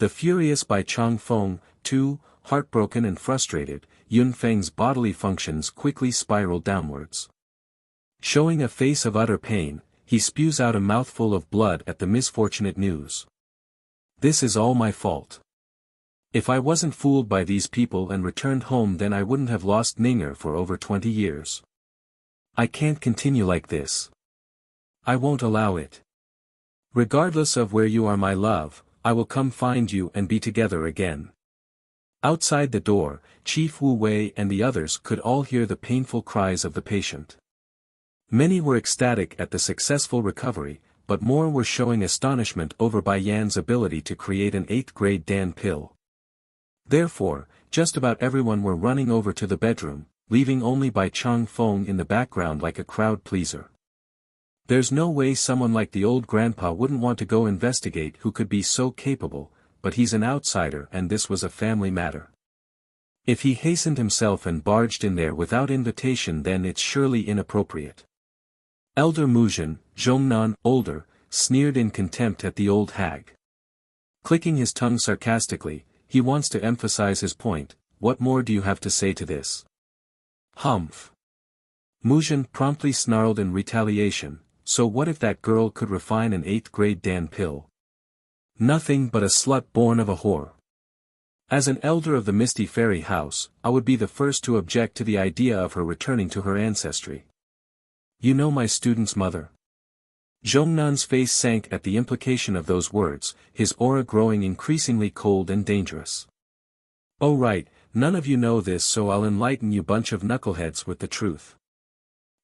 The Furious by Chang Feng. 2. Heartbroken and frustrated, Yun Feng's bodily functions quickly spiral downwards. Showing a face of utter pain, he spews out a mouthful of blood at the misfortunate news. This is all my fault. If I wasn't fooled by these people and returned home, then I wouldn't have lost Ninger for over 20 years. I can't continue like this. I won't allow it. Regardless of where you are, my love, I will come find you and be together again. Outside the door, Chief Wu Wei and the others could all hear the painful cries of the patient. Many were ecstatic at the successful recovery, but more were showing astonishment over Bai Yan's ability to create an 8th-grade Dan pill. Therefore, just about everyone were running over to the bedroom, leaving only Bai Chang Feng in the background like a crowd pleaser. There's no way someone like the old grandpa wouldn't want to go investigate who could be so capable, but he's an outsider and this was a family matter. If he hastened himself and barged in there without invitation, then it's surely inappropriate. Elder Muzhen, Zhongnan, older, sneered in contempt at the old hag. Clicking his tongue sarcastically, he wants to emphasize his point. What more do you have to say to this? Humph. Muzhen promptly snarled in retaliation. So what if that girl could refine an 8th-grade Dan pill? Nothing but a slut born of a whore. As an elder of the Misty Fairy House, I would be the first to object to the idea of her returning to her ancestry. You know my student's mother. Zhongnan's face sank at the implication of those words, his aura growing increasingly cold and dangerous. Oh right, none of you know this, so I'll enlighten you bunch of knuckleheads with the truth.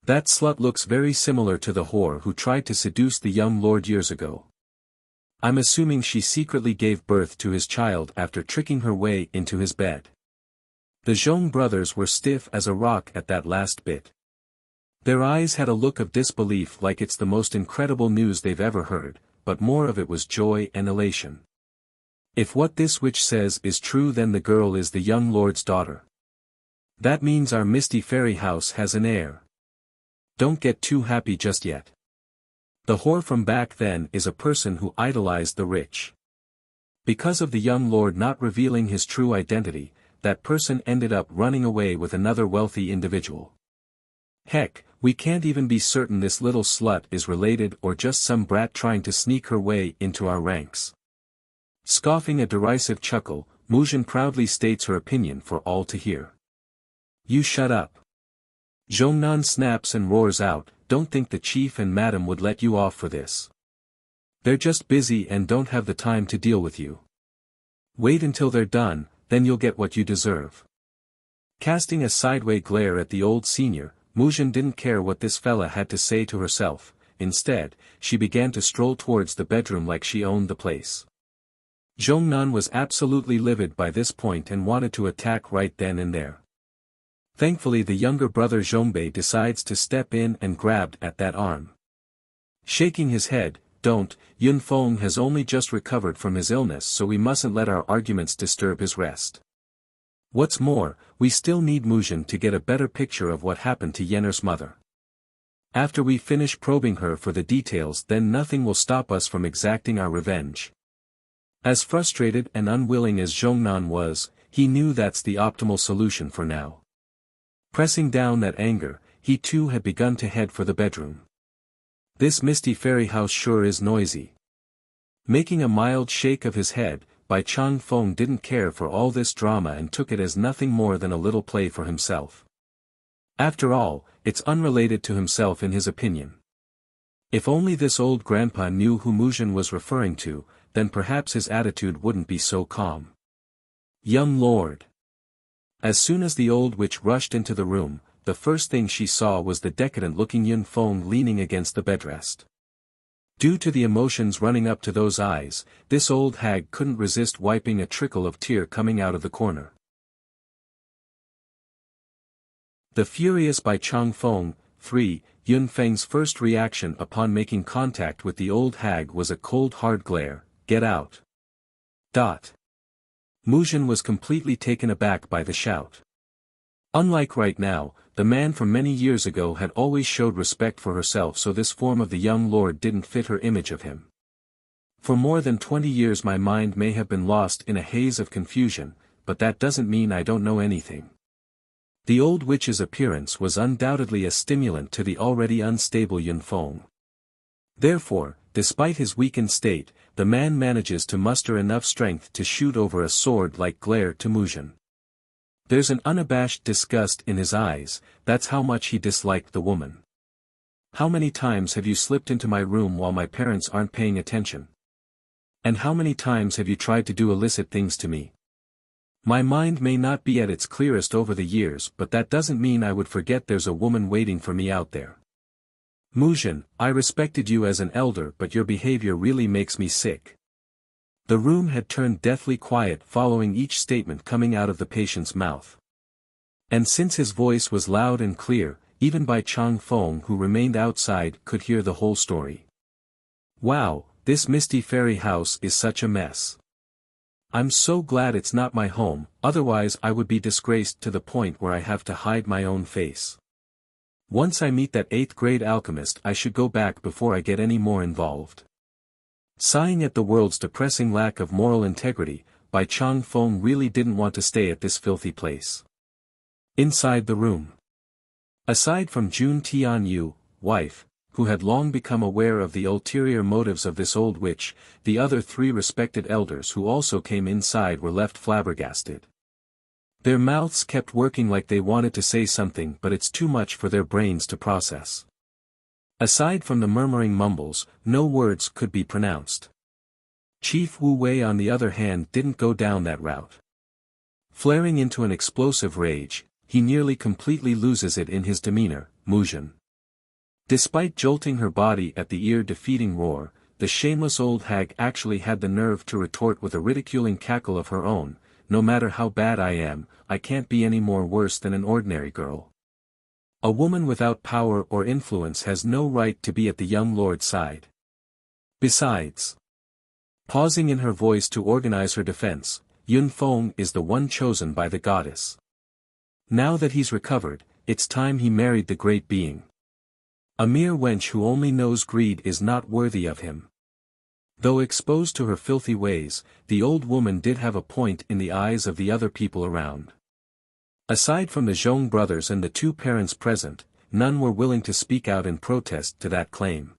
That slut looks very similar to the whore who tried to seduce the young lord years ago. I'm assuming she secretly gave birth to his child after tricking her way into his bed. The Zhong brothers were stiff as a rock at that last bit. Their eyes had a look of disbelief, like it's the most incredible news they've ever heard, but more of it was joy and elation. If what this witch says is true, then the girl is the young lord's daughter. That means our Misty Fairy House has an heir. Don't get too happy just yet. The whore from back then is a person who idolized the rich. Because of the young lord not revealing his true identity, that person ended up running away with another wealthy individual. Heck, we can't even be certain this little slut is related or just some brat trying to sneak her way into our ranks. Scoffing a derisive chuckle, Muzhen proudly states her opinion for all to hear. You shut up. Zhongnan snaps and roars out, don't think the chief and madam would let you off for this. They're just busy and don't have the time to deal with you. Wait until they're done, then you'll get what you deserve. Casting a sideway glare at the old senior, Muzhen didn't care what this fella had to say to herself. Instead, she began to stroll towards the bedroom like she owned the place. Zhongnan was absolutely livid by this point and wanted to attack right then and there. Thankfully the younger brother Zhongbei decides to step in and grabbed at that arm. Shaking his head, don't, Yun Feng has only just recovered from his illness, so we mustn't let our arguments disturb his rest. What's more, we still need Muzhen to get a better picture of what happened to Yenner's mother. After we finish probing her for the details, then nothing will stop us from exacting our revenge. As frustrated and unwilling as Zhongnan was, he knew that's the optimal solution for now. Pressing down that anger, he too had begun to head for the bedroom. This Misty Fairy House sure is noisy. Making a mild shake of his head, Bai Chang Feng didn't care for all this drama and took it as nothing more than a little play for himself. After all, it's unrelated to himself in his opinion. If only this old grandpa knew who Muzhen was referring to, then perhaps his attitude wouldn't be so calm. Young lord. As soon as the old witch rushed into the room, the first thing she saw was the decadent-looking Yun Feng leaning against the bedrest. Due to the emotions running up to those eyes, this old hag couldn't resist wiping a trickle of tear coming out of the corner. The Furious by Chang Feng. 3. Yun Feng's first reaction upon making contact with the old hag was a cold hard glare. Get out. Muzhen was completely taken aback by the shout. Unlike right now, the man from many years ago had always showed respect for herself, so this form of the young lord didn't fit her image of him. For more than 20 years my mind may have been lost in a haze of confusion, but that doesn't mean I don't know anything. The old witch's appearance was undoubtedly a stimulant to the already unstable Yunfeng. Therefore, despite his weakened state, the man manages to muster enough strength to shoot over a sword-like glare to Muzhen. There's an unabashed disgust in his eyes, that's how much he disliked the woman. How many times have you slipped into my room while my parents aren't paying attention? And how many times have you tried to do illicit things to me? My mind may not be at its clearest over the years, but that doesn't mean I would forget there's a woman waiting for me out there. Muzhen, I respected you as an elder, but your behavior really makes me sick. The room had turned deathly quiet following each statement coming out of the patient's mouth. And since his voice was loud and clear, even Bai Changfeng, who remained outside, could hear the whole story. Wow, this misty fairy house is such a mess. I'm so glad it's not my home, otherwise I would be disgraced to the point where I have to hide my own face. Once I meet that 8th grade alchemist I should go back before I get any more involved. Sighing at the world's depressing lack of moral integrity, Bai Changfeng really didn't want to stay at this filthy place. Inside the room. Aside from Jun Tianyu, wife, who had long become aware of the ulterior motives of this old witch, the other 3 respected elders who also came inside were left flabbergasted. Their mouths kept working like they wanted to say something, but it's too much for their brains to process. Aside from the murmuring mumbles, no words could be pronounced. Chief Wu Wei on the other hand didn't go down that route. Flaring into an explosive rage, he nearly completely loses it in his demeanor, Muzhen. Despite jolting her body at the ear-defeating roar, the shameless old hag actually had the nerve to retort with a ridiculing cackle of her own, no matter how bad I am, I can't be any more worse than an ordinary girl. A woman without power or influence has no right to be at the young lord's side. Besides, pausing in her voice to organize her defense, Yunfeng is the one chosen by the goddess. Now that he's recovered, it's time he married the great being. A mere wench who only knows greed is not worthy of him. Though exposed to her filthy ways, the old woman did have a point in the eyes of the other people around. Aside from the Zhong brothers and the 2 parents present, none were willing to speak out in protest to that claim.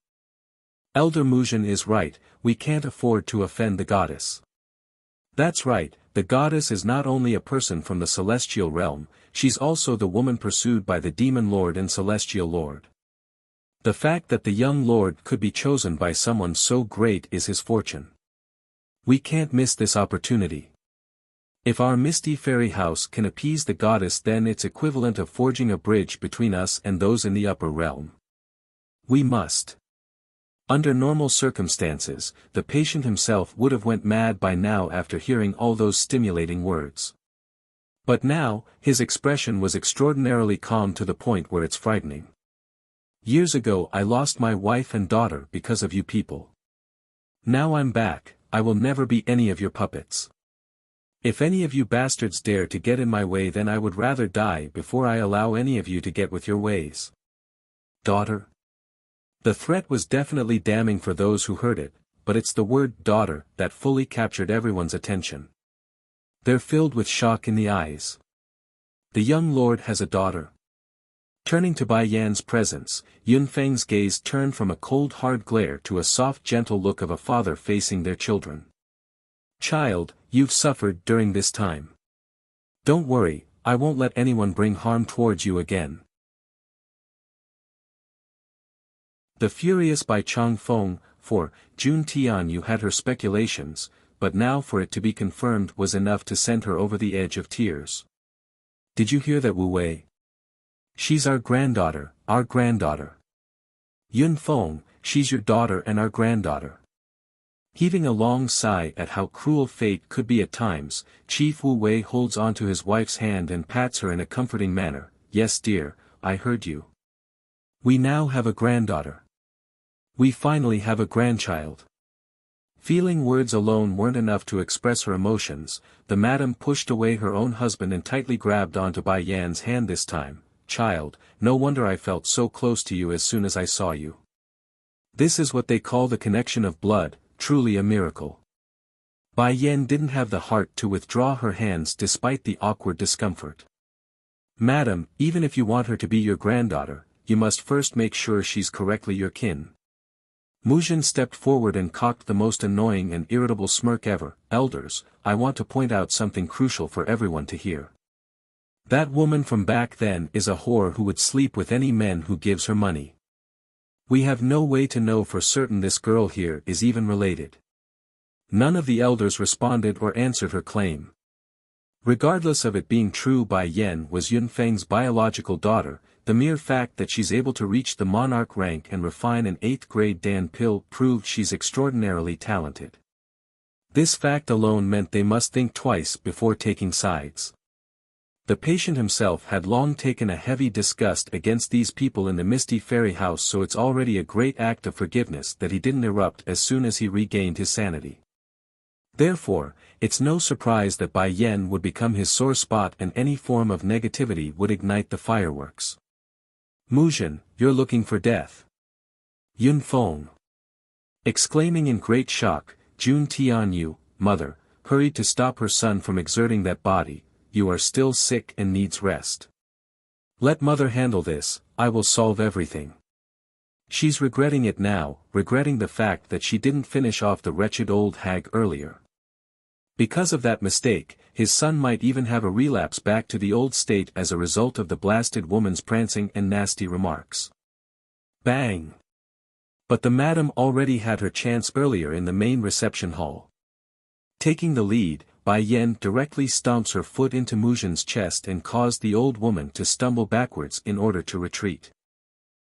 Elder Muzhen is right, we can't afford to offend the goddess. That's right, the goddess is not only a person from the celestial realm, she's also the woman pursued by the demon lord and celestial lord. The fact that the young lord could be chosen by someone so great is his fortune. We can't miss this opportunity. If our misty fairy house can appease the goddess, then it's equivalent of forging a bridge between us and those in the upper realm. We must. Under normal circumstances, the patient himself would have went mad by now after hearing all those stimulating words. But now, his expression was extraordinarily calm to the point where it's frightening. Years ago I lost my wife and daughter because of you people. Now I'm back, I will never be any of your puppets. If any of you bastards dare to get in my way, then I would rather die before I allow any of you to get with your ways. Daughter? The threat was definitely damning for those who heard it, but it's the word daughter that fully captured everyone's attention. They're filled with shock in the eyes. The young lord has a daughter. Turning to Bai Yan's presence, Yunfeng's gaze turned from a cold hard glare to a soft gentle look of a father facing their children. Child, you've suffered during this time. Don't worry, I won't let anyone bring harm towards you again. The furious Bai Changfeng, for Jun Tianyu had her speculations, but now for it to be confirmed was enough to send her over the edge of tears. Did you hear that, Wu Wei? She's our granddaughter, our granddaughter. Yunfeng, she's your daughter and our granddaughter. Heaving a long sigh at how cruel fate could be at times, Chief Wu Wei holds onto his wife's hand and pats her in a comforting manner. Yes dear, I heard you. We now have a granddaughter. We finally have a grandchild. Feeling words alone weren't enough to express her emotions, the madam pushed away her own husband and tightly grabbed onto Bai Yan's hand this time. Child, no wonder I felt so close to you as soon as I saw you. This is what they call the connection of blood, truly a miracle. Bai Yan didn't have the heart to withdraw her hands despite the awkward discomfort. Madam, even if you want her to be your granddaughter, you must first make sure she's correctly your kin. Muzhin stepped forward and cocked the most annoying and irritable smirk ever. Elders, I want to point out something crucial for everyone to hear. That woman from back then is a whore who would sleep with any man who gives her money. We have no way to know for certain this girl here is even related. None of the elders responded or answered her claim. Regardless of it being true, Bai Yan was Yunfeng's biological daughter. The mere fact that she's able to reach the monarch rank and refine an 8th grade Dan pill proved she's extraordinarily talented. This fact alone meant they must think twice before taking sides. The patient himself had long taken a heavy disgust against these people in the Misty Fairy House, so it's already a great act of forgiveness that he didn't erupt as soon as he regained his sanity. Therefore, it's no surprise that Bai Yan would become his sore spot and any form of negativity would ignite the fireworks. Muzhin, you're looking for death. Yunfeng. Exclaiming in great shock, Jun Tianyu, mother, hurried to stop her son from exerting that body. You are still sick and needs rest. Let mother handle this, I will solve everything. She's regretting it now, regretting the fact that she didn't finish off the wretched old hag earlier. Because of that mistake, his son might even have a relapse back to the old state as a result of the blasted woman's prancing and nasty remarks. Bang! But the madam already had her chance earlier in the main reception hall. Taking the lead, Bai Yan directly stomps her foot into Muzhin's chest and caused the old woman to stumble backwards in order to retreat.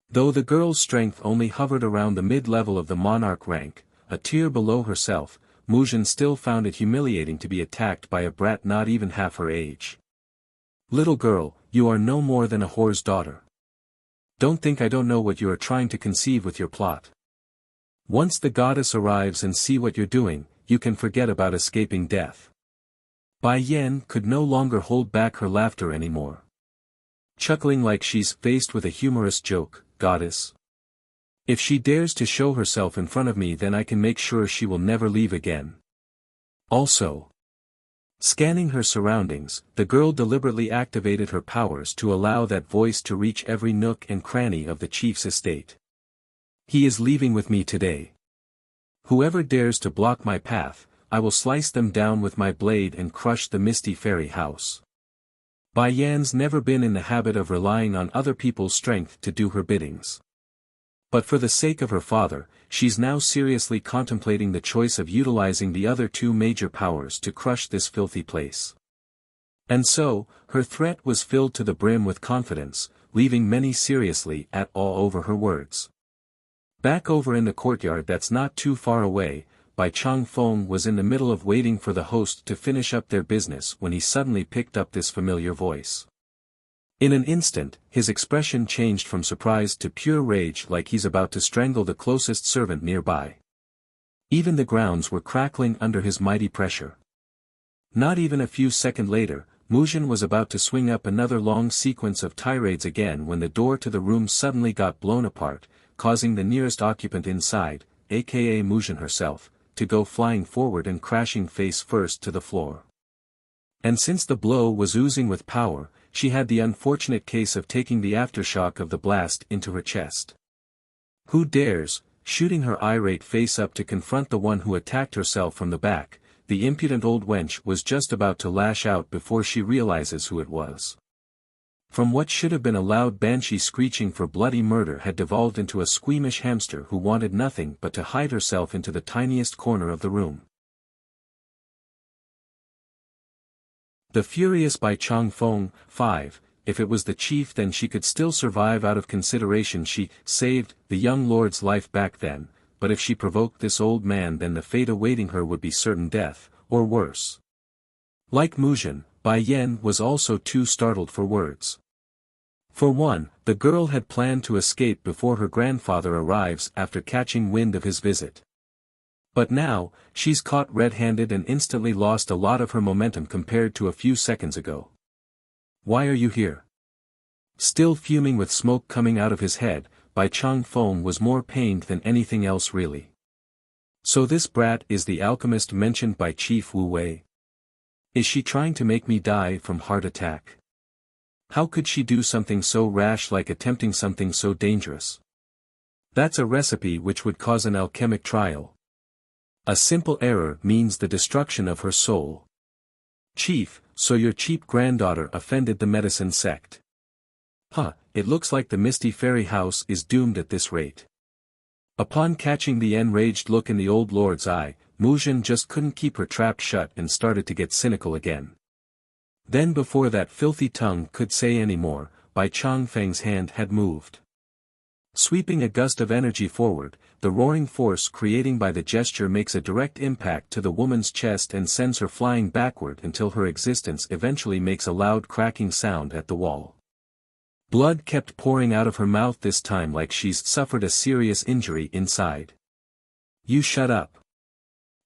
Though the girl's strength only hovered around the mid-level of the monarch rank, a tier below herself, Muzhin still found it humiliating to be attacked by a brat not even half her age. Little girl, you are no more than a whore's daughter. Don't think I don't know what you are trying to conceive with your plot. Once the goddess arrives and see what you're doing, you can forget about escaping death. Bai Yan could no longer hold back her laughter anymore. Chuckling like she's faced with a humorous joke, goddess. If she dares to show herself in front of me, then I can make sure she will never leave again. Also, scanning her surroundings, the girl deliberately activated her powers to allow that voice to reach every nook and cranny of the chief's estate. He is leaving with me today. Whoever dares to block my path, I will slice them down with my blade and crush the Misty Fairy House. Bai Yan's never been in the habit of relying on other people's strength to do her biddings. But for the sake of her father, she's now seriously contemplating the choice of utilizing the other two major powers to crush this filthy place. And so, her threat was filled to the brim with confidence, leaving many seriously at awe over her words. Back over in the courtyard that's not too far away, Bai Changfeng was in the middle of waiting for the host to finish up their business when he suddenly picked up this familiar voice. In an instant, his expression changed from surprise to pure rage, like he's about to strangle the closest servant nearby. Even the grounds were crackling under his mighty pressure. Not even a few seconds later, Muzhin was about to swing up another long sequence of tirades again when the door to the room suddenly got blown apart, causing the nearest occupant inside, aka Muzhin herself, to go flying forward and crashing face first to the floor. And since the blow was oozing with power, she had the unfortunate case of taking the aftershock of the blast into her chest. Who dares, shooting her irate face up to confront the one who attacked herself from the back, the impudent old wench was just about to lash out before she realizes who it was. From what should have been a loud banshee screeching for bloody murder had devolved into a squeamish hamster who wanted nothing but to hide herself into the tiniest corner of the room. The furious Bai Changfeng, 5, if it was the chief then she could still survive out of consideration she saved the young lord's life back then, but if she provoked this old man then the fate awaiting her would be certain death, or worse. Like Muzhin, Bai Yan was also too startled for words. For one, the girl had planned to escape before her grandfather arrives after catching wind of his visit. But now, she's caught red-handed and instantly lost a lot of her momentum compared to a few seconds ago. Why are you here? Still fuming with smoke coming out of his head, Bai Changfeng was more pained than anything else really. So this brat is the alchemist mentioned by Chief Wu Wei. Is she trying to make me die from heart attack? How could she do something so rash like attempting something so dangerous? That's a recipe which would cause an alchemic trial. A simple error means the destruction of her soul. Chief, so your cheap granddaughter offended the medicine sect. Huh, it looks like the Misty Fairy House is doomed at this rate. Upon catching the enraged look in the old lord's eye, Muzhen just couldn't keep her trap shut and started to get cynical again. Then before that filthy tongue could say any more, Bai Changfeng's hand had moved. Sweeping a gust of energy forward, the roaring force created by the gesture makes a direct impact to the woman's chest and sends her flying backward until her existence eventually makes a loud cracking sound at the wall. Blood kept pouring out of her mouth this time like she's suffered a serious injury inside. You shut up.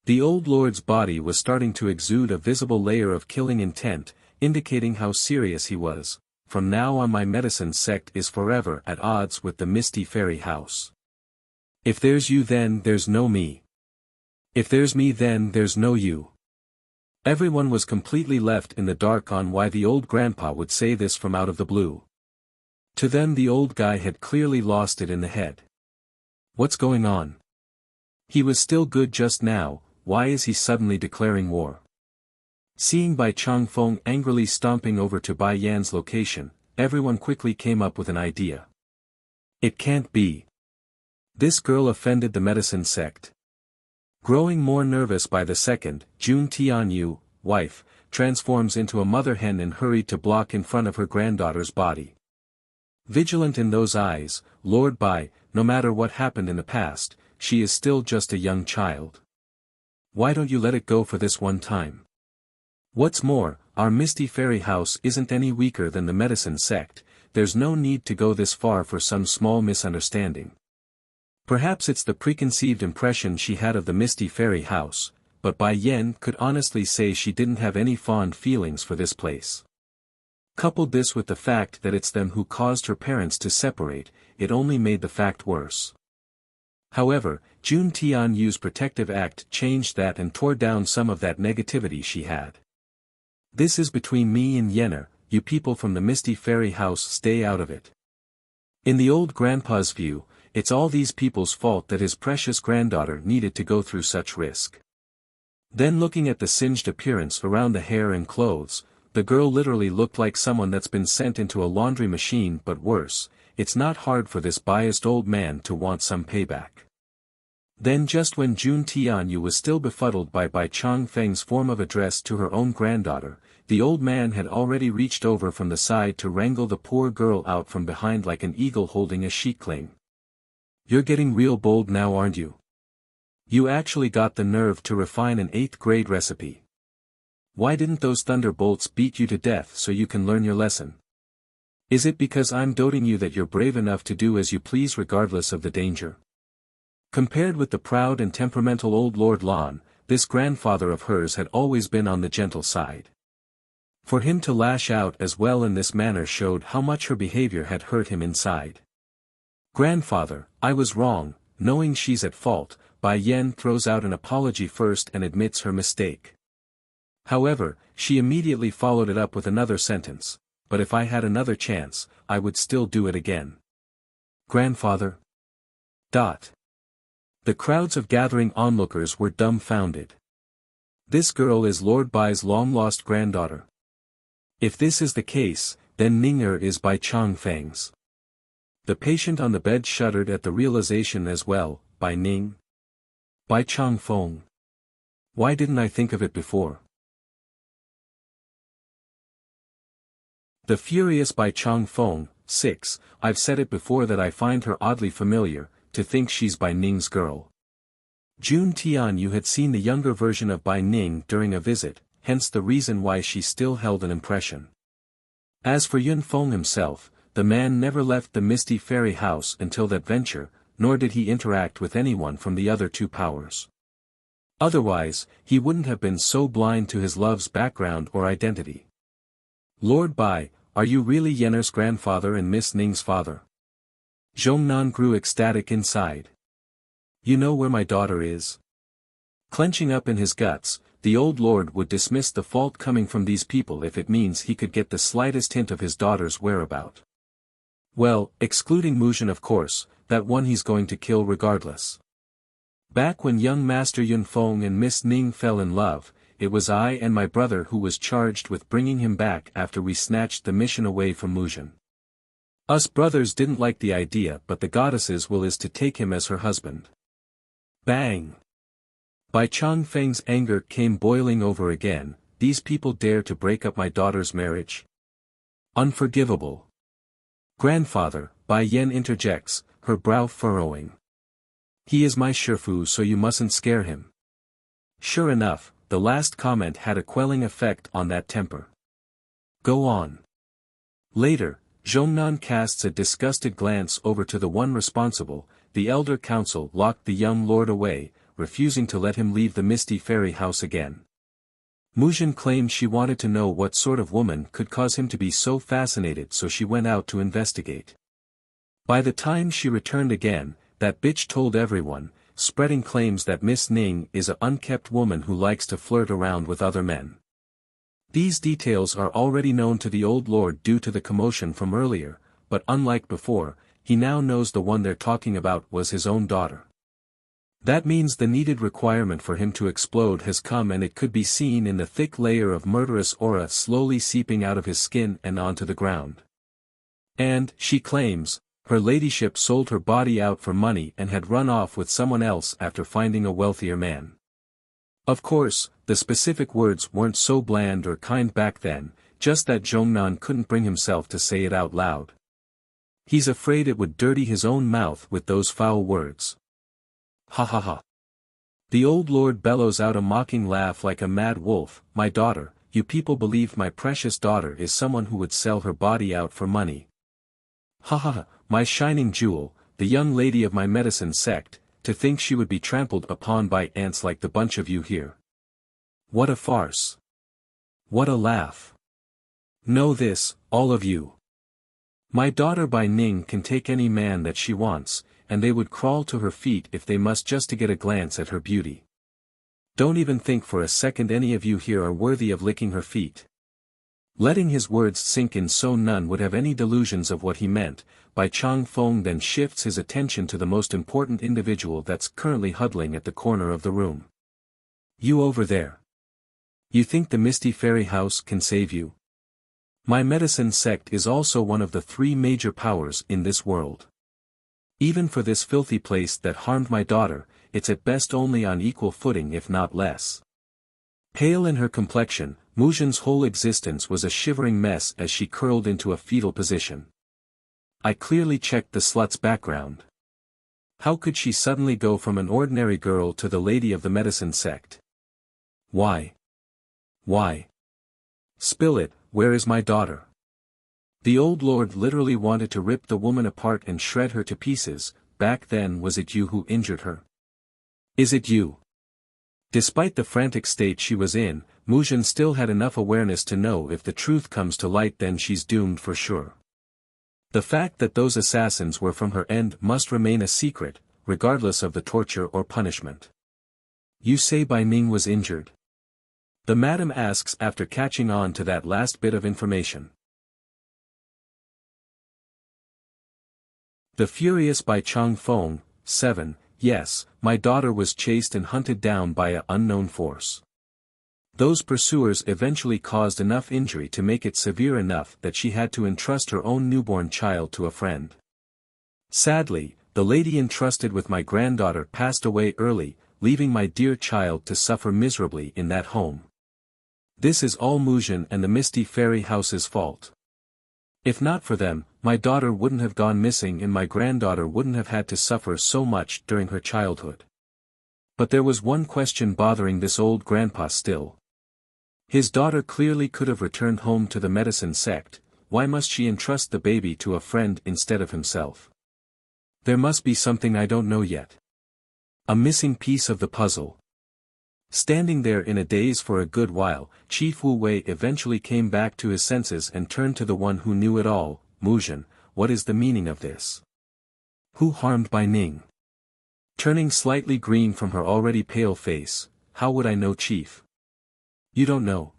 The old lord's body was starting to exude a visible layer of killing intent, indicating how serious he was. From now on my medicine sect is forever at odds with the Misty Fairy House. If there's you then there's no me. If there's me then there's no you. Everyone was completely left in the dark on why the old grandpa would say this from out of the blue. To them the old guy had clearly lost it in the head. What's going on? He was still good just now, why is he suddenly declaring war? Seeing Bai Changfeng angrily stomping over to Bai Yan's location, everyone quickly came up with an idea. It can't be. This girl offended the medicine sect. Growing more nervous by the second, Jun Tianyu, wife, transforms into a mother hen and hurried to block in front of her granddaughter's body. Vigilant in those eyes, Lord Bai, no matter what happened in the past, she is still just a young child. Why don't you let it go for this one time? What's more, our Misty Fairy House isn't any weaker than the medicine sect, there's no need to go this far for some small misunderstanding. Perhaps it's the preconceived impression she had of the Misty Fairy House, but Bai Yan could honestly say she didn't have any fond feelings for this place. Coupled this with the fact that it's them who caused her parents to separate, it only made the fact worse. However, Jun Tianyu's protective act changed that and tore down some of that negativity she had. This is between me and Yenner, you people from the Misty Fairy House stay out of it. In the old grandpa's view, it's all these people's fault that his precious granddaughter needed to go through such risk. Then looking at the singed appearance around the hair and clothes, the girl literally looked like someone that's been sent into a laundry machine but worse, it's not hard for this biased old man to want some payback. Then just when Jun Tianyu was still befuddled by Bai Changfeng's form of address to her own granddaughter, the old man had already reached over from the side to wrangle the poor girl out from behind like an eagle holding a sheikling. You're getting real bold now, aren't you? You actually got the nerve to refine an 8th grade recipe. Why didn't those thunderbolts beat you to death so you can learn your lesson? Is it because I'm doting you that you're brave enough to do as you please regardless of the danger? Compared with the proud and temperamental old Lord Lan, this grandfather of hers had always been on the gentle side. For him to lash out as well in this manner showed how much her behavior had hurt him inside. Grandfather, I was wrong, knowing she's at fault, Bai Yan throws out an apology first and admits her mistake. However, she immediately followed it up with another sentence, but if I had another chance, I would still do it again. Grandfather. The crowds of gathering onlookers were dumbfounded. This girl is Lord Bai's long-lost granddaughter. If this is the case, then Ning'er is Bai Changfeng's. The patient on the bed shuddered at the realization as well, Bai Ning. Bai Changfeng. Why didn't I think of it before? The furious Bai Changfeng, 6, I've said it before that I find her oddly familiar, to think she's Bai Ning's girl. Jun Tianyu had seen the younger version of Bai Ning during a visit, hence the reason why she still held an impression. As for Yun Feng himself, the man never left the Misty Fairy House until that venture, nor did he interact with anyone from the other 2 powers. Otherwise, he wouldn't have been so blind to his love's background or identity. Lord Bai, are you really Yenner's grandfather and Miss Ning's father? Zhongnan grew ecstatic inside. You know where my daughter is? Clenching up in his guts, the old lord would dismiss the fault coming from these people if it means he could get the slightest hint of his daughter's whereabout. Well, excluding Muzhen of course, that one he's going to kill regardless. Back when young Master Yunfeng and Miss Ning fell in love, it was I and my brother who was charged with bringing him back after we snatched the mission away from Muzhen. Us brothers didn't like the idea, but the goddess's will is to take him as her husband. Bang! Bai Changfeng's anger came boiling over again. These people dare to break up my daughter's marriage? Unforgivable. Grandfather, Bai Yen interjects, her brow furrowing. He is my Shifu, so you mustn't scare him. Sure enough, the last comment had a quelling effect on that temper. Go on. Later, Zhongnan casts a disgusted glance over to the one responsible. The elder council locked the young lord away, refusing to let him leave the Misty Fairy house again. Muzhen claimed she wanted to know what sort of woman could cause him to be so fascinated, so she went out to investigate. By the time she returned again, that bitch told everyone, spreading claims that Miss Ning is a unkept woman who likes to flirt around with other men. These details are already known to the old lord due to the commotion from earlier, but unlike before, he now knows the one they're talking about was his own daughter. That means the needed requirement for him to explode has come, and it could be seen in the thick layer of murderous aura slowly seeping out of his skin and onto the ground. And, she claims, her ladyship sold her body out for money and had run off with someone else after finding a wealthier man. Of course, the specific words weren't so bland or kind back then, just that Zhongnan couldn't bring himself to say it out loud. He's afraid it would dirty his own mouth with those foul words. Ha ha ha. The old lord bellows out a mocking laugh like a mad wolf. My daughter, you people believe my precious daughter is someone who would sell her body out for money. Ha ha ha, my shining jewel, the young lady of my medicine sect, to think she would be trampled upon by ants like the bunch of you here. What a farce. What a laugh. Know this, all of you. My daughter Bai Ning can take any man that she wants, and they would crawl to her feet if they must just to get a glance at her beauty. Don't even think for a second any of you here are worthy of licking her feet. Letting his words sink in so none would have any delusions of what he meant, Bai Changfeng then shifts his attention to the most important individual that's currently huddling at the corner of the room. You over there. You think the Misty Fairy House can save you? My medicine sect is also one of the 3 major powers in this world. Even for this filthy place that harmed my daughter, it's at best only on equal footing if not less. Pale in her complexion, Muzhen's whole existence was a shivering mess as she curled into a fetal position. I clearly checked the slut's background. How could she suddenly go from an ordinary girl to the lady of the medicine sect? Why? Why? Spill it, where is my daughter? The old lord literally wanted to rip the woman apart and shred her to pieces. Back then, was it you who injured her? Is it you? Despite the frantic state she was in, Muzhen still had enough awareness to know if the truth comes to light then she's doomed for sure. The fact that those assassins were from her end must remain a secret, regardless of the torture or punishment. You say Bai Ning was injured? The madam asks after catching on to that last bit of information. The furious Bai Changfeng, 7, yes, my daughter was chased and hunted down by an unknown force. Those pursuers eventually caused enough injury to make it severe enough that she had to entrust her own newborn child to a friend. Sadly, the lady entrusted with my granddaughter passed away early, leaving my dear child to suffer miserably in that home. This is all Muzhen and the Misty Fairy House's fault. If not for them, my daughter wouldn't have gone missing and my granddaughter wouldn't have had to suffer so much during her childhood. But there was one question bothering this old grandpa still. His daughter clearly could have returned home to the medicine sect. Why must she entrust the baby to a friend instead of himself? There must be something I don't know yet. A missing piece of the puzzle. Standing there in a daze for a good while, Chief Wu Wei eventually came back to his senses and turned to the one who knew it all. Muzhen, what is the meaning of this? Who harmed Bai Ning? Turning slightly green from her already pale face, how would I know, chief? You don't know.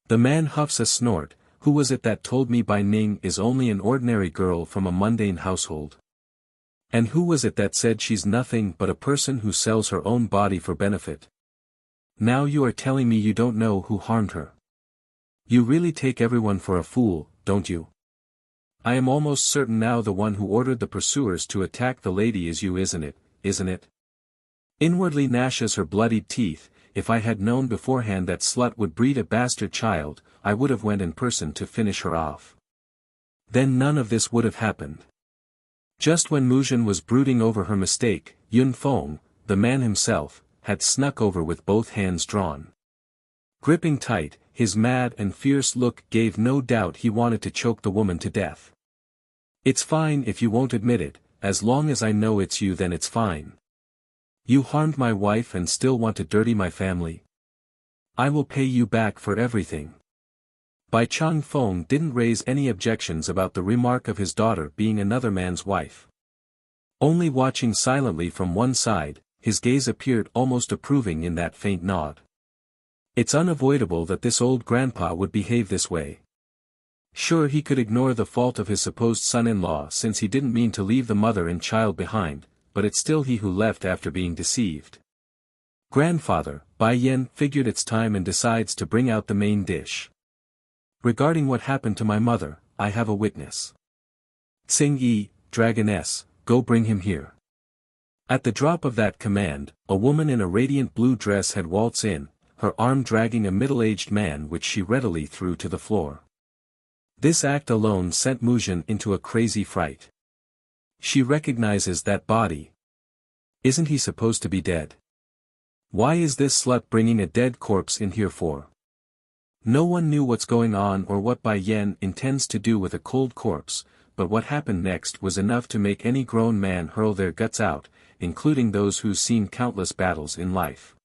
The man huffs a snort. Who was it that told me Bai Ning is only an ordinary girl from a mundane household? And who was it that said she's nothing but a person who sells her own body for benefit? Now you are telling me you don't know who harmed her. You really take everyone for a fool, don't you? I am almost certain now the one who ordered the pursuers to attack the lady is you, isn't it? Inwardly gnashes her bloodied teeth. If I had known beforehand that slut would breed a bastard child, I would have went in person to finish her off. Then none of this would have happened. Just when Muzhen was brooding over her mistake, Yun Feng, the man himself, had snuck over with both hands drawn. Gripping tight, his mad and fierce look gave no doubt he wanted to choke the woman to death. It's fine if you won't admit it, as long as I know it's you then it's fine. You harmed my wife and still want to dirty my family? I will pay you back for everything. Bai Chang Feng didn't raise any objections about the remark of his daughter being another man's wife. Only watching silently from one side, his gaze appeared almost approving in that faint nod. It's unavoidable that this old grandpa would behave this way. Sure, he could ignore the fault of his supposed son-in-law since he didn't mean to leave the mother and child behind, but it's still he who left after being deceived. Grandfather, Bai Yen figured it's time and decides to bring out the main dish. Regarding what happened to my mother, I have a witness. Tsing Yi, Dragoness, go bring him here. At the drop of that command, a woman in a radiant blue dress had waltzed in, her arm dragging a middle-aged man which she readily threw to the floor. This act alone sent Muzhen into a crazy fright. She recognizes that body. Isn't he supposed to be dead? Why is this slut bringing a dead corpse in here for? No one knew what's going on or what Bai Yen intends to do with a cold corpse, but what happened next was enough to make any grown man hurl their guts out, including those who've seen countless battles in life.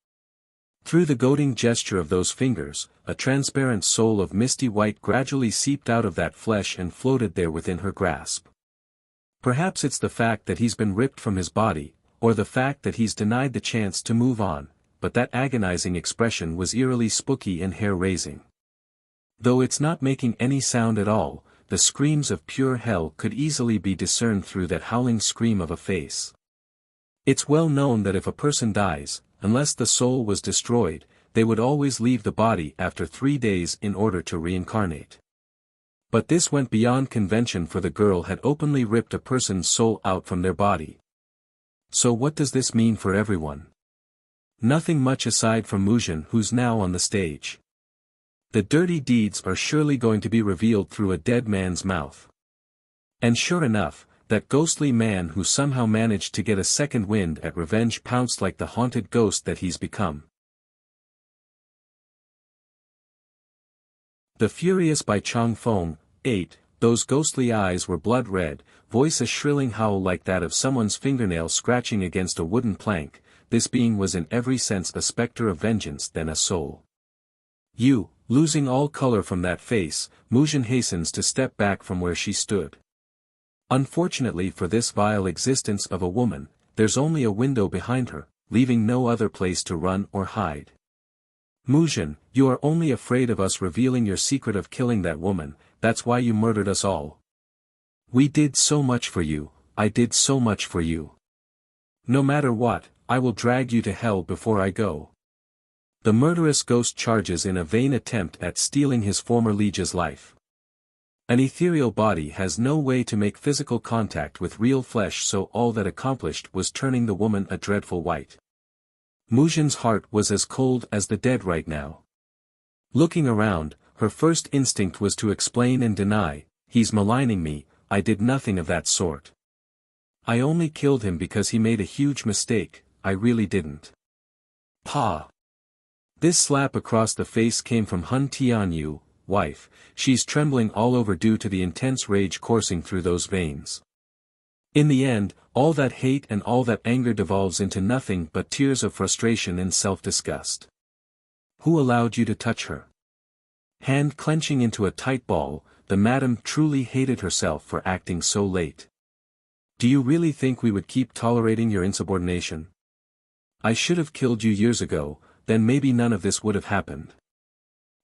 Through the goading gesture of those fingers, a transparent soul of misty white gradually seeped out of that flesh and floated there within her grasp. Perhaps it's the fact that he's been ripped from his body, or the fact that he's denied the chance to move on, but that agonizing expression was eerily spooky and hair-raising. Though it's not making any sound at all, the screams of pure hell could easily be discerned through that howling scream of a face. It's well known that if a person dies, unless the soul was destroyed, they would always leave the body after 3 days in order to reincarnate. But this went beyond convention, for the girl had openly ripped a person's soul out from their body. So what does this mean for everyone? Nothing much aside from Muzhen, who's now on the stage. The dirty deeds are surely going to be revealed through a dead man's mouth. And sure enough, that ghostly man who somehow managed to get a second wind at revenge pounced like the haunted ghost that he's become. The furious Bai Chang Feng, 8, those ghostly eyes were blood red, voice a shrilling howl like that of someone's fingernail scratching against a wooden plank. This being was in every sense a specter of vengeance than a soul. You, losing all color from that face, Muzhen hastens to step back from where she stood. Unfortunately for this vile existence of a woman, there's only a window behind her, leaving no other place to run or hide. Muzhen, you are only afraid of us revealing your secret of killing that woman, that's why you murdered us all. We did so much for you, I did so much for you. No matter what, I will drag you to hell before I go. The murderous ghost charges in a vain attempt at stealing his former liege's life. An ethereal body has no way to make physical contact with real flesh, so all that accomplished was turning the woman a dreadful white. Muzhen's heart was as cold as the dead right now. Looking around, her first instinct was to explain and deny, he's maligning me, I did nothing of that sort. I only killed him because he made a huge mistake, I really didn't. Pa! This slap across the face came from Hun Tianyu, wife, she's trembling all over due to the intense rage coursing through those veins. In the end, all that hate and all that anger devolves into nothing but tears of frustration and self-disgust. Who allowed you to touch her? Hand clenching into a tight ball, the madam truly hated herself for acting so late. Do you really think we would keep tolerating your insubordination? I should have killed you years ago, then maybe none of this would have happened.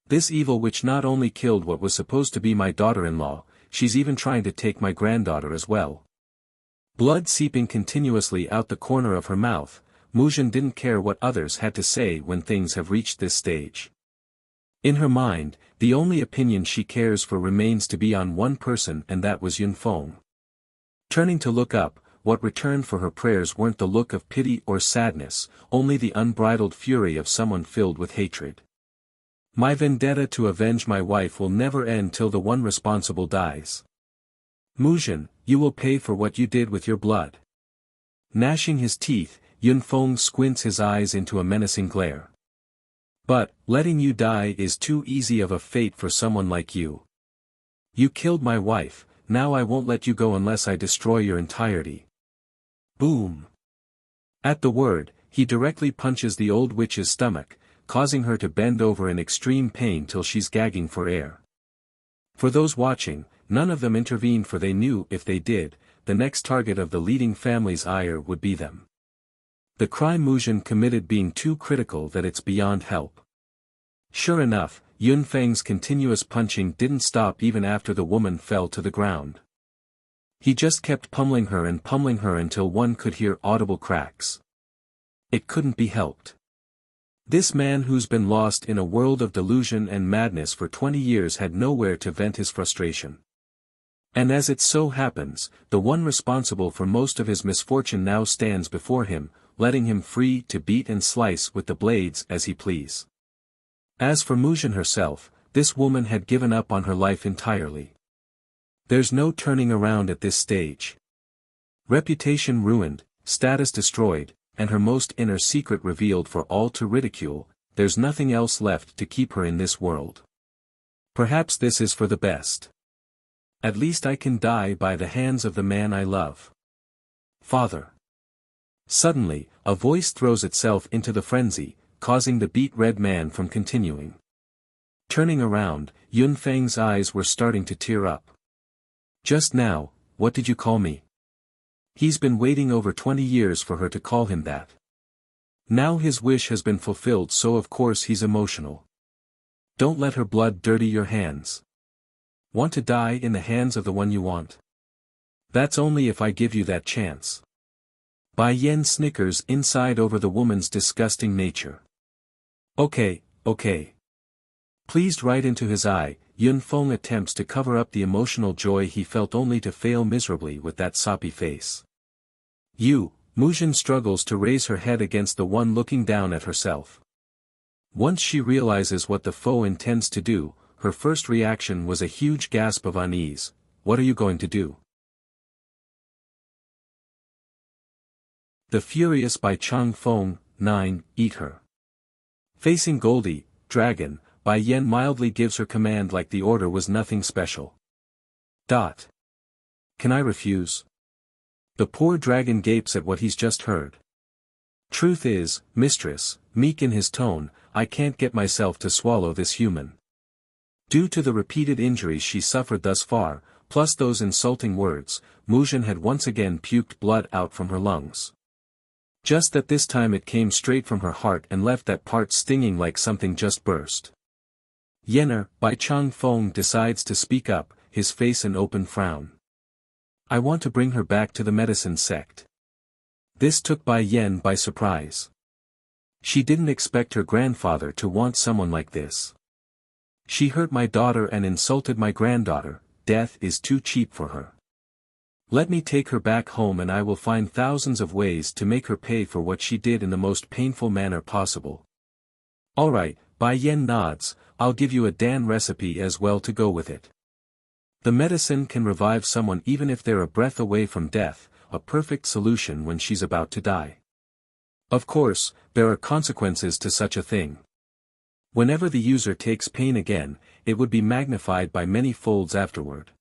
This evil witch not only killed what was supposed to be my daughter-in-law, she's even trying to take my granddaughter as well. Blood seeping continuously out the corner of her mouth, Muzhen didn't care what others had to say when things have reached this stage. In her mind, the only opinion she cares for remains to be on one person, and that was Yunfeng. Turning to look up, what returned for her prayers weren't the look of pity or sadness, only the unbridled fury of someone filled with hatred. My vendetta to avenge my wife will never end till the one responsible dies. Muzhen, you will pay for what you did with your blood. Gnashing his teeth, Yunfeng squints his eyes into a menacing glare. But, letting you die is too easy of a fate for someone like you. You killed my wife, now I won't let you go unless I destroy your entirety. Boom! At the word, he directly punches the old witch's stomach, causing her to bend over in extreme pain till she's gagging for air. For those watching, none of them intervened, for they knew if they did, the next target of the leading family's ire would be them. The crime Muzhen committed being too critical that it's beyond help. Sure enough, Yunfeng's continuous punching didn't stop even after the woman fell to the ground. He just kept pummeling her until one could hear audible cracks. It couldn't be helped. This man who's been lost in a world of delusion and madness for 20 years had nowhere to vent his frustration. And as it so happens, the one responsible for most of his misfortune now stands before him, letting him free to beat and slice with the blades as he please. As for Muzhen herself, this woman had given up on her life entirely. There's no turning around at this stage. Reputation ruined, status destroyed, and her most inner secret revealed for all to ridicule, there's nothing else left to keep her in this world. Perhaps this is for the best. At least I can die by the hands of the man I love. Father. Suddenly, a voice throws itself into the frenzy, causing the beet-red man from continuing. Turning around, Yunfeng's eyes were starting to tear up. Just now, what did you call me? He's been waiting over 20 years for her to call him that. Now his wish has been fulfilled, so of course he's emotional. Don't let her blood dirty your hands. Want to die in the hands of the one you want? That's only if I give you that chance. Bai Yan snickers inside over the woman's disgusting nature. Okay. Pleased right into his eye, Yunfeng attempts to cover up the emotional joy he felt only to fail miserably with that soppy face. Muzhen struggles to raise her head against the one looking down at herself. Once she realizes what the foe intends to do, her first reaction was a huge gasp of unease. What are you going to do? The Furious by Chang Feng, 9, Eat Her. Facing Goldie, Dragon, Bai Yan mildly gives her command like the order was nothing special. Can I refuse? The poor dragon gapes at what he's just heard. Truth is, mistress, meek in his tone, I can't get myself to swallow this human. Due to the repeated injuries she suffered thus far, plus those insulting words, Muzhen had once again puked blood out from her lungs. Just that this time it came straight from her heart and left that part stinging like something just burst. Yenner, Bai Chang Feng decides to speak up, his face an open frown. I want to bring her back to the medicine sect. This took Bai Yan by surprise. She didn't expect her grandfather to want someone like this. She hurt my daughter and insulted my granddaughter, death is too cheap for her. Let me take her back home and I will find thousands of ways to make her pay for what she did in the most painful manner possible. Alright, Bai Yan nods, I'll give you a Dan recipe as well to go with it. The medicine can revive someone even if they're a breath away from death, a perfect solution when she's about to die. Of course, there are consequences to such a thing. Whenever the user takes pain again, it would be magnified by many folds afterward.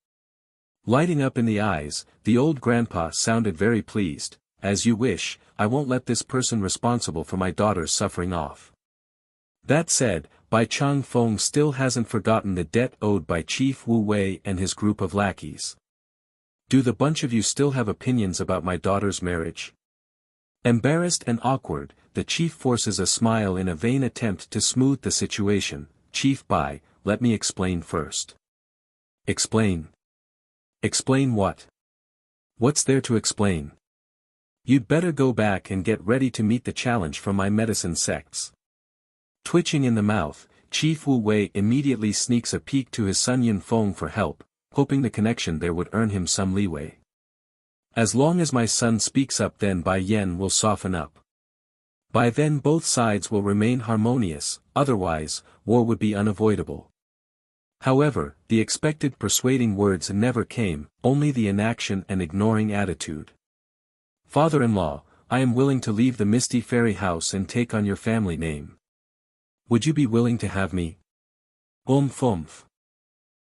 Lighting up in the eyes, the old grandpa sounded very pleased. As you wish, I won't let this person responsible for my daughter's suffering off. That said, Bai Chang Feng still hasn't forgotten the debt owed by Chief Wu Wei and his group of lackeys. Do the bunch of you still have opinions about my daughter's marriage? Embarrassed and awkward, the chief forces a smile in a vain attempt to smooth the situation. Chief Bai, let me explain first. Explain? Explain what? What's there to explain? You'd better go back and get ready to meet the challenge from my medicine sects. Twitching in the mouth, Chief Wu Wei immediately sneaks a peek to his son Yun Feng for help, hoping the connection there would earn him some leeway. As long as my son speaks up, then Bai Yen will soften up. By then both sides will remain harmonious, otherwise, war would be unavoidable. However, the expected persuading words never came, only the inaction and ignoring attitude. Father-in-law, I am willing to leave the Misty Fairy House and take on your family name. Would you be willing to have me? Fumph.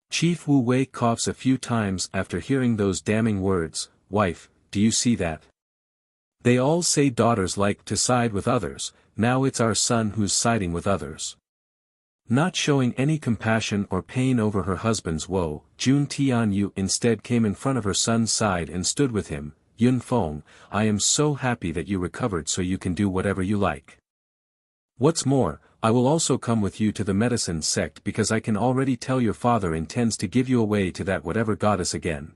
Chief Wu Wei coughs a few times after hearing those damning words. Wife, do you see that? They all say daughters like to side with others, now it's our son who's siding with others. Not showing any compassion or pain over her husband's woe, Jun Tianyu instead came in front of her son's side and stood with him. Yun Feng, I am so happy that you recovered so you can do whatever you like. What's more, I will also come with you to the medicine sect because I can already tell your father intends to give you away to that whatever goddess again.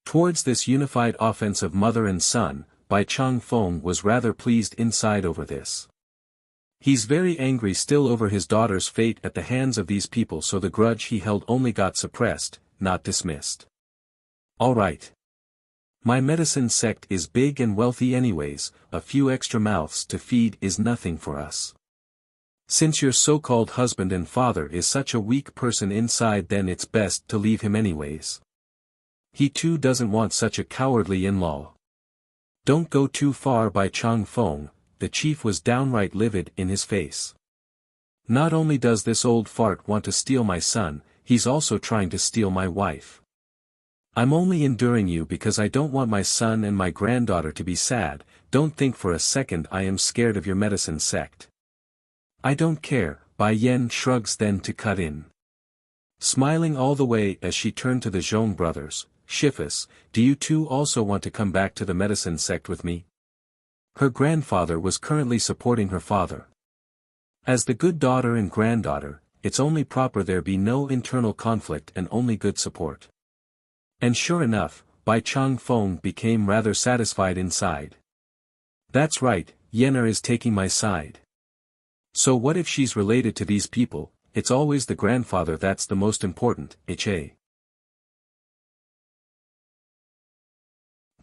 Towards this unified offense of mother and son, Bai Changfeng was rather pleased inside over this. He's very angry still over his daughter's fate at the hands of these people, so the grudge he held only got suppressed, not dismissed. Alright. My medicine sect is big and wealthy anyways, a few extra mouths to feed is nothing for us. Since your so-called husband and father is such a weak person inside, then it's best to leave him anyways. He too doesn't want such a cowardly in-law. Don't go too far. By Changfeng, the chief was downright livid in his face. Not only does this old fart want to steal my son, he's also trying to steal my wife. I'm only enduring you because I don't want my son and my granddaughter to be sad. Don't think for a second I am scared of your medicine sect. I don't care. Bai Yen shrugs then to cut in. Smiling all the way as she turned to the Zhong brothers. Shifus, do you two also want to come back to the medicine sect with me? Her grandfather was currently supporting her father. As the good daughter and granddaughter, it's only proper there be no internal conflict and only good support. And sure enough, Bai Changfeng became rather satisfied inside. That's right, Yenner is taking my side. So what if she's related to these people? It's always the grandfather that's the most important.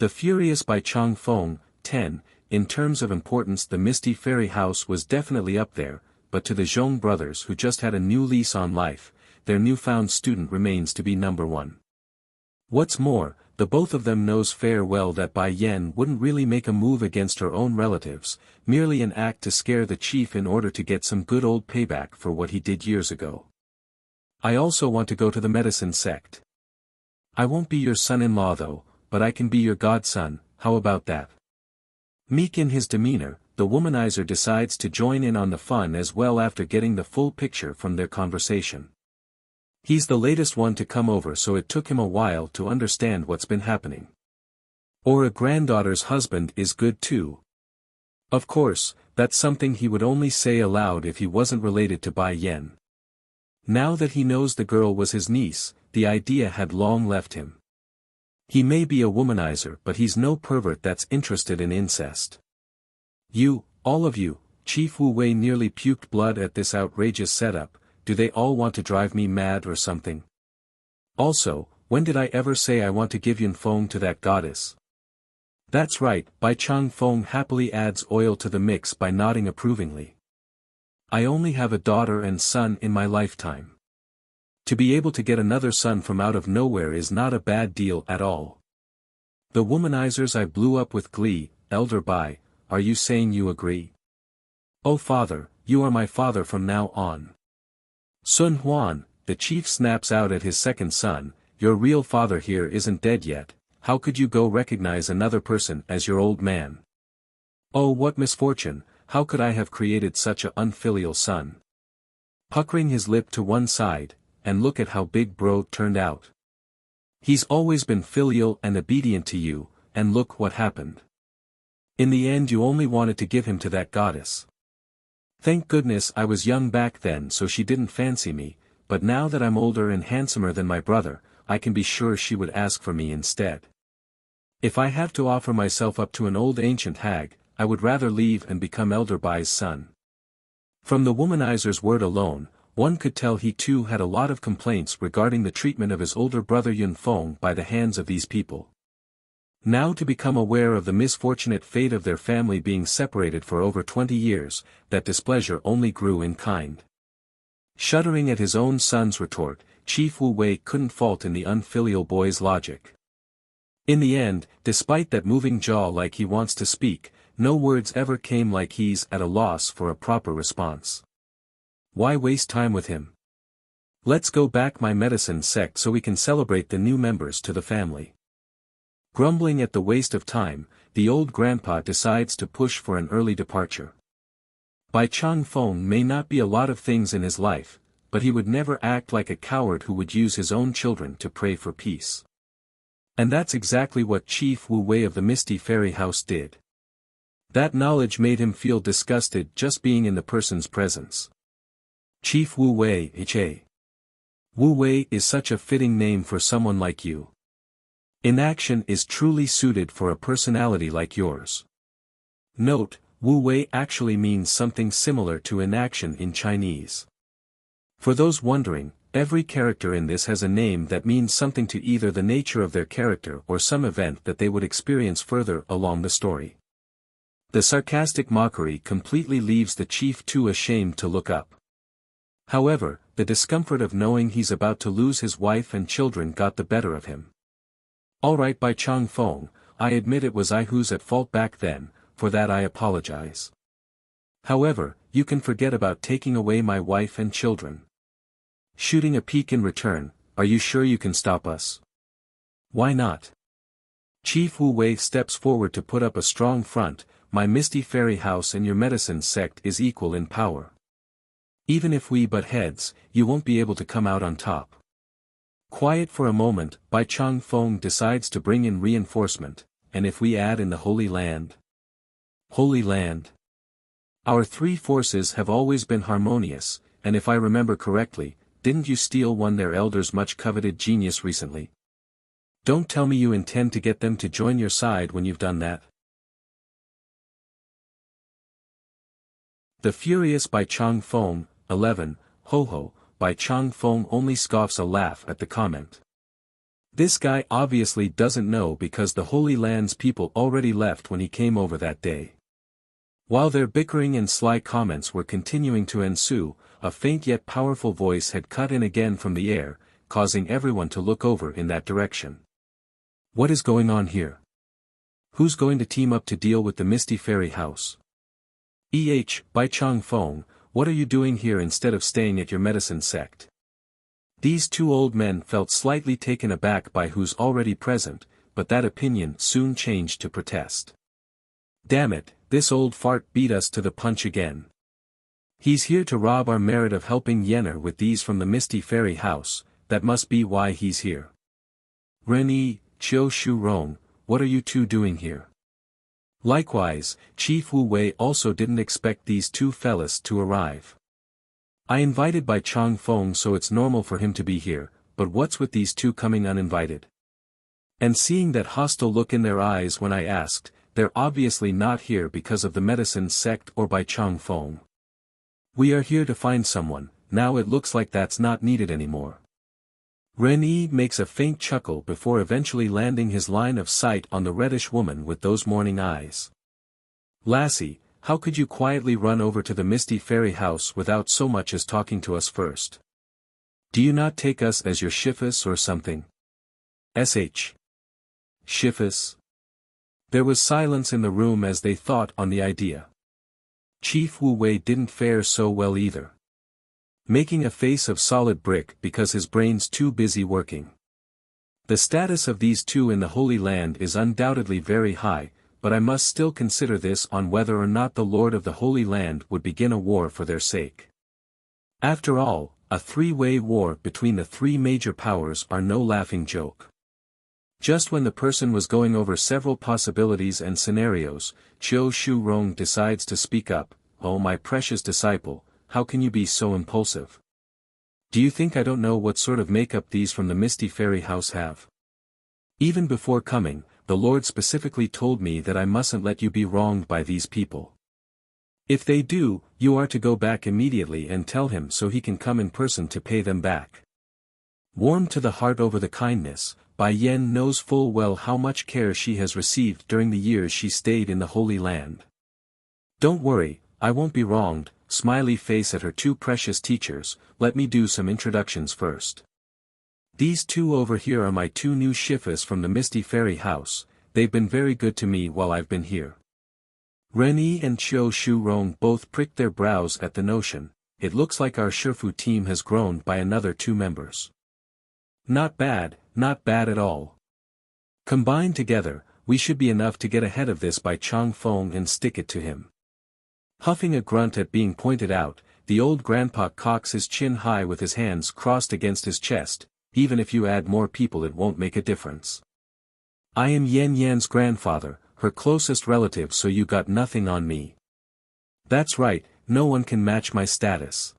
The furious Bai Changfeng. 10. In terms of importance, the Misty Fairy House was definitely up there, but to the Zhong brothers who just had a new lease on life, their newfound student remains to be number one. What's more, the both of them knows fair well that Bai Yen wouldn't really make a move against her own relatives, merely an act to scare the chief in order to get some good old payback for what he did years ago. I also want to go to the medicine sect. I won't be your son-in-law though, but I can be your godson. How about that? Meek in his demeanor, the womanizer decides to join in on the fun as well after getting the full picture from their conversation. He's the latest one to come over, so it took him a while to understand what's been happening. Or a granddaughter's husband is good too. Of course, that's something he would only say aloud if he wasn't related to Bai Yen. Now that he knows the girl was his niece, the idea had long left him. He may be a womanizer, but he's no pervert that's interested in incest. You, all of you, Chief Wu Wei nearly puked blood at this outrageous setup. Do they all want to drive me mad or something? Also, when did I ever say I want to give Yun Feng to that goddess? That's right. Bai Changfeng happily adds oil to the mix by nodding approvingly. I only have a daughter and son in my lifetime. To be able to get another son from out of nowhere is not a bad deal at all. The womanizers I blew up with glee. Elder Bai, are you saying you agree? Oh father, you are my father from now on. Sun Huan, the chief snaps out at his second son, your real father here isn't dead yet, how could you go recognize another person as your old man? Oh what misfortune, how could I have created such a unfilial son? Puckering his lip to one side, and look at how big bro turned out. He's always been filial and obedient to you, and look what happened. In the end you only wanted to give him to that goddess. Thank goodness I was young back then so she didn't fancy me, but now that I'm older and handsomer than my brother, I can be sure she would ask for me instead. If I have to offer myself up to an old ancient hag, I would rather leave and become Elder Bai's son. From the womanizer's word alone, one could tell he too had a lot of complaints regarding the treatment of his older brother Yun Feng by the hands of these people. Now to become aware of the misfortunate fate of their family being separated for over 20 years, that displeasure only grew in kind. Shuddering at his own son's retort, Chief Wu Wei couldn't fault in the unfilial boy's logic. In the end, despite that moving jaw like he wants to speak, no words ever came like he's at a loss for a proper response. Why waste time with him? Let's go back my medicine sect so we can celebrate the new members to the family. Grumbling at the waste of time, the old grandpa decides to push for an early departure. Bai Chang Feng may not be a lot of things in his life, but he would never act like a coward who would use his own children to pray for peace. And that's exactly what Chief Wu Wei of the Misty Fairy House did. That knowledge made him feel disgusted just being in the person's presence. Chief Wu Wei, H.A. Wu Wei is such a fitting name for someone like you. Inaction is truly suited for a personality like yours. Note, Wu Wei actually means something similar to inaction in Chinese. For those wondering, every character in this has a name that means something to either the nature of their character or some event that they would experience further along the story. The sarcastic mockery completely leaves the chief too ashamed to look up. However, the discomfort of knowing he's about to lose his wife and children got the better of him. Alright Bai Chang Feng, I admit it was I who's at fault back then, for that I apologize. However, you can forget about taking away my wife and children. Shooting a peek in return, are you sure you can stop us? Why not? Chief Wu Wei steps forward to put up a strong front, my Misty Fairy House and your medicine sect is equal in power. Even if we butt heads, you won't be able to come out on top. Quiet for a moment, Bai Chang Feng decides to bring in reinforcement, and if we add in the Holy Land? Holy Land. Our three forces have always been harmonious, and if I remember correctly, didn't you steal their elders' much coveted genius recently? Don't tell me you intend to get them to join your side when you've done that. The furious Bai Chang Feng, 11, ho ho, Bai Chang Feng only scoffs a laugh at the comment. This guy obviously doesn't know because the Holy Land's people already left when he came over that day. While their bickering and sly comments were continuing to ensue, a faint yet powerful voice had cut in again from the air, causing everyone to look over in that direction. What is going on here? Who's going to team up to deal with the Misty Fairy House? Bai Chang Feng, what are you doing here instead of staying at your medicine sect? These two old men felt slightly taken aback by who's already present, but that opinion soon changed to protest. Damn it, this old fart beat us to the punch again. He's here to rob our merit of helping Yenner with these from the Misty Fairy House, that must be why he's here. Ren-yi, Chiu Shu Rong, what are you two doing here? Likewise, Chief Wu Wei also didn't expect these two fellas to arrive. I invited Bai Chang Feng so it's normal for him to be here, but what's with these two coming uninvited? And seeing that hostile look in their eyes when I asked, they're obviously not here because of the medicine sect or Bai Chang Feng. We are here to find someone, now it looks like that's not needed anymore. Ren-yi makes a faint chuckle before eventually landing his line of sight on the reddish woman with those morning eyes. Lassie, how could you quietly run over to the Misty Fairy House without so much as talking to us first? Do you not take us as your shifus or something? Sh. Shifus? There was silence in the room as they thought on the idea. Chief Wu Wei didn't fare so well either. Making a face of solid brick because his brain's too busy working. The status of these two in the Holy Land is undoubtedly very high, but I must still consider this on whether or not the Lord of the Holy Land would begin a war for their sake. After all, a three-way war between the three major powers are no laughing joke. Just when the person was going over several possibilities and scenarios, Qiu Shu-rong decides to speak up. "Oh, my precious disciple, how can you be so impulsive? Do you think I don't know what sort of makeup these from the Misty Fairy House have? Even before coming, the Lord specifically told me that I mustn't let you be wronged by these people. If they do, you are to go back immediately and tell him so he can come in person to pay them back." Warmed to the heart over the kindness, Bai Yen knows full well how much care she has received during the years she stayed in the Holy Land. "Don't worry, I won't be wronged." Smiley face at her two precious teachers. "Let me do some introductions first. These two over here are my two new shifas from the Misty Fairy House. They've been very good to me while I've been here." Renyi and Qiu Shu-rong both pricked their brows at the notion. It looks like our Shifu team has grown by another 2 members. Not bad at all. Combined together, we should be enough to get ahead of this by Chang Feng and stick it to him. Huffing a grunt at being pointed out, the old grandpa cocks his chin high with his hands crossed against his chest. "Even if you add more people it won't make a difference. I am Yan Yan's grandfather, her closest relative, so you got nothing on me. That's right, no one can match my status."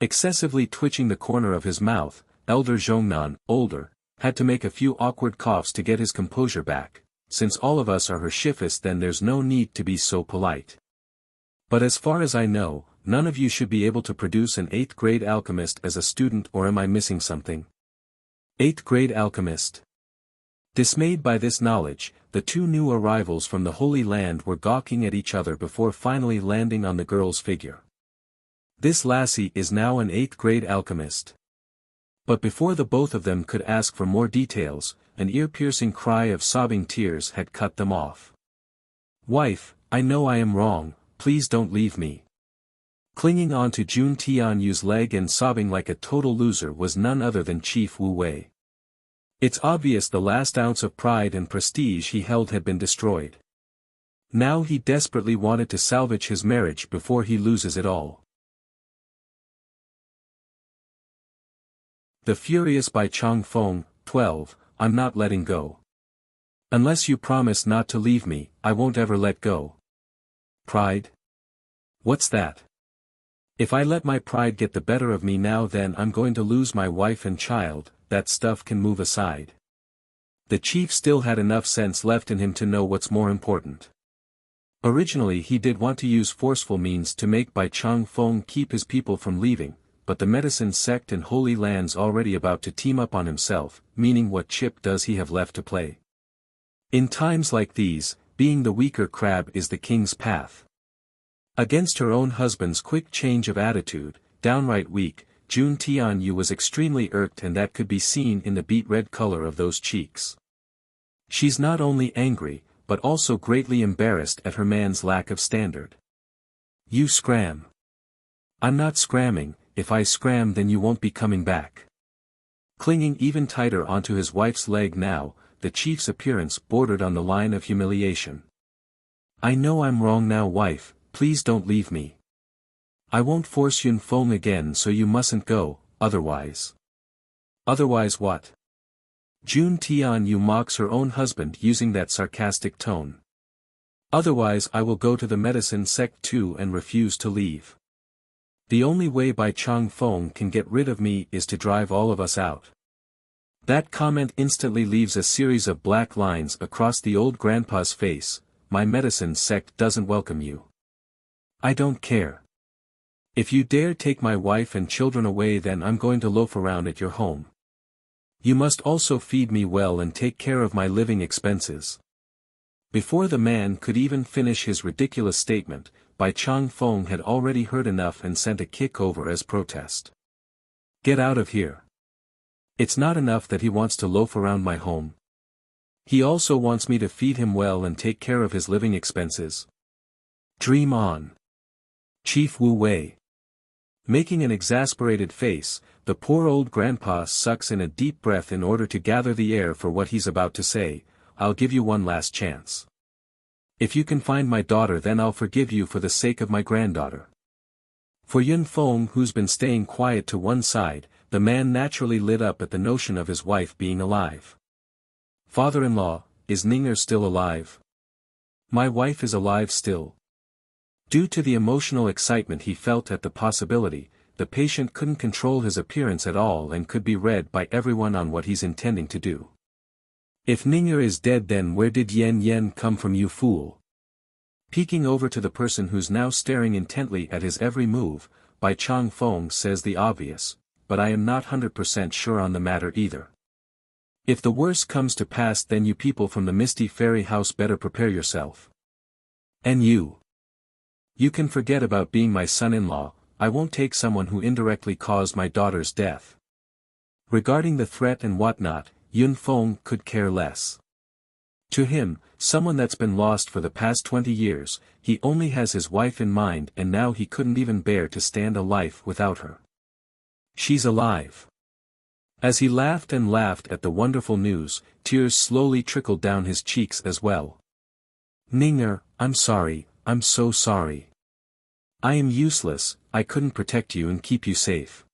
Excessively twitching the corner of his mouth, Elder Zhongnan, older, had to make a few awkward coughs to get his composure back. "Since all of us are her shifis, then there's no need to be so polite. But as far as I know, none of you should be able to produce an 8th grade alchemist as a student, or am I missing something?" 8th grade alchemist. Dismayed by this knowledge, the two new arrivals from the Holy Land were gawking at each other before finally landing on the girl's figure. This lassie is now an 8th grade alchemist. But before the both of them could ask for more details, an ear-piercing cry of sobbing tears had cut them off. "Wife, I know I am wrong, please don't leave me." Clinging on to Jun Tianyu's leg and sobbing like a total loser was none other than Chief Wu Wei. It's obvious the last ounce of pride and prestige he held had been destroyed. Now he desperately wanted to salvage his marriage before he loses it all. The Furious by Chang Feng, 12, I'm not letting go. Unless you promise not to leave me, I won't ever let go. Pride? What's that? If I let my pride get the better of me now, then I'm going to lose my wife and child. That stuff can move aside. The chief still had enough sense left in him to know what's more important. Originally he did want to use forceful means to make Bai Chang Feng keep his people from leaving, but the medicine sect and Holy Land's already about to team up on himself, meaning what chip does he have left to play? In times like these, being the weaker crab is the king's path. Against her own husband's quick change of attitude, downright weak, Jun Tianyu was extremely irked, and that could be seen in the beet red color of those cheeks. She's not only angry, but also greatly embarrassed at her man's lack of standard. You scram. I'm not scramming. If I scram then you won't be coming back. Clinging even tighter onto his wife's leg now, the chief's appearance bordered on the line of humiliation. I know I'm wrong now, wife, please don't leave me. I won't force Yun Feng again, so you mustn't go, otherwise. Otherwise what? Jun Tianyu mocks her own husband using that sarcastic tone. Otherwise I will go to the medicine sect too and refuse to leave. The only way Bai Chang Feng can get rid of me is to drive all of us out. That comment instantly leaves a series of black lines across the old grandpa's face. My medicine sect doesn't welcome you. I don't care. If you dare take my wife and children away, then I'm going to loaf around at your home. You must also feed me well and take care of my living expenses. Before the man could even finish his ridiculous statement, Bai Chang Feng had already heard enough and sent a kick over as protest. Get out of here. It's not enough that he wants to loaf around my home. He also wants me to feed him well and take care of his living expenses. Dream on. Chief Wu Wei. Making an exasperated face, the poor old grandpa sucks in a deep breath in order to gather the air for what he's about to say. I'll give you one last chance. If you can find my daughter, then I'll forgive you for the sake of my granddaughter. For Yun Feng, who's been staying quiet to one side, the man naturally lit up at the notion of his wife being alive. Father-in-law, is Ninger still alive? My wife is alive still. Due to the emotional excitement he felt at the possibility, the patient couldn't control his appearance at all and could be read by everyone on what he's intending to do. If Ninger is dead, then where did Yen Yen come from, you fool? Peeking over to the person who's now staring intently at his every move, Bai Chang Feng says the obvious, but I am not 100% sure on the matter either. If the worst comes to pass, then you people from the Misty Fairy House better prepare yourself. And you. You can forget about being my son-in-law. I won't take someone who indirectly caused my daughter's death. Regarding the threat and whatnot, Yun Feng could care less. To him, someone that's been lost for the past 20 years, he only has his wife in mind, and now he couldn't even bear to stand a life without her. She's alive. As he laughed and laughed at the wonderful news, tears slowly trickled down his cheeks as well. Ninger, I'm sorry, I'm so sorry. I am useless, I couldn't protect you and keep you safe.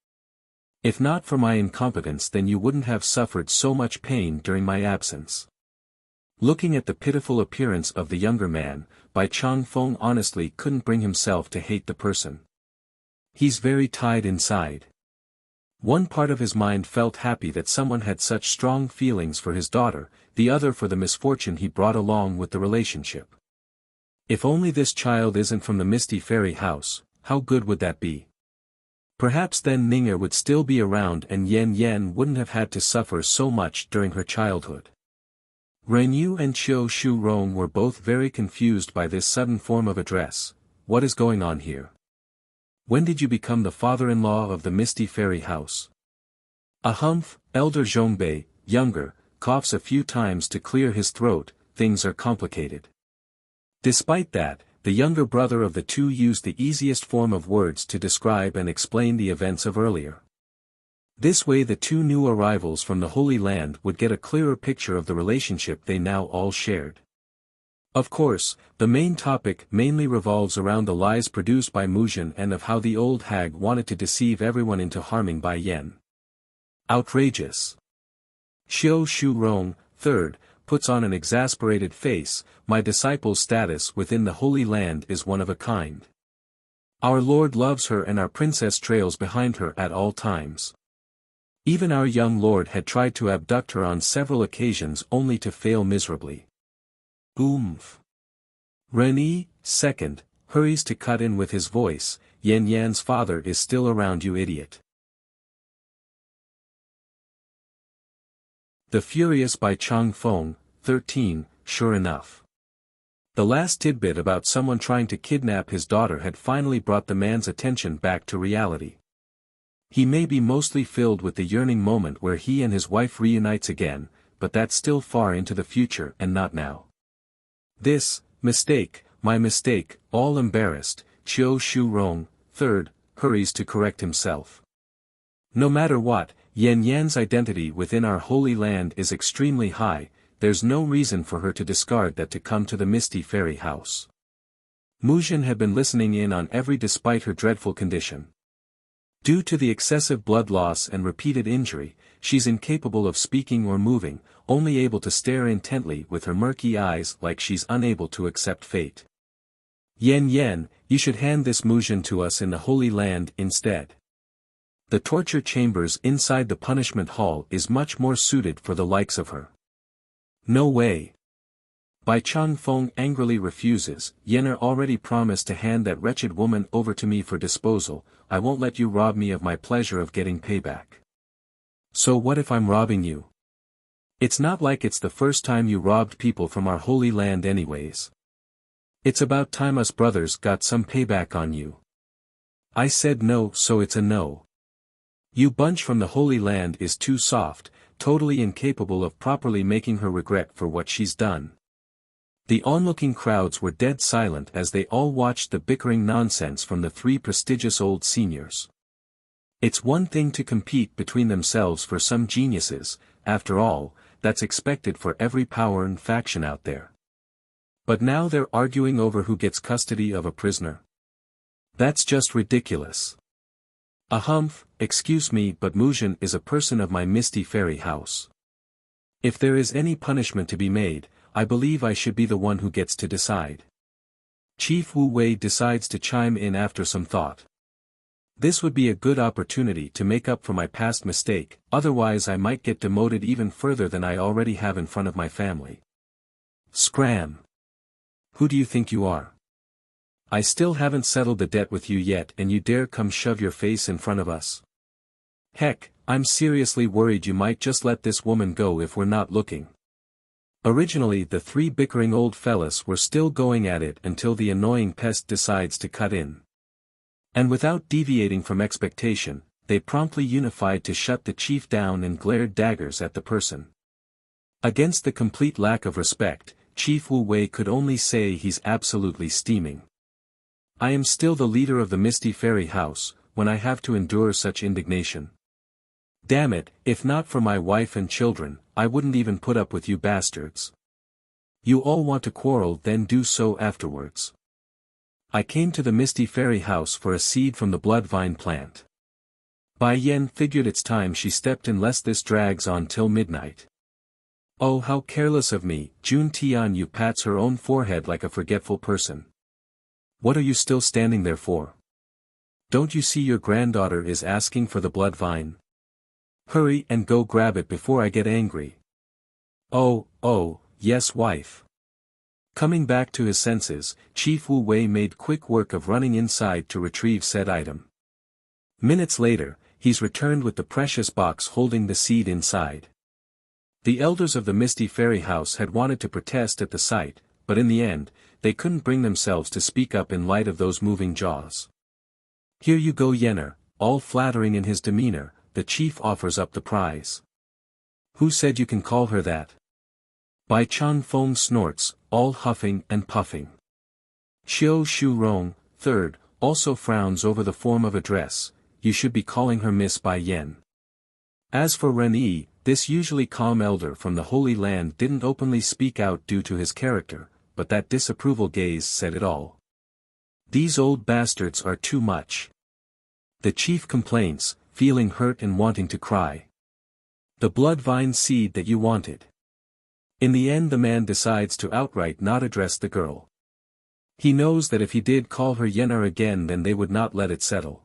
If not for my incompetence, then you wouldn't have suffered so much pain during my absence. Looking at the pitiful appearance of the younger man, Bai Chang Feng honestly couldn't bring himself to hate the person. He's very tied inside. One part of his mind felt happy that someone had such strong feelings for his daughter, the other for the misfortune he brought along with the relationship. If only this child isn't from the Misty Fairy House, how good would that be? Perhaps then Ninger would still be around and Yen Yen wouldn't have had to suffer so much during her childhood. Renyu and Qiu Shurong were both very confused by this sudden form of address. What is going on here? When did you become the father-in-law of the Misty Fairy House? A humph, Elder Zhongbei, younger, coughs a few times to clear his throat. Things are complicated. Despite that, the younger brother of the two used the easiest form of words to describe and explain the events of earlier. This way the two new arrivals from the Holy Land would get a clearer picture of the relationship they now all shared. Of course, the main topic mainly revolves around the lies produced by Muzhen and of how the old hag wanted to deceive everyone into harming Bai Yen. Outrageous. Qiu Shurong, third, puts on an exasperated face. My disciple's status within the Holy Land is one of a kind. Our Lord loves her and our princess trails behind her at all times. Even our young Lord had tried to abduct her on several occasions only to fail miserably. Oomph. Renyi, second, hurries to cut in with his voice. Yen Yan's father is still around, you idiot. The furious Bai Chang Feng, 13, sure enough. The last tidbit about someone trying to kidnap his daughter had finally brought the man's attention back to reality. He may be mostly filled with the yearning moment where he and his wife reunites again, but that's still far into the future and not now. Mistake, my mistake, all embarrassed, Qiu Shurong, third, hurries to correct himself. No matter what, Yen Yan's identity within our Holy Land is extremely high. There's no reason for her to discard that to come to the Misty Fairy House. Muzhen had been listening in on every despite her dreadful condition. Due to the excessive blood loss and repeated injury, she's incapable of speaking or moving, only able to stare intently with her murky eyes like she's unable to accept fate. Yen Yen, you should hand this Muzhen to us in the Holy Land instead. The torture chambers inside the punishment hall is much more suited for the likes of her. No way. Bai Chang Feng angrily refuses. Yenner already promised to hand that wretched woman over to me for disposal. I won't let you rob me of my pleasure of getting payback. So what if I'm robbing you? It's not like it's the first time you robbed people from our Holy Land anyways. It's about time us brothers got some payback on you. I said no, so it's a no. You bunch from the Holy Land is too soft, totally incapable of properly making her regret for what she's done. The onlooking crowds were dead silent as they all watched the bickering nonsense from the three prestigious old seniors. It's one thing to compete between themselves for some geniuses, after all, that's expected for every power and faction out there. But now they're arguing over who gets custody of a prisoner. That's just ridiculous. A humph, excuse me, but Muzhen is a person of my Misty Fairy House. If there is any punishment to be made, I believe I should be the one who gets to decide. Chief Wu Wei decides to chime in after some thought. This would be a good opportunity to make up for my past mistake, otherwise I might get demoted even further than I already have in front of my family. Scram! Who do you think you are? I still haven't settled the debt with you yet and you dare come shove your face in front of us? Heck, I'm seriously worried you might just let this woman go if we're not looking. Originally the three bickering old fellas were still going at it until the annoying pest decides to cut in. And without deviating from expectation, they promptly unified to shut the chief down and glared daggers at the person. Against the complete lack of respect, Chief Wu Wei could only say he's absolutely steaming. I am still the leader of the Misty Fairy House, when I have to endure such indignation. Damn it, if not for my wife and children, I wouldn't even put up with you bastards. You all want to quarrel, then do so afterwards. I came to the Misty Fairy House for a seed from the Bloodvine plant. Bai Yen figured it's time she stepped in lest this drags on till midnight. Oh, how careless of me, Jun Tian. Pats her own forehead like a forgetful person. What are you still standing there for? Don't you see your granddaughter is asking for the Bloodvine? Hurry and go grab it before I get angry. Oh, yes wife. Coming back to his senses, Chief Wu Wei made quick work of running inside to retrieve said item. Minutes later, he's returned with the precious box holding the seed inside. The elders of the Misty Fairy House had wanted to protest at the sight, but in the end, they couldn't bring themselves to speak up in light of those moving jaws. Here you go Yenner, all flattering in his demeanor, the chief offers up the prize. Who said you can call her that? Bai Chang Feng snorts, all huffing and puffing. Xiao Shu Rong, third, also frowns over the form of address. You should be calling her Miss Bai Yen. As for Ren Yi, this usually calm elder from the Holy Land didn't openly speak out due to his character, but that disapproval gaze said it all. These old bastards are too much. The chief complains, feeling hurt and wanting to cry. The Bloodvine seed that you wanted. In the end the man decides to outright not address the girl. He knows that if he did call her Yenner again then they would not let it settle.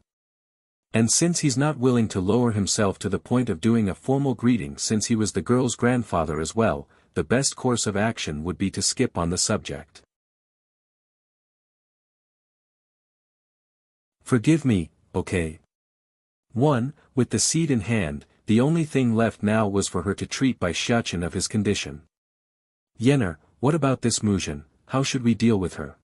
And since he's not willing to lower himself to the point of doing a formal greeting since he was the girl's grandfather as well, the best course of action would be to skip on the subject. Forgive me, okay? 1. With the seed in hand, the only thing left now was for her to treat Bai Xiachen of his condition. Yenner, what about this Muzhen, how should we deal with her?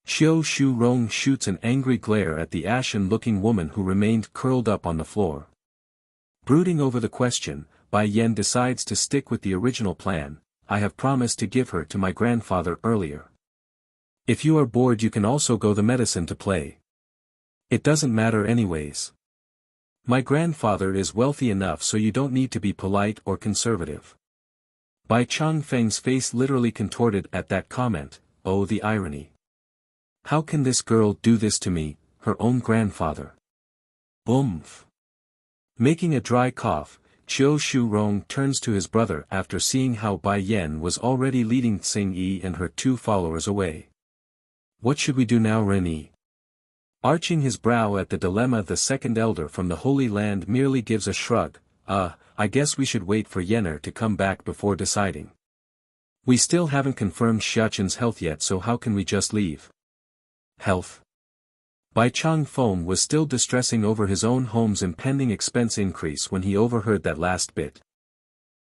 Xiao Shu Rong shoots an angry glare at the ashen-looking woman who remained curled up on the floor. Brooding over the question, Bai Yen decides to stick with the original plan. I have promised to give her to my grandfather earlier. If you are bored you can also go the medicine to play. It doesn't matter anyways. My grandfather is wealthy enough so you don't need to be polite or conservative. Bai Changfeng's face literally contorted at that comment. Oh, the irony. How can this girl do this to me, her own grandfather? Oomph. Making a dry cough, Qiu Shu Rong turns to his brother after seeing how Bai Yen was already leading Tsing Yi and her two followers away. What should we do now, Ren Yi? Arching his brow at the dilemma, the second elder from the Holy Land merely gives a shrug. I guess we should wait for Yenner to come back before deciding. We still haven't confirmed Xiachen's health yet, so how can we just leave? Health? Bai Chang Feng was still distressing over his own home's impending expense increase when he overheard that last bit.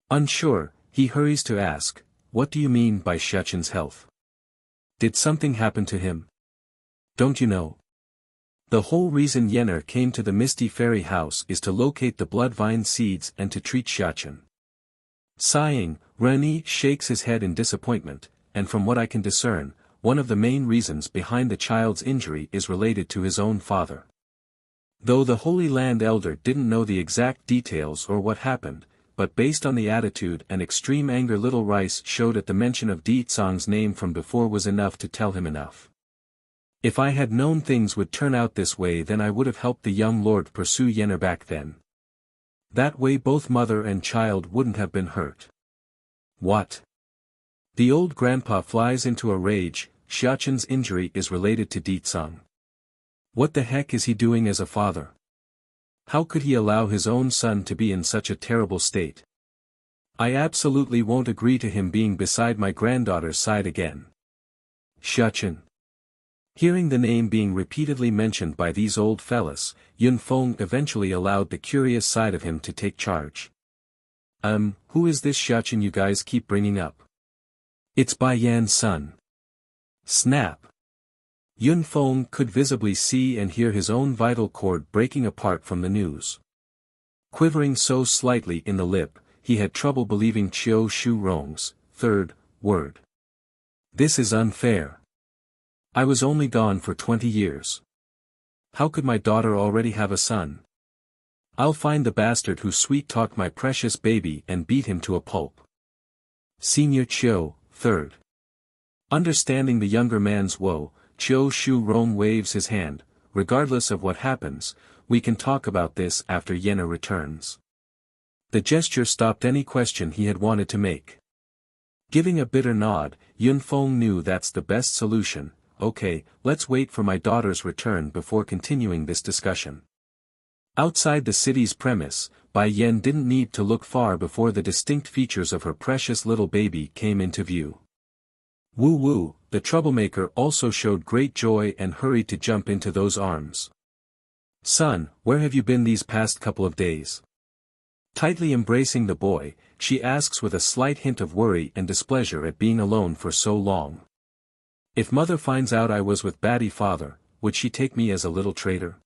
Unsure, he hurries to ask, what do you mean by Xiachen's health? Did something happen to him? Don't you know? The whole reason Yenner came to the Misty Fairy House is to locate the Bloodvine seeds and to treat Xiachen. Sighing, Ren Yi shakes his head in disappointment, and from what I can discern, one of the main reasons behind the child's injury is related to his own father. Though the Holy Land elder didn't know the exact details or what happened, but based on the attitude and extreme anger Little Rice showed at the mention of Di Tsang's name from before was enough to tell him enough. If I had known things would turn out this way, then I would have helped the young lord pursue Yenner back then. That way both mother and child wouldn't have been hurt. What? The old grandpa flies into a rage. Xiaoqin's injury is related to Ditsung. What the heck is he doing as a father? How could he allow his own son to be in such a terrible state? I absolutely won't agree to him being beside my granddaughter's side again. Xiaoqin. Hearing the name being repeatedly mentioned by these old fellas, Yunfeng eventually allowed the curious side of him to take charge. Who is this Xiaoqin you guys keep bringing up? It's Bai Yan's son. Snap. Yunfeng could visibly see and hear his own vital cord breaking apart from the news. Quivering so slightly in the lip, he had trouble believing Qiu Shu Rong's third word. This is unfair. I was only gone for 20 years. How could my daughter already have a son? I'll find the bastard who sweet-talked my precious baby and beat him to a pulp. Senior Qiu, third. Understanding the younger man's woe, Qiu Shu Rong waves his hand. Regardless of what happens, we can talk about this after Yena returns. The gesture stopped any question he had wanted to make. Giving a bitter nod, Yunfeng knew that's the best solution. Okay, let's wait for my daughter's return before continuing this discussion. Outside the city's premise, Bai Yan didn't need to look far before the distinct features of her precious little baby came into view. Wu Wu, the troublemaker, also showed great joy and hurried to jump into those arms. Son, where have you been these past couple of days? Tightly embracing the boy, she asks with a slight hint of worry and displeasure at being alone for so long. If mother finds out I was with Batty father, would she take me as a little traitor?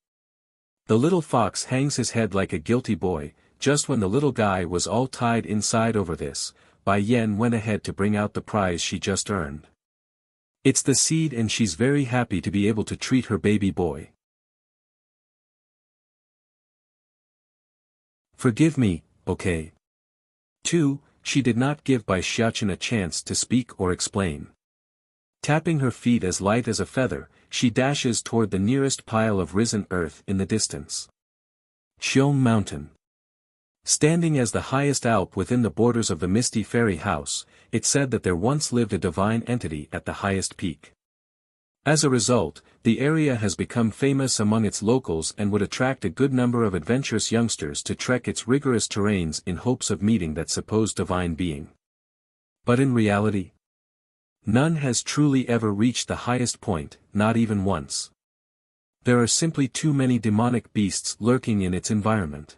The little fox hangs his head like a guilty boy. Just when the little guy was all tied inside over this, Bai Yan went ahead to bring out the prize she just earned. It's the seed, and she's very happy to be able to treat her baby boy. Forgive me, okay? 2. She did not give Bai Xiaoqin a chance to speak or explain. Tapping her feet as light as a feather, she dashes toward the nearest pile of risen earth in the distance. Xiong Mountain. Standing as the highest Alp within the borders of the misty fairy house, it said that there once lived a divine entity at the highest peak. As a result, the area has become famous among its locals and would attract a good number of adventurous youngsters to trek its rigorous terrains in hopes of meeting that supposed divine being. But in reality, none has truly ever reached the highest point, not even once. There are simply too many demonic beasts lurking in its environment.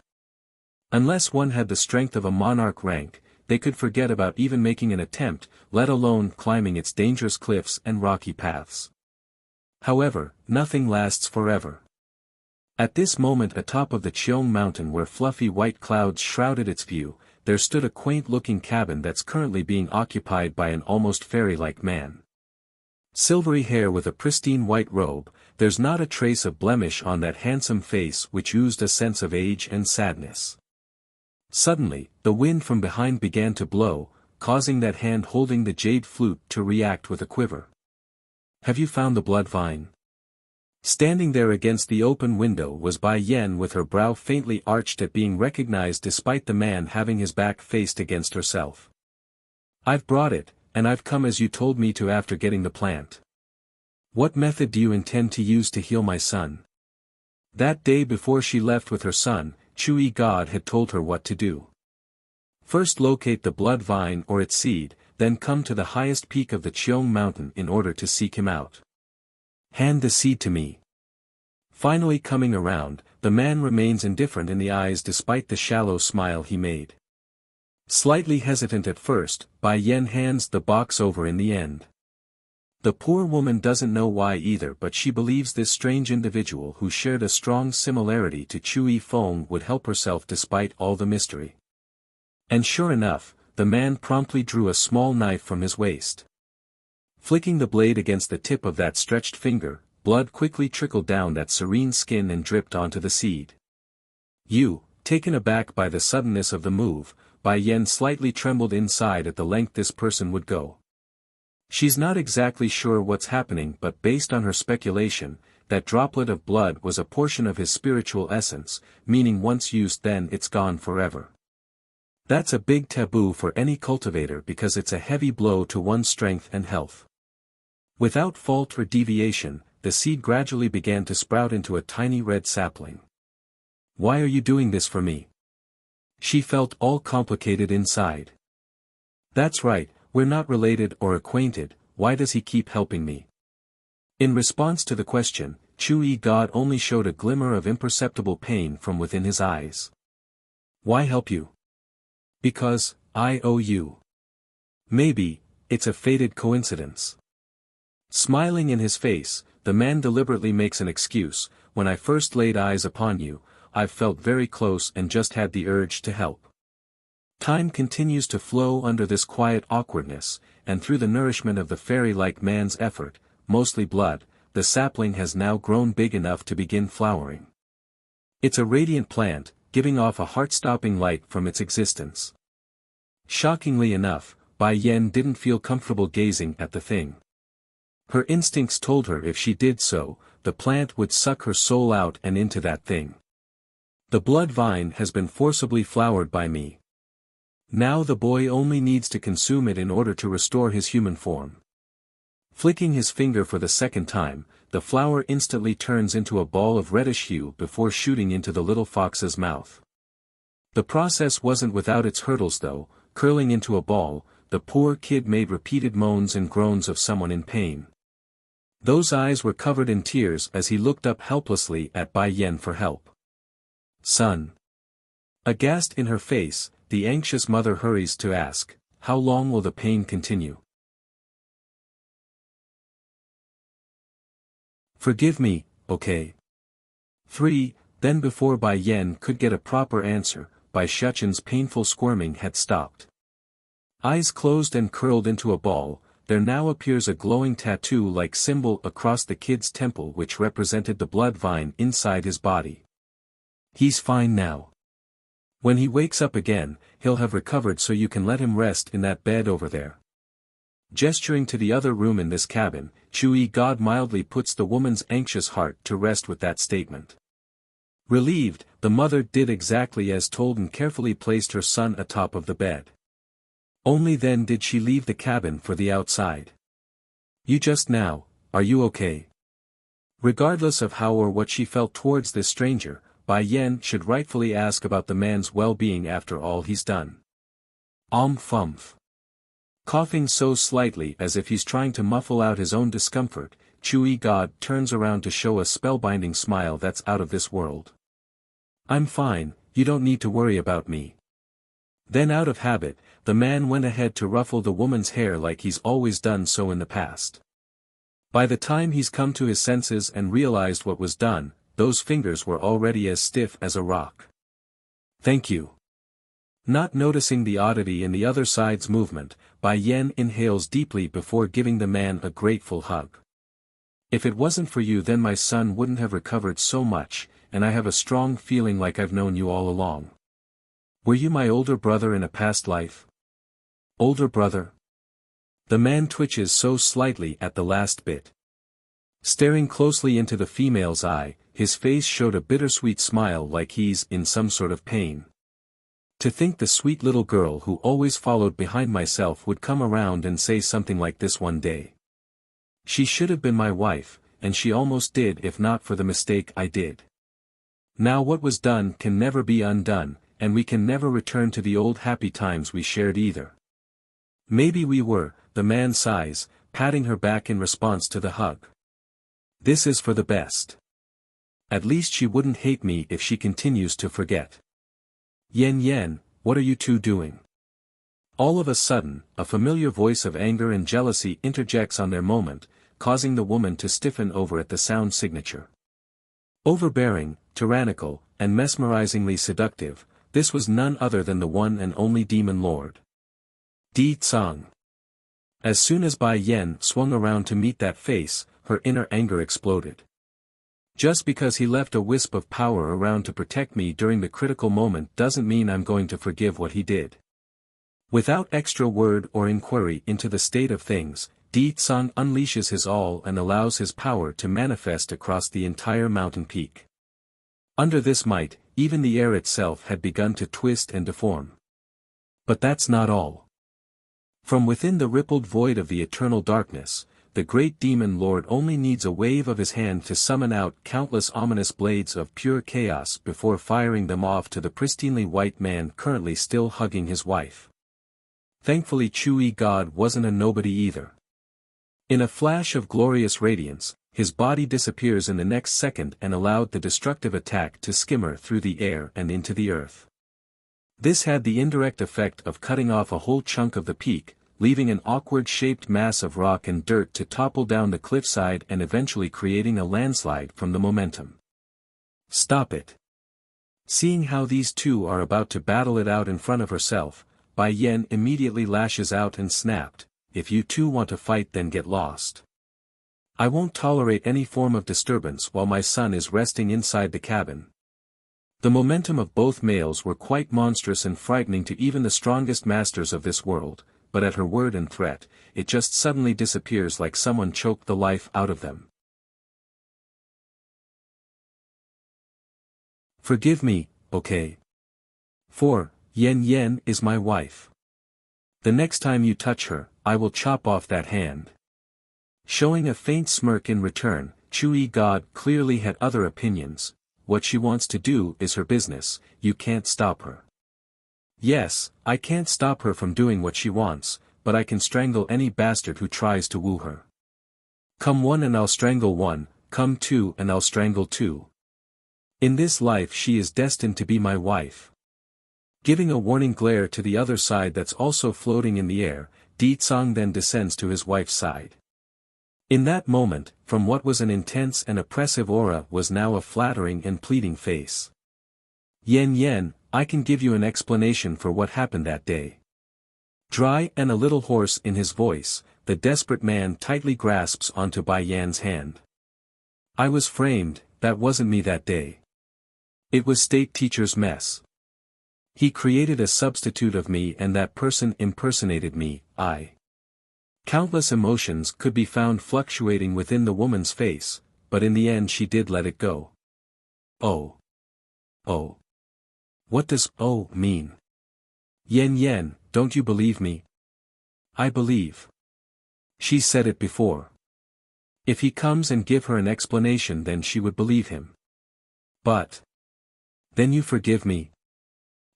Unless one had the strength of a monarch rank, they could forget about even making an attempt, let alone climbing its dangerous cliffs and rocky paths. However, nothing lasts forever. At this moment atop of the Qiong Mountain, where fluffy white clouds shrouded its view, there stood a quaint-looking cabin that's currently being occupied by an almost fairy-like man. Silvery hair with a pristine white robe, there's not a trace of blemish on that handsome face which oozed a sense of age and sadness. Suddenly, the wind from behind began to blow, causing that hand holding the jade flute to react with a quiver. Have you found the blood vine? Standing there against the open window was Bai Yan, with her brow faintly arched at being recognized despite the man having his back faced against herself. I've brought it, and I've come as you told me to after getting the plant. What method do you intend to use to heal my son? That day before she left with her son, Chui God had told her what to do. First locate the blood vine or its seed, then come to the highest peak of the Qiong Mountain in order to seek him out. Hand the seed to me. Finally coming around, the man remains indifferent in the eyes despite the shallow smile he made. Slightly hesitant at first, Bai Yan hands the box over in the end. The poor woman doesn't know why either, but she believes this strange individual who shared a strong similarity to Chui Feng would help herself despite all the mystery. And sure enough, the man promptly drew a small knife from his waist. Flicking the blade against the tip of that stretched finger, blood quickly trickled down that serene skin and dripped onto the seed. Taken aback by the suddenness of the move, Bai Yan slightly trembled inside at the length this person would go. She's not exactly sure what's happening, but based on her speculation, that droplet of blood was a portion of his spiritual essence, meaning once used then it's gone forever. That's a big taboo for any cultivator because it's a heavy blow to one's strength and health. Without fault or deviation, the seed gradually began to sprout into a tiny red sapling. Why are you doing this for me? She felt all complicated inside. That's right, we're not related or acquainted, why does he keep helping me? In response to the question, Chui God only showed a glimmer of imperceptible pain from within his eyes. Why help you? Because, I owe you. Maybe, it's a fated coincidence. Smiling in his face, the man deliberately makes an excuse. When I first laid eyes upon you, I've felt very close and just had the urge to help. Time continues to flow under this quiet awkwardness, and through the nourishment of the fairy-like man's effort, mostly blood, the sapling has now grown big enough to begin flowering. It's a radiant plant, giving off a heart-stopping light from its existence. Shockingly enough, Bai Yen didn't feel comfortable gazing at the thing. Her instincts told her if she did so, the plant would suck her soul out and into that thing. The blood vine has been forcibly flowered by me. Now the boy only needs to consume it in order to restore his human form. Flicking his finger for the second time, the flower instantly turns into a ball of reddish hue before shooting into the little fox's mouth. The process wasn't without its hurdles though. Curling into a ball, the poor kid made repeated moans and groans of someone in pain. Those eyes were covered in tears as he looked up helplessly at Bai Yen for help. Son. Aghast in her face, the anxious mother hurries to ask, how long will the pain continue? Forgive me, okay? 3. Then before Bai Yen could get a proper answer, Bai Shuchen's painful squirming had stopped. Eyes closed and curled into a ball, there now appears a glowing tattoo-like symbol across the kid's temple which represented the blood vine inside his body. He's fine now. When he wakes up again, he'll have recovered, so you can let him rest in that bed over there. Gesturing to the other room in this cabin, Chui God mildly puts the woman's anxious heart to rest with that statement. Relieved, the mother did exactly as told and carefully placed her son atop of the bed. Only then did she leave the cabin for the outside. You just now, are you okay? Regardless of how or what she felt towards this stranger, Bai Yen should rightfully ask about the man's well-being after all he's done. Fumph. Coughing so slightly as if he's trying to muffle out his own discomfort, Chui God turns around to show a spellbinding smile that's out of this world. I'm fine, you don't need to worry about me. Then out of habit, the man went ahead to ruffle the woman's hair like he's always done so in the past. By the time he's come to his senses and realized what was done, those fingers were already as stiff as a rock. Thank you. Not noticing the oddity in the other side's movement, Bai Yen inhales deeply before giving the man a grateful hug. If it wasn't for you, then my son wouldn't have recovered so much, and I have a strong feeling like I've known you all along. Were you my older brother in a past life? Older brother? The man twitches so slightly at the last bit. Staring closely into the female's eye, his face showed a bittersweet smile like he's in some sort of pain. To think the sweet little girl who always followed behind myself would come around and say something like this one day. She should have been my wife, and she almost did if not for the mistake I did. Now what was done can never be undone, and we can never return to the old happy times we shared either. Maybe we were, the man sighs, patting her back in response to the hug. This is for the best. At least she wouldn't hate me if she continues to forget. Yen, what are you two doing? All of a sudden, a familiar voice of anger and jealousy interjects on their moment, causing the woman to stiffen over at the sound signature. Overbearing, tyrannical, and mesmerizingly seductive, this was none other than the one and only demon lord. Di Tsang. As soon as Bai Yen swung around to meet that face, her inner anger exploded. Just because he left a wisp of power around to protect me during the critical moment doesn't mean I'm going to forgive what he did. Without extra word or inquiry into the state of things, Di Tsang unleashes his all and allows his power to manifest across the entire mountain peak. Under this might, even the air itself had begun to twist and deform. But that's not all. From within the rippled void of the eternal darkness, the great demon lord only needs a wave of his hand to summon out countless ominous blades of pure chaos before firing them off to the pristinely white man currently still hugging his wife. Thankfully Chewy God wasn't a nobody either. In a flash of glorious radiance, his body disappears in the next second and allowed the destructive attack to skimmer through the air and into the earth. This had the indirect effect of cutting off a whole chunk of the peak, leaving an awkward-shaped mass of rock and dirt to topple down the cliffside and eventually creating a landslide from the momentum. Stop it. Seeing how these two are about to battle it out in front of herself, Bai Yan immediately lashes out and snapped, "If you two want to fight then get lost. I won't tolerate any form of disturbance while my son is resting inside the cabin." The momentum of both males were quite monstrous and frightening to even the strongest masters of this world, but at her word and threat, it just suddenly disappears like someone choked the life out of them. "Forgive me, okay? For, Yen is my wife. The next time you touch her, I will chop off that hand." Showing a faint smirk in return, Chewy God clearly had other opinions. What she wants to do is her business, you can't stop her. Yes, I can't stop her from doing what she wants, but I can strangle any bastard who tries to woo her. Come one and I'll strangle one, come two and I'll strangle two. In this life she is destined to be my wife. Giving a warning glare to the other side that's also floating in the air, Di Tsang then descends to his wife's side. In that moment, from what was an intense and oppressive aura was now a flattering and pleading face. Yen, I can give you an explanation for what happened that day." Dry and a little hoarse in his voice, the desperate man tightly grasps onto Bai Yan's hand. "I was framed, that wasn't me that day. It was state teacher's mess. He created a substitute of me and that person impersonated me. Countless emotions could be found fluctuating within the woman's face, but in the end she did let it go. Oh. What does "oh" mean? Yen, don't you believe me? I believe. She said it before. If he comes and give her an explanation then she would believe him. But. Then you forgive me?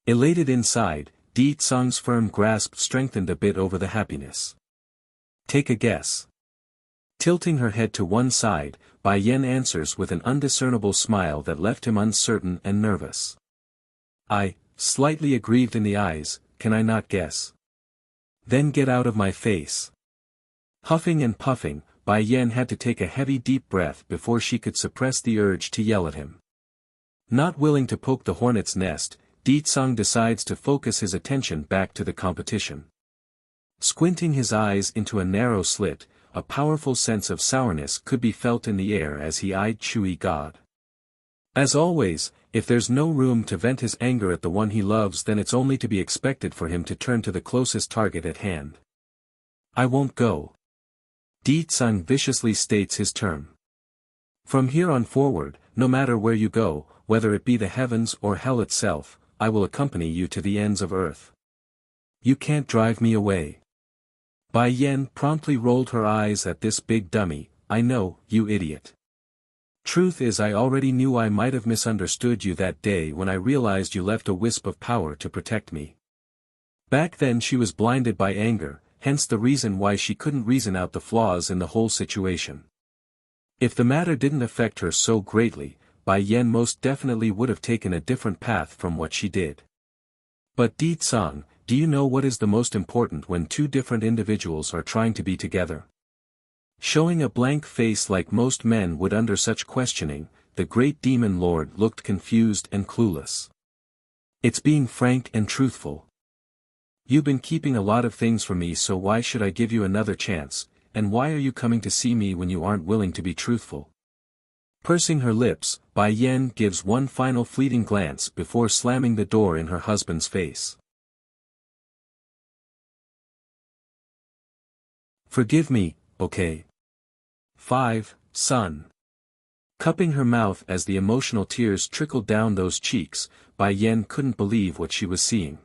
Elated inside, Di Tsang's firm grasp strengthened a bit over the happiness. Take a guess. Tilting her head to one side, Bai Yan answers with an undiscernible smile that left him uncertain and nervous. Slightly aggrieved in the eyes, can I not guess? Then get out of my face. Huffing and puffing, Bai Yan had to take a heavy deep breath before she could suppress the urge to yell at him. Not willing to poke the hornet's nest, Di Tsang decides to focus his attention back to the competition. Squinting his eyes into a narrow slit, a powerful sense of sourness could be felt in the air as he eyed Chewy God. As always, if there's no room to vent his anger at the one he loves then it's only to be expected for him to turn to the closest target at hand. I won't go. Di Tsang viciously states his term. From here on forward, no matter where you go, whether it be the heavens or hell itself, I will accompany you to the ends of earth. You can't drive me away. Bai Yan promptly rolled her eyes at this big dummy. I know, you idiot. Truth is I already knew I might have misunderstood you that day when I realized you left a wisp of power to protect me. Back then she was blinded by anger, hence the reason why she couldn't reason out the flaws in the whole situation. If the matter didn't affect her so greatly, Bai Yan most definitely would have taken a different path from what she did. But Di Tsang, do you know what is the most important when two different individuals are trying to be together? Showing a blank face like most men would under such questioning, the great demon lord looked confused and clueless. It's being frank and truthful. You've been keeping a lot of things from me, so why should I give you another chance, and why are you coming to see me when you aren't willing to be truthful? Pursing her lips, Bai Yan gives one final fleeting glance before slamming the door in her husband's face. Forgive me, okay? 5, son. Cupping her mouth as the emotional tears trickled down those cheeks, Bai Yan couldn't believe what she was seeing.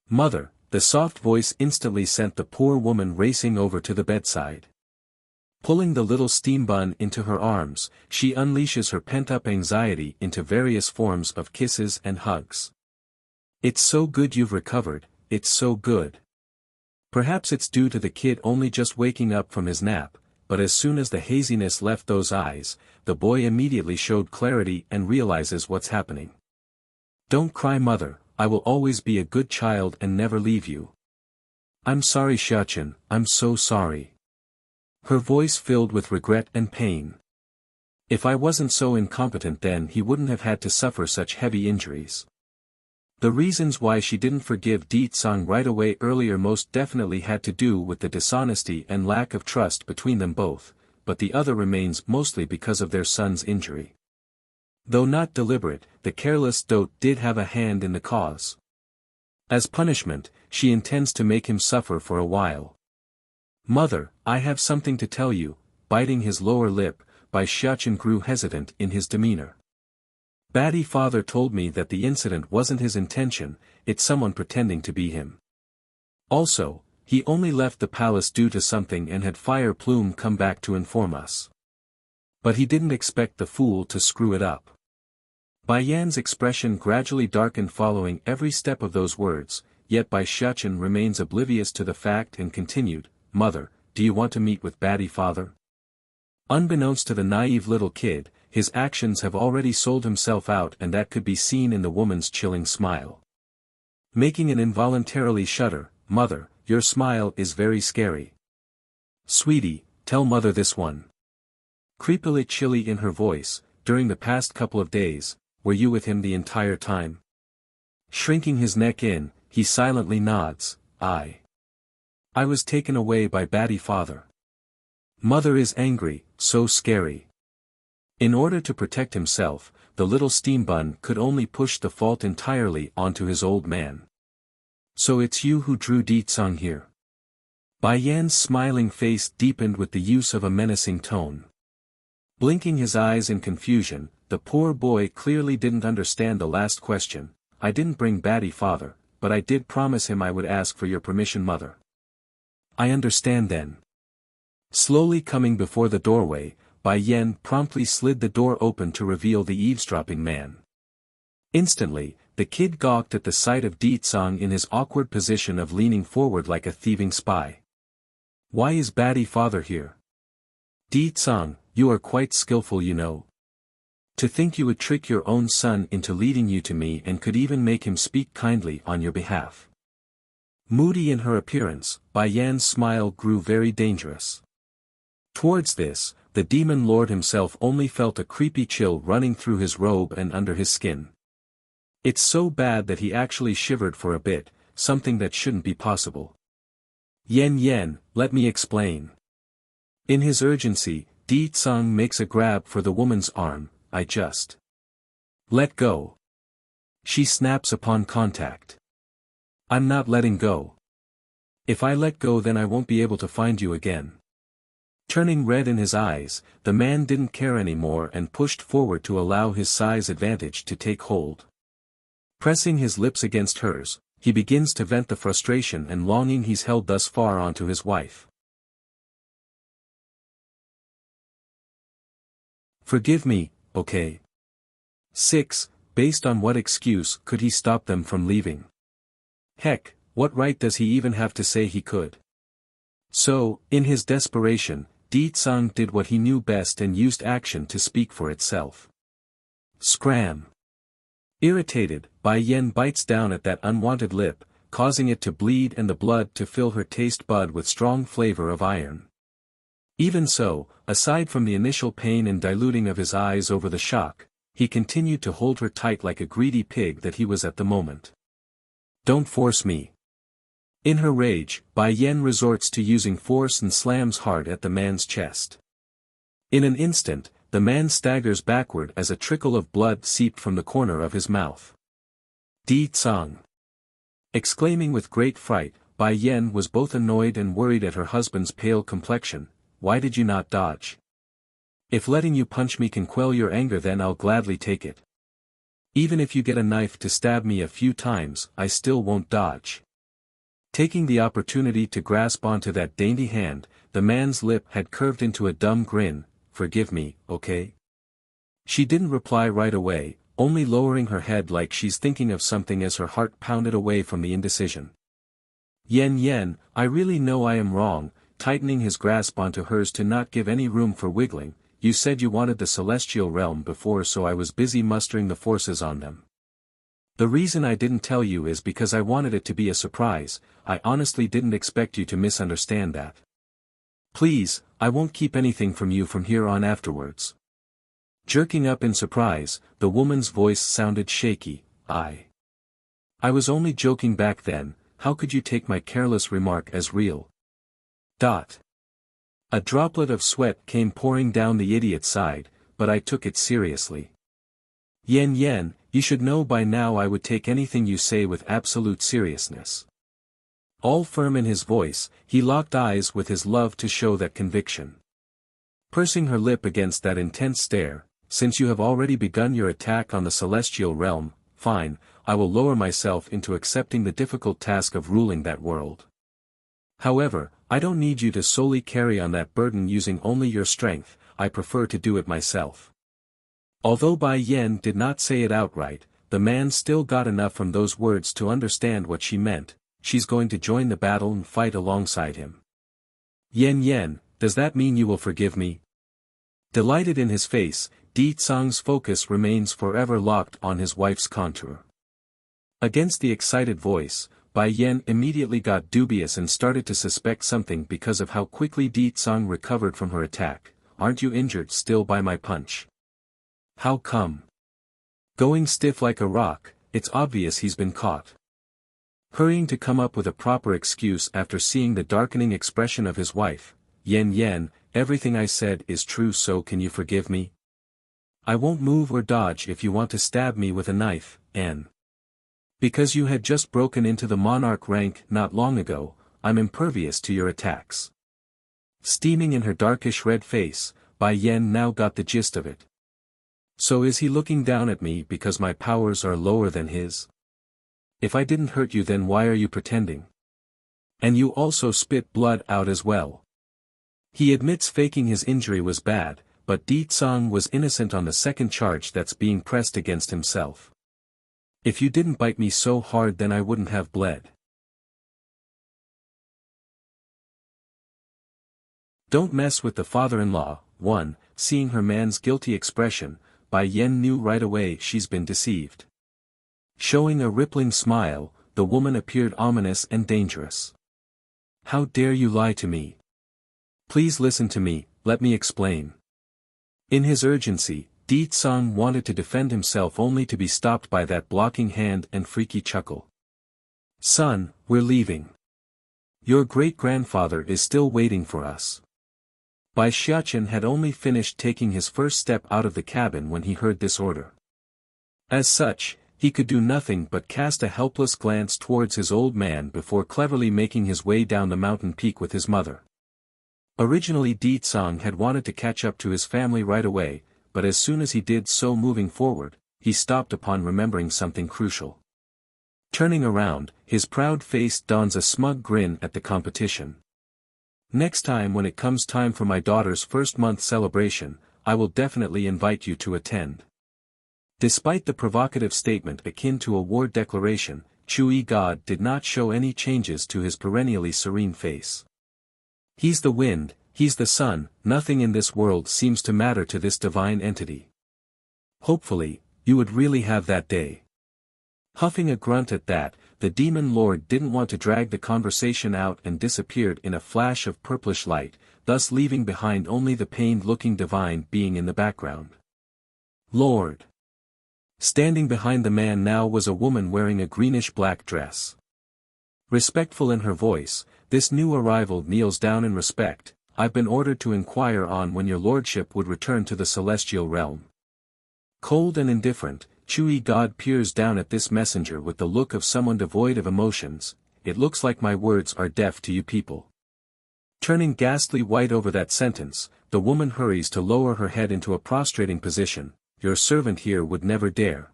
Mother, the soft voice instantly sent the poor woman racing over to the bedside. Pulling the little steam bun into her arms, she unleashes her pent-up anxiety into various forms of kisses and hugs. It's so good you've recovered, it's so good. Perhaps it's due to the kid only just waking up from his nap, but as soon as the haziness left those eyes, the boy immediately showed clarity and realizes what's happening. Don't cry, mother, I will always be a good child and never leave you. I'm sorry, Xiachen, I'm so sorry. Her voice filled with regret and pain. If I wasn't so incompetent then he wouldn't have had to suffer such heavy injuries. The reasons why she didn't forgive Di Tsang right away earlier most definitely had to do with the dishonesty and lack of trust between them both, but the other remains mostly because of their son's injury. Though not deliberate, the careless dote did have a hand in the cause. As punishment, she intends to make him suffer for a while. Mother, I have something to tell you, biting his lower lip, Bai Xiachen grew hesitant in his demeanor. Batty father told me that the incident wasn't his intention, it's someone pretending to be him. Also, he only left the palace due to something and had Fire Plume come back to inform us. But he didn't expect the fool to screw it up. Bai Yan's expression gradually darkened following every step of those words, yet Bai Xiachen remains oblivious to the fact and continued, Mother, do you want to meet with Batty father? Unbeknownst to the naive little kid, his actions have already sold himself out and that could be seen in the woman's chilling smile. Making it involuntarily shudder, Mother, your smile is very scary. Sweetie, tell mother this one. Creepily chilly in her voice, during the past couple of days, were you with him the entire time? Shrinking his neck in, he silently nods, I was taken away by Batty father. Mother is angry, so scary. In order to protect himself, the little steam bun could only push the fault entirely onto his old man. So it's you who drew Di Tsang here. Bai Yan's smiling face deepened with the use of a menacing tone. Blinking his eyes in confusion, the poor boy clearly didn't understand the last question. I didn't bring Batty father, but I did promise him I would ask for your permission, mother. I understand then. Slowly coming before the doorway, Bai Yan promptly slid the door open to reveal the eavesdropping man. Instantly, the kid gawked at the sight of Di Tsang in his awkward position of leaning forward like a thieving spy. Why is Batty father here? Di Tsang, you are quite skillful, you know. To think you would trick your own son into leading you to me and could even make him speak kindly on your behalf. Moody in her appearance, Bai Yan's smile grew very dangerous. Towards this, the demon lord himself only felt a creepy chill running through his robe and under his skin. It's so bad that he actually shivered for a bit, something that shouldn't be possible. Yen, let me explain. In his urgency, Di Tsang makes a grab for the woman's arm, I just. Let go. She snaps upon contact. I'm not letting go. If I let go then I won't be able to find you again. Turning red in his eyes, the man didn't care anymore and pushed forward to allow his size advantage to take hold. Pressing his lips against hers, he begins to vent the frustration and longing he's held thus far onto his wife. Forgive me, okay? 6. Based on what excuse could he stop them from leaving? Heck, what right does he even have to say he could? So, in his desperation, Di Tsang did what he knew best and used action to speak for itself. Scram. Irritated, Bai Yan bites down at that unwanted lip, causing it to bleed and the blood to fill her taste bud with strong flavor of iron. Even so, aside from the initial pain and diluting of his eyes over the shock, he continued to hold her tight like a greedy pig that he was at the moment. Don't force me. In her rage, Bai Yan resorts to using force and slams hard at the man's chest. In an instant, the man staggers backward as a trickle of blood seeped from the corner of his mouth. Di Tsang. Exclaiming with great fright, Bai Yan was both annoyed and worried at her husband's pale complexion. Why did you not dodge? If letting you punch me can quell your anger then I'll gladly take it. Even if you get a knife to stab me a few times, I still won't dodge. Taking the opportunity to grasp onto that dainty hand, the man's lip had curved into a dumb grin. "Forgive me, okay?" She didn't reply right away, only lowering her head like she's thinking of something as her heart pounded away from the indecision. Yen, I really know I am wrong," tightening his grasp onto hers to not give any room for wiggling. "You said you wanted the celestial realm before, so I was busy mustering the forces on them. The reason I didn't tell you is because I wanted it to be a surprise. I honestly didn't expect you to misunderstand that. Please, I won't keep anything from you from here on afterwards." Jerking up in surprise, the woman's voice sounded shaky. I was only joking back then. How could you take my careless remark as real?" A droplet of sweat came pouring down the idiot's side, but I took it seriously. Yen, you should know by now I would take anything you say with absolute seriousness." All firm in his voice, he locked eyes with his love to show that conviction. Pursing her lip against that intense stare, "Since you have already begun your attack on the celestial realm, fine, I will lower myself into accepting the difficult task of ruling that world. However, I don't need you to solely carry on that burden using only your strength, I prefer to do it myself." Although Bai Yen did not say it outright, the man still got enough from those words to understand what she meant. She's going to join the battle and fight alongside him. Yen, does that mean you will forgive me?" Delighted in his face, Di Tsang's focus remains forever locked on his wife's contour. Against the excited voice, Bai Yen immediately got dubious and started to suspect something because of how quickly Di Tsang recovered from her attack. "Aren't you injured still by my punch? How come? Going stiff like a rock, it's obvious he's been caught." Hurrying to come up with a proper excuse after seeing the darkening expression of his wife, Yen, everything I said is true, so can you forgive me? I won't move or dodge if you want to stab me with a knife, and because you had just broken into the monarch rank not long ago, I'm impervious to your attacks." Steaming in her darkish red face, Bai Yen now got the gist of it. "So is he looking down at me because my powers are lower than his? If I didn't hurt you, then why are you pretending? And you also spit blood out as well." He admits faking his injury was bad, but Di Tsang was innocent on the second charge that's being pressed against himself. "If you didn't bite me so hard, then I wouldn't have bled." Don't mess with the father-in-law. 1. Seeing her man's guilty expression, Bai Yen knew right away she's been deceived. Showing a rippling smile, the woman appeared ominous and dangerous. "How dare you lie to me? Please listen to me, let me explain." In his urgency, Di Tsang wanted to defend himself only to be stopped by that blocking hand and freaky chuckle. "Son, we're leaving. Your great-grandfather is still waiting for us." Bai Xiachen had only finished taking his first step out of the cabin when he heard this order. As such, he could do nothing but cast a helpless glance towards his old man before cleverly making his way down the mountain peak with his mother. Originally Di Tsang had wanted to catch up to his family right away, but as soon as he did so moving forward, he stopped upon remembering something crucial. Turning around, his proud face dons a smug grin at the competition. "Next time when it comes time for my daughter's first-month celebration, I will definitely invite you to attend." Despite the provocative statement akin to a war declaration, Chui God did not show any changes to his perennially serene face. He's the wind, he's the sun, nothing in this world seems to matter to this divine entity. Hopefully, you would really have that day. Huffing a grunt at that, the demon lord didn't want to drag the conversation out and disappeared in a flash of purplish light, thus leaving behind only the pained-looking divine being in the background. "Lord." Standing behind the man now was a woman wearing a greenish-black dress. Respectful in her voice, this new arrival kneels down in respect. "I've been ordered to inquire on when your lordship would return to the celestial realm." Cold and indifferent, Chui God peers down at this messenger with the look of someone devoid of emotions. "It looks like my words are deaf to you people." Turning ghastly white over that sentence, the woman hurries to lower her head into a prostrating position. "Your servant here would never dare."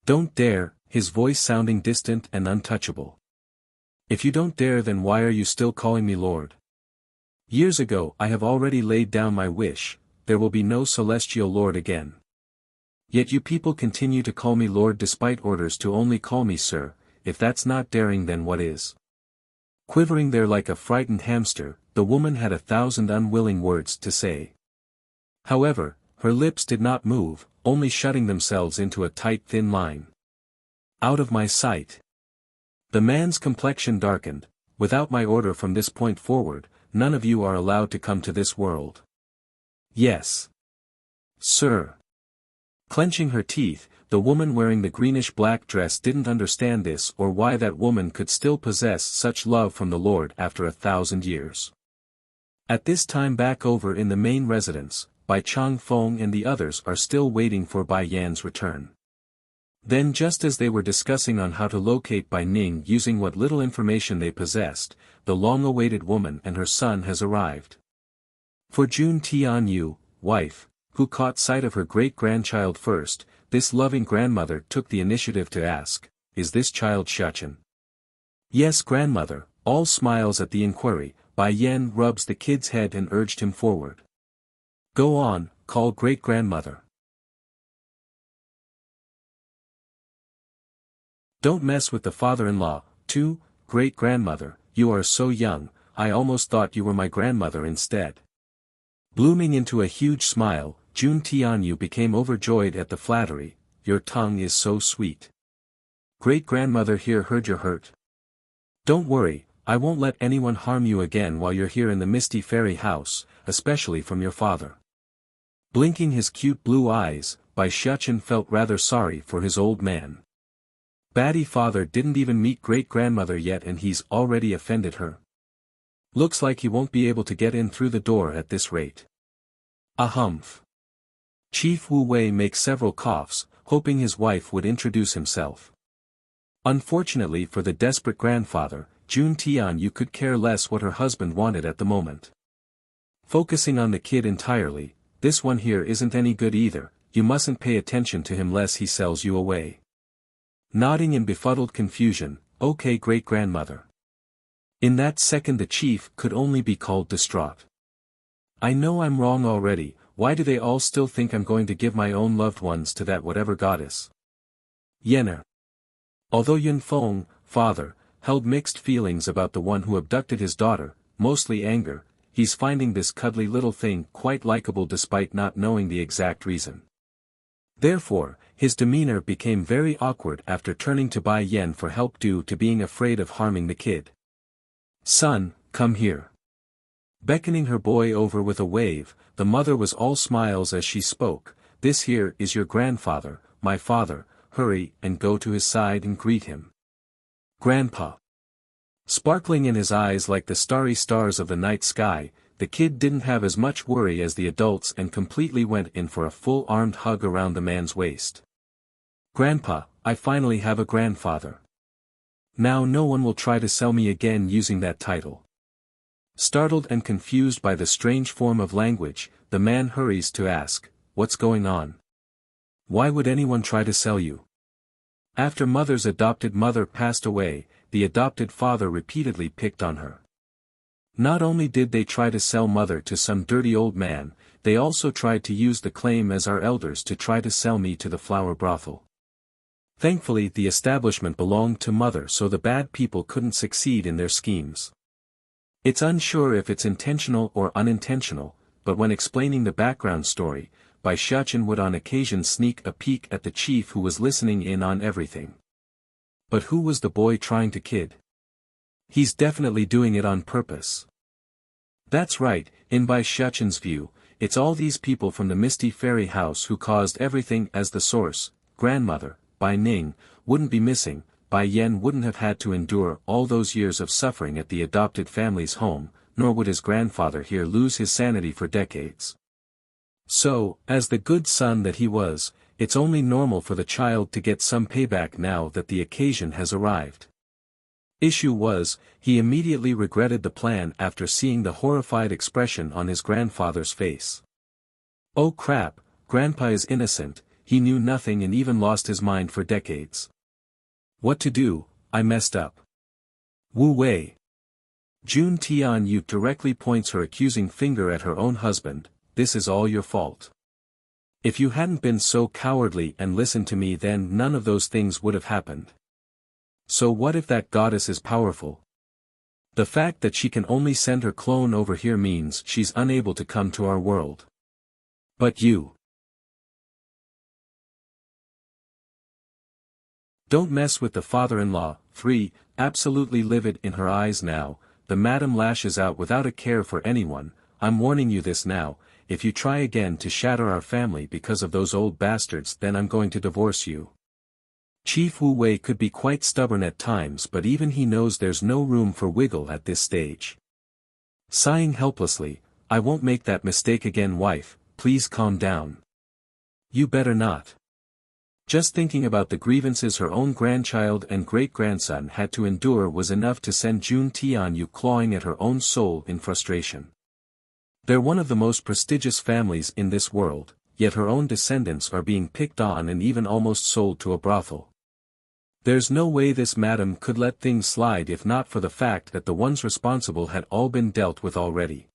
"Don't dare," his voice sounding distant and untouchable. If you don't dare, then why are you still calling me Lord? Years ago I have already laid down my wish, there will be no celestial Lord again. Yet you people continue to call me Lord despite orders to only call me Sir. If that's not daring, then what is? Quivering there like a frightened hamster, the woman had 1,000 unwilling words to say. However, her lips did not move, only shutting themselves into a tight thin line. Out of my sight. The man's complexion darkened. Without my order from this point forward, none of you are allowed to come to this world. Yes. Sir. Clenching her teeth, the woman wearing the greenish-black dress didn't understand this or why that woman could still possess such love from the Lord after 1,000 years. At this time, back over in the main residence, Bai Chang Feng and the others are still waiting for Bai Yan's return. Then, just as they were discussing on how to locate Bai Ning using what little information they possessed, the long-awaited woman and her son has arrived. For Jun Tianyu, wife, who caught sight of her great-grandchild first, this loving grandmother took the initiative to ask, "Is this child Xiachen?" "Yes, grandmother," all smiles at the inquiry. Bai Yan rubs the kid's head and urged him forward. "Go on, call great-grandmother. Don't mess with the father-in-law, too, great-grandmother, you are so young, I almost thought you were my grandmother instead." Blooming into a huge smile, Jun Tianyu became overjoyed at the flattery. "Your tongue is so sweet. Great-grandmother here heard you're hurt. Don't worry, I won't let anyone harm you again while you're here in the misty fairy house, especially from your father." Blinking his cute blue eyes, Bai Xiachen felt rather sorry for his old man. Batty father didn't even meet great-grandmother yet and he's already offended her. Looks like he won't be able to get in through the door at this rate. Humph. Chief Wu Wei makes several coughs, hoping his wife would introduce himself. Unfortunately for the desperate grandfather, Jun Tianyu could care less what her husband wanted at the moment. Focusing on the kid entirely, "This one here isn't any good either, you mustn't pay attention to him lest he sells you away." Nodding in befuddled confusion, "Okay, great-grandmother." In that second the chief could only be called distraught. "I know I'm wrong already, why do they all still think I'm going to give my own loved ones to that whatever goddess?" Yener. Although Yun Feng, father, held mixed feelings about the one who abducted his daughter, mostly anger, he's finding this cuddly little thing quite likable despite not knowing the exact reason. Therefore, his demeanor became very awkward after turning to Bai Yan for help due to being afraid of harming the kid. "Son, come here." Beckoning her boy over with a wave, the mother was all smiles as she spoke, "This here is your grandfather, my father, hurry and go to his side and greet him." "Grandpa." Sparkling in his eyes like the starry stars of the night sky, the kid didn't have as much worry as the adults and completely went in for a full-armed hug around the man's waist. "Grandpa, I finally have a grandfather. Now no one will try to sell me again using that title." Startled and confused by the strange form of language, the man hurries to ask, "What's going on? Why would anyone try to sell you?" After mother's adopted mother passed away, the adopted father repeatedly picked on her. Not only did they try to sell mother to some dirty old man, they also tried to use the claim as our elders to try to sell me to the flower brothel. Thankfully the establishment belonged to mother so the bad people couldn't succeed in their schemes. It's unsure if it's intentional or unintentional, but when explaining the background story, Bai Xiachen would on occasion sneak a peek at the chief who was listening in on everything. But who was the boy trying to kid? He's definitely doing it on purpose. That's right, in Bai Xiachen's view, it's all these people from the misty fairy house who caused everything as the source. Grandmother, Bai Ning, wouldn't be missing, Bai Yan wouldn't have had to endure all those years of suffering at the adopted family's home, nor would his grandfather here lose his sanity for decades. So, as the good son that he was, it's only normal for the child to get some payback now that the occasion has arrived. Issue was, he immediately regretted the plan after seeing the horrified expression on his grandfather's face. Oh crap, Grandpa is innocent, he knew nothing and even lost his mind for decades. What to do? I messed up. Wu Wei. Jun Tianyu directly points her accusing finger at her own husband. This is all your fault. If you hadn't been so cowardly and listened to me, then none of those things would have happened. So what if that goddess is powerful? The fact that she can only send her clone over here means she's unable to come to our world. But you don't mess with the father-in-law. 3. Absolutely livid in her eyes now, the madam lashes out without a care for anyone. I'm warning you this now, if you try again to shatter our family because of those old bastards, then I'm going to divorce you. Chief Wu Wei could be quite stubborn at times, but even he knows there's no room for wiggle at this stage. Sighing helplessly, I won't make that mistake again, wife, please calm down. You better not. Just thinking about the grievances her own grandchild and great-grandson had to endure was enough to send Jun Tianyu clawing at her own soul in frustration. They're one of the most prestigious families in this world, yet her own descendants are being picked on and even almost sold to a brothel. There's no way this madam could let things slide if not for the fact that the ones responsible had all been dealt with already.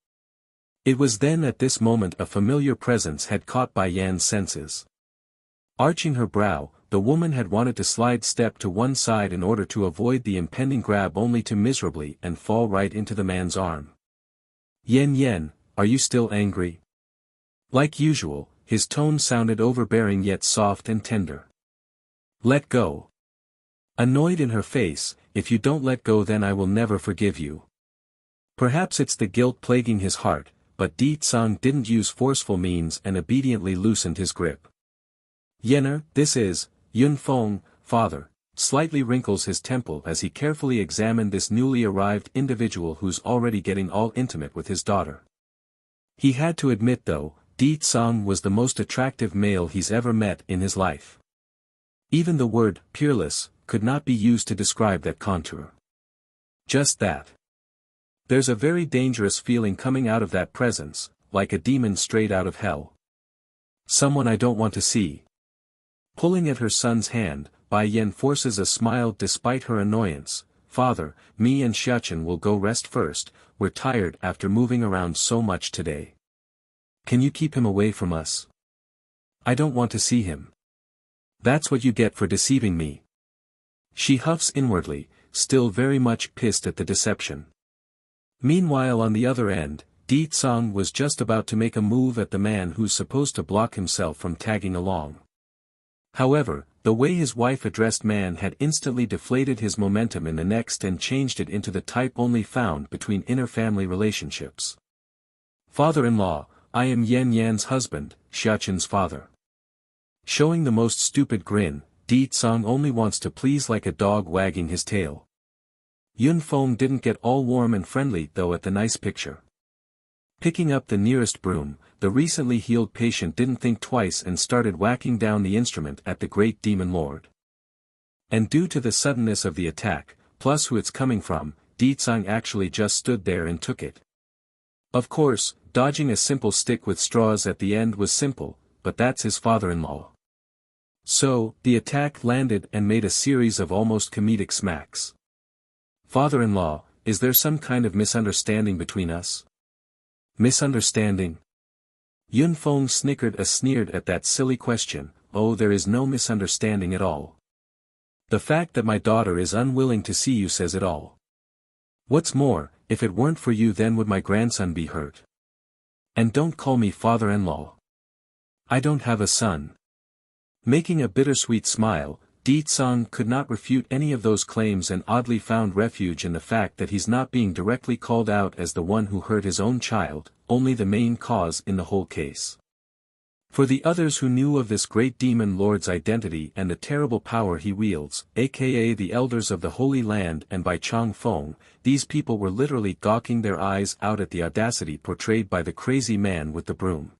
It was then at this moment a familiar presence had caught Bai Yan's senses. Arching her brow, the woman had wanted to step to one side in order to avoid the impending grab, only to miserably and fall right into the man's arm. Yen, are you still angry? Like usual, his tone sounded overbearing yet soft and tender. Let go. Annoyed in her face, if you don't let go then I will never forgive you. Perhaps it's the guilt plaguing his heart, but Di Tsang didn't use forceful means and obediently loosened his grip. Yener, this is, Yun Feng, father, slightly wrinkles his temple as he carefully examined this newly arrived individual who's already getting all intimate with his daughter. He had to admit though, Di Tsang was the most attractive male he's ever met in his life. Even the word, peerless, could not be used to describe that contour. Just that. There's a very dangerous feeling coming out of that presence, like a demon straight out of hell. Someone I don't want to see. Pulling at her son's hand, Bai Yan forces a smile despite her annoyance. Father, me and Xiachen will go rest first, we're tired after moving around so much today. Can you keep him away from us? I don't want to see him. That's what you get for deceiving me. She huffs inwardly, still very much pissed at the deception. Meanwhile on the other end, Di Tsang was just about to make a move at the man who's supposed to block himself from tagging along. However, the way his wife addressed man had instantly deflated his momentum in the next and changed it into the type only found between inner family relationships. Father-in-law, I am Yan's husband, Xiachen's father. Showing the most stupid grin, Di Tsang only wants to please like a dog wagging his tail. Yun Feng didn't get all warm and friendly though at the nice picture. Picking up the nearest broom, the recently healed patient didn't think twice and started whacking down the instrument at the great demon lord. And due to the suddenness of the attack, plus who it's coming from, Di Tsang actually just stood there and took it. Of course, dodging a simple stick with straws at the end was simple, but that's his father-in-law. So, the attack landed and made a series of almost comedic smacks. Father-in-law, is there some kind of misunderstanding between us? Misunderstanding? Yun Feng snickered at that silly question. Oh, there is no misunderstanding at all. The fact that my daughter is unwilling to see you says it all. What's more, if it weren't for you then would my grandson be hurt? And don't call me father-in-law. I don't have a son. Making a bittersweet smile, Di Tsang could not refute any of those claims and oddly found refuge in the fact that he's not being directly called out as the one who hurt his own child, only the main cause in the whole case. For the others who knew of this great demon lord's identity and the terrible power he wields, aka the elders of the Holy Land and by Chang Feng, these people were literally gawking their eyes out at the audacity portrayed by the crazy man with the broom.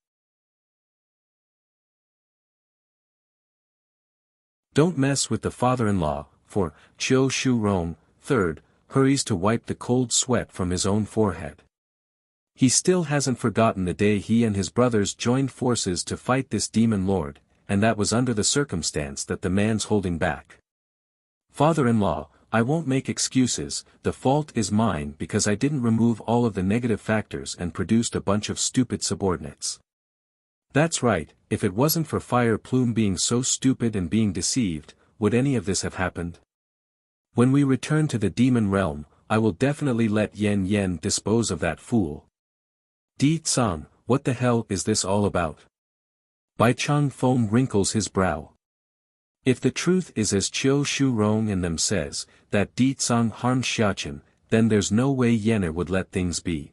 Don't mess with the father-in-law, for Chiu Shu Rong, third, hurries to wipe the cold sweat from his own forehead. He still hasn't forgotten the day he and his brothers joined forces to fight this demon lord, and that was under the circumstance that the man's holding back. Father-in-law, I won't make excuses, the fault is mine because I didn't remove all of the negative factors and produced a bunch of stupid subordinates. That's right, if it wasn't for Fire Plume being so stupid and being deceived, would any of this have happened? When we return to the demon realm, I will definitely let Yen Yen dispose of that fool. Di Tsang, what the hell is this all about? Bai Chang Feng wrinkles his brow. If the truth is as Chiu Shu Rong and them says, that Di Tsang harmed Xiachen, then there's no way Yenner would let things be.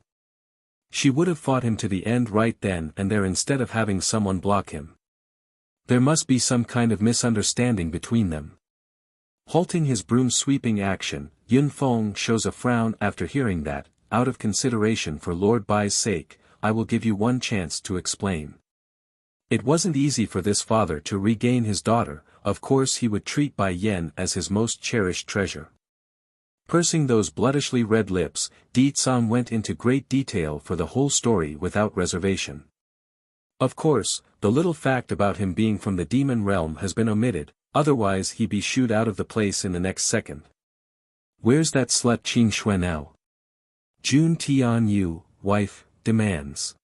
She would have fought him to the end right then and there instead of having someone block him. There must be some kind of misunderstanding between them. Halting his broom-sweeping action, Yun Feng shows a frown after hearing that, out of consideration for Lord Bai's sake, I will give you one chance to explain. It wasn't easy for this father to regain his daughter, of course he would treat Bai Yen as his most cherished treasure. Pursing those bloodishly red lips, Di Tsang went into great detail for the whole story without reservation. Of course, the little fact about him being from the demon realm has been omitted, otherwise he'd be shooed out of the place in the next second. Where's that slut Qing Shui now? Jun Tian Yu, wife, demands.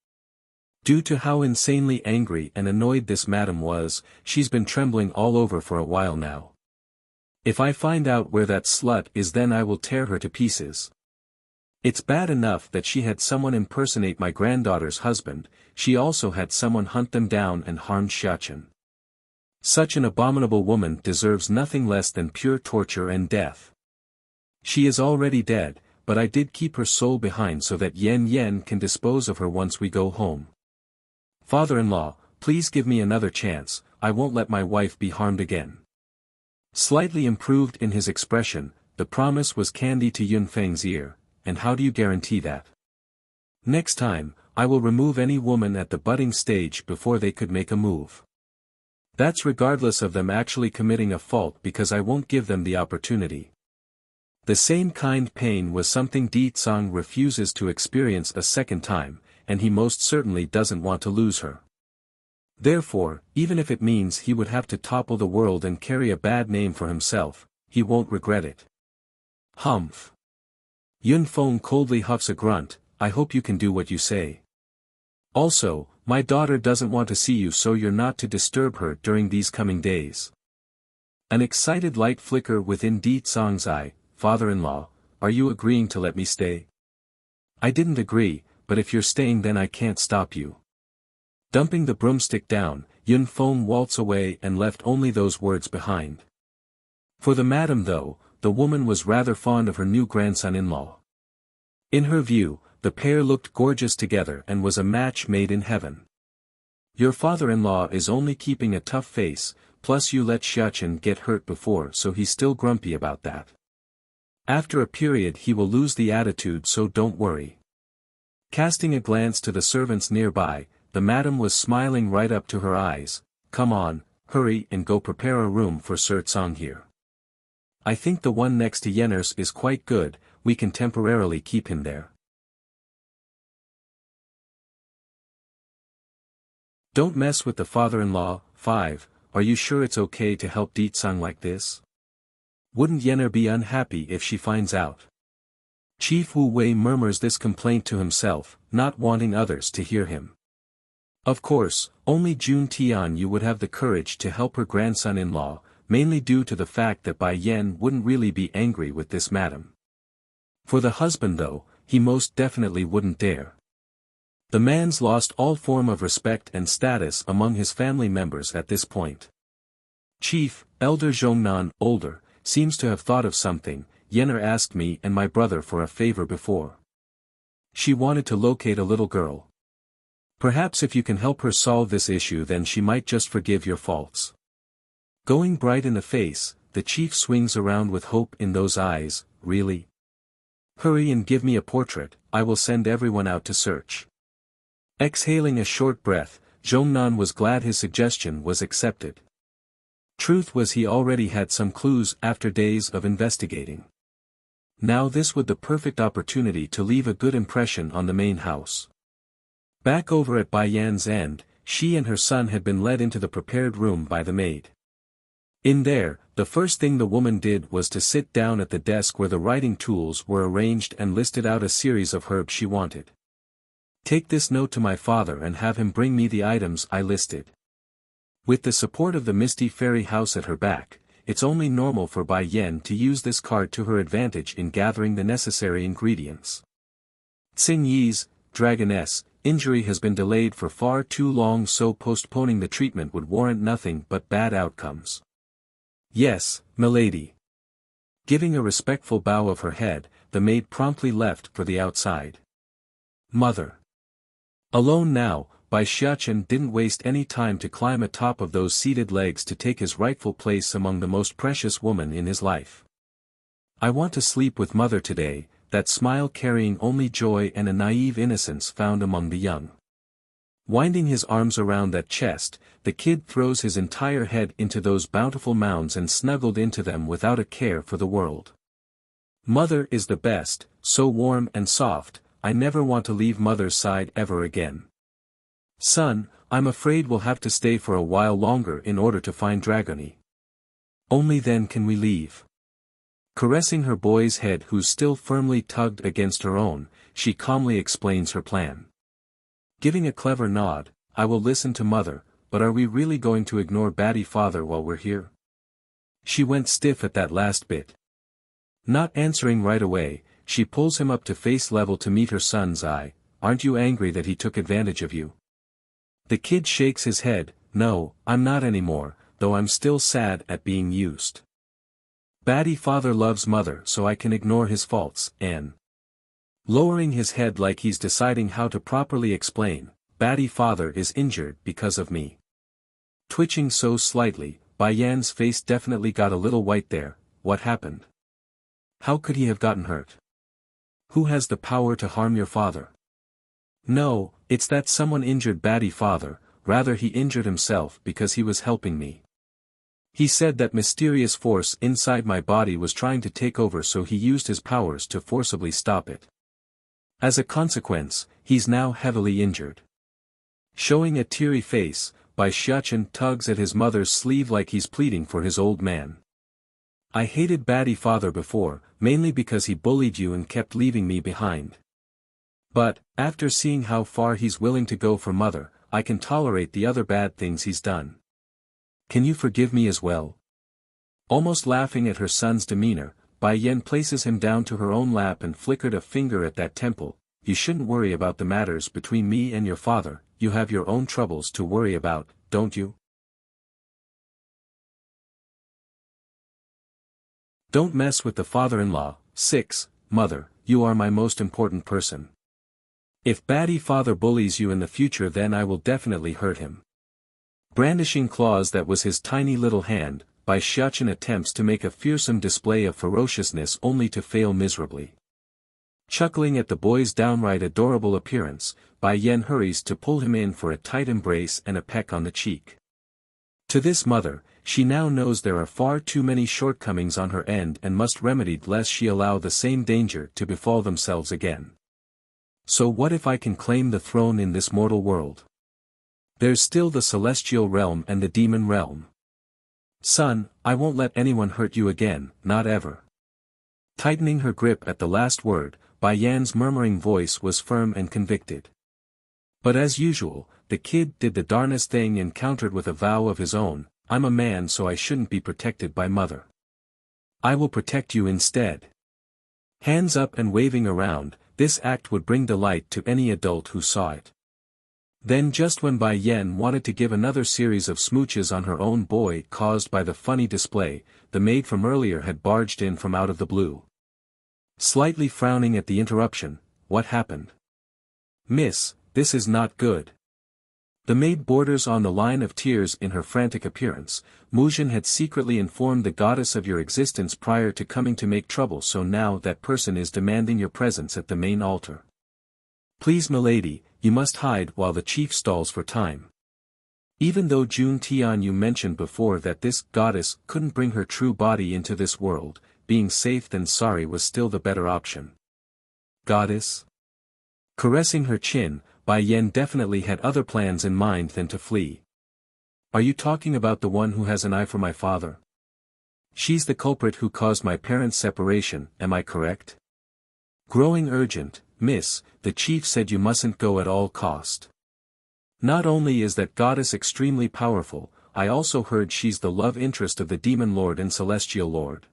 Due to how insanely angry and annoyed this madam was, she's been trembling all over for a while now. If I find out where that slut is then I will tear her to pieces. It's bad enough that she had someone impersonate my granddaughter's husband, she also had someone hunt them down and harm Xiachen. Such an abominable woman deserves nothing less than pure torture and death. She is already dead, but I did keep her soul behind so that Yen Yen can dispose of her once we go home. Father-in-law, please give me another chance, I won't let my wife be harmed again. Slightly improved in his expression, the promise was candy to Yun Feng's ear, and how do you guarantee that? Next time, I will remove any woman at the budding stage before they could make a move. That's regardless of them actually committing a fault because I won't give them the opportunity. The same kind pain was something Di Tsang refuses to experience a second time, and he most certainly doesn't want to lose her. Therefore, even if it means he would have to topple the world and carry a bad name for himself, he won't regret it. Humph. Yun Feng coldly huffs a grunt, I hope you can do what you say. Also, my daughter doesn't want to see you so you're not to disturb her during these coming days. An excited light flicker within Di Tsang's eye, father-in-law, are you agreeing to let me stay? I didn't agree, but if you're staying then I can't stop you. Dumping the broomstick down, Yun Feng waltzed away and left only those words behind. For the madam though, the woman was rather fond of her new grandson-in-law. In her view, the pair looked gorgeous together and was a match made in heaven. Your father-in-law is only keeping a tough face, plus you let Xiachen get hurt before so he's still grumpy about that. After a period he will lose the attitude so don't worry. Casting a glance to the servants nearby, the madam was smiling right up to her eyes, come on, hurry and go prepare a room for Sir Tsang here. I think the one next to Yenner's is quite good, we can temporarily keep him there. Don't mess with the father-in-law. 5. Are you sure it's okay to help Di Tsang like this? Wouldn't Yenner be unhappy if she finds out? Chief Wu Wei murmurs this complaint to himself, not wanting others to hear him. Of course, only Jun Tian Yu would have the courage to help her grandson-in-law, mainly due to the fact that Bai Yen wouldn't really be angry with this madam. For the husband though, he most definitely wouldn't dare. The man's lost all form of respect and status among his family members at this point. Chief, Elder Zhongnan, older, seems to have thought of something. Yenner asked me and my brother for a favor before. She wanted to locate a little girl. Perhaps if you can help her solve this issue then she might just forgive your faults. Going bright in the face, the chief swings around with hope in those eyes. Really? Hurry and give me a portrait, I will send everyone out to search. Exhaling a short breath, Zhongnan was glad his suggestion was accepted. Truth was he already had some clues after days of investigating. Now this was the perfect opportunity to leave a good impression on the main house. Back over at Bai Yan's end, she and her son had been led into the prepared room by the maid. In there, the first thing the woman did was to sit down at the desk where the writing tools were arranged and listed out a series of herbs she wanted. Take this note to my father and have him bring me the items I listed. With the support of the misty fairy house at her back, it's only normal for Bai Yan to use this card to her advantage in gathering the necessary ingredients. Tsing Yi's, Dragoness, injury has been delayed for far too long, so postponing the treatment would warrant nothing but bad outcomes. Yes, milady. Giving a respectful bow of her head, the maid promptly left for the outside. Mother. Alone now, Bai Xiachen didn't waste any time to climb atop of those seated legs to take his rightful place among the most precious woman in his life. I want to sleep with mother today, that smile carrying only joy and a naive innocence found among the young. Winding his arms around that chest, the kid throws his entire head into those bountiful mounds and snuggled into them without a care for the world. Mother is the best, so warm and soft, I never want to leave mother's side ever again. Son, I'm afraid we'll have to stay for a while longer in order to find Dragony. Only then can we leave. Caressing her boy's head who's still firmly tugged against her own, she calmly explains her plan. Giving a clever nod, I will listen to mother, but are we really going to ignore batty father while we're here? She went stiff at that last bit. Not answering right away, she pulls him up to face level to meet her son's eye. Aren't you angry that he took advantage of you? The kid shakes his head. No, I'm not anymore, though I'm still sad at being used. Batty father loves mother, so I can ignore his faults, and lowering his head like he's deciding how to properly explain, batty father is injured because of me. Twitching so slightly, Bai Yan's face definitely got a little white there. What happened? How could he have gotten hurt? Who has the power to harm your father? No, it's that someone injured batty father, rather he injured himself because he was helping me. He said that mysterious force inside my body was trying to take over, so he used his powers to forcibly stop it. As a consequence, he's now heavily injured. Showing a teary face, Bai Xiachen tugs at his mother's sleeve like he's pleading for his old man. I hated batty father before, mainly because he bullied you and kept leaving me behind. But, after seeing how far he's willing to go for mother, I can tolerate the other bad things he's done. Can you forgive me as well? Almost laughing at her son's demeanor, Bai Yan places him down to her own lap and flickered a finger at that temple. You shouldn't worry about the matters between me and your father, you have your own troubles to worry about, don't you? Don't mess with the father-in-law. 6. Mother, you are my most important person. If batty father bullies you in the future, then I will definitely hurt him. Brandishing claws that was his tiny little hand, Bai Xiachen attempts to make a fearsome display of ferociousness only to fail miserably. Chuckling at the boy's downright adorable appearance, Bai Yan hurries to pull him in for a tight embrace and a peck on the cheek. To this mother, she now knows there are far too many shortcomings on her end and must remedy lest she allow the same danger to befall themselves again. So what if I can claim the throne in this mortal world? There's still the celestial realm and the demon realm. Son, I won't let anyone hurt you again, not ever. Tightening her grip at the last word, Bai Yan's murmuring voice was firm and convicted. But as usual, the kid did the darnest thing and countered with a vow of his own. I'm a man, so I shouldn't be protected by mother. I will protect you instead. Hands up and waving around, this act would bring delight to any adult who saw it. Then just when Bai Yan wanted to give another series of smooches on her own boy caused by the funny display, the maid from earlier had barged in from out of the blue. Slightly frowning at the interruption, what happened? Miss, this is not good. The maid borders on the line of tears in her frantic appearance. Muzhin had secretly informed the goddess of your existence prior to coming to make trouble, so now that person is demanding your presence at the main altar. Please milady, you must hide while the chief stalls for time. Even though Jun Tianyu mentioned before that this goddess couldn't bring her true body into this world, being safe than sorry was still the better option. Goddess? Caressing her chin, Bai Yan definitely had other plans in mind than to flee. Are you talking about the one who has an eye for my father? She's the culprit who caused my parents' separation, am I correct? Growing urgent, miss, the chief said you mustn't go at all cost. Not only is that goddess extremely powerful, I also heard she's the love interest of the demon lord and celestial lord.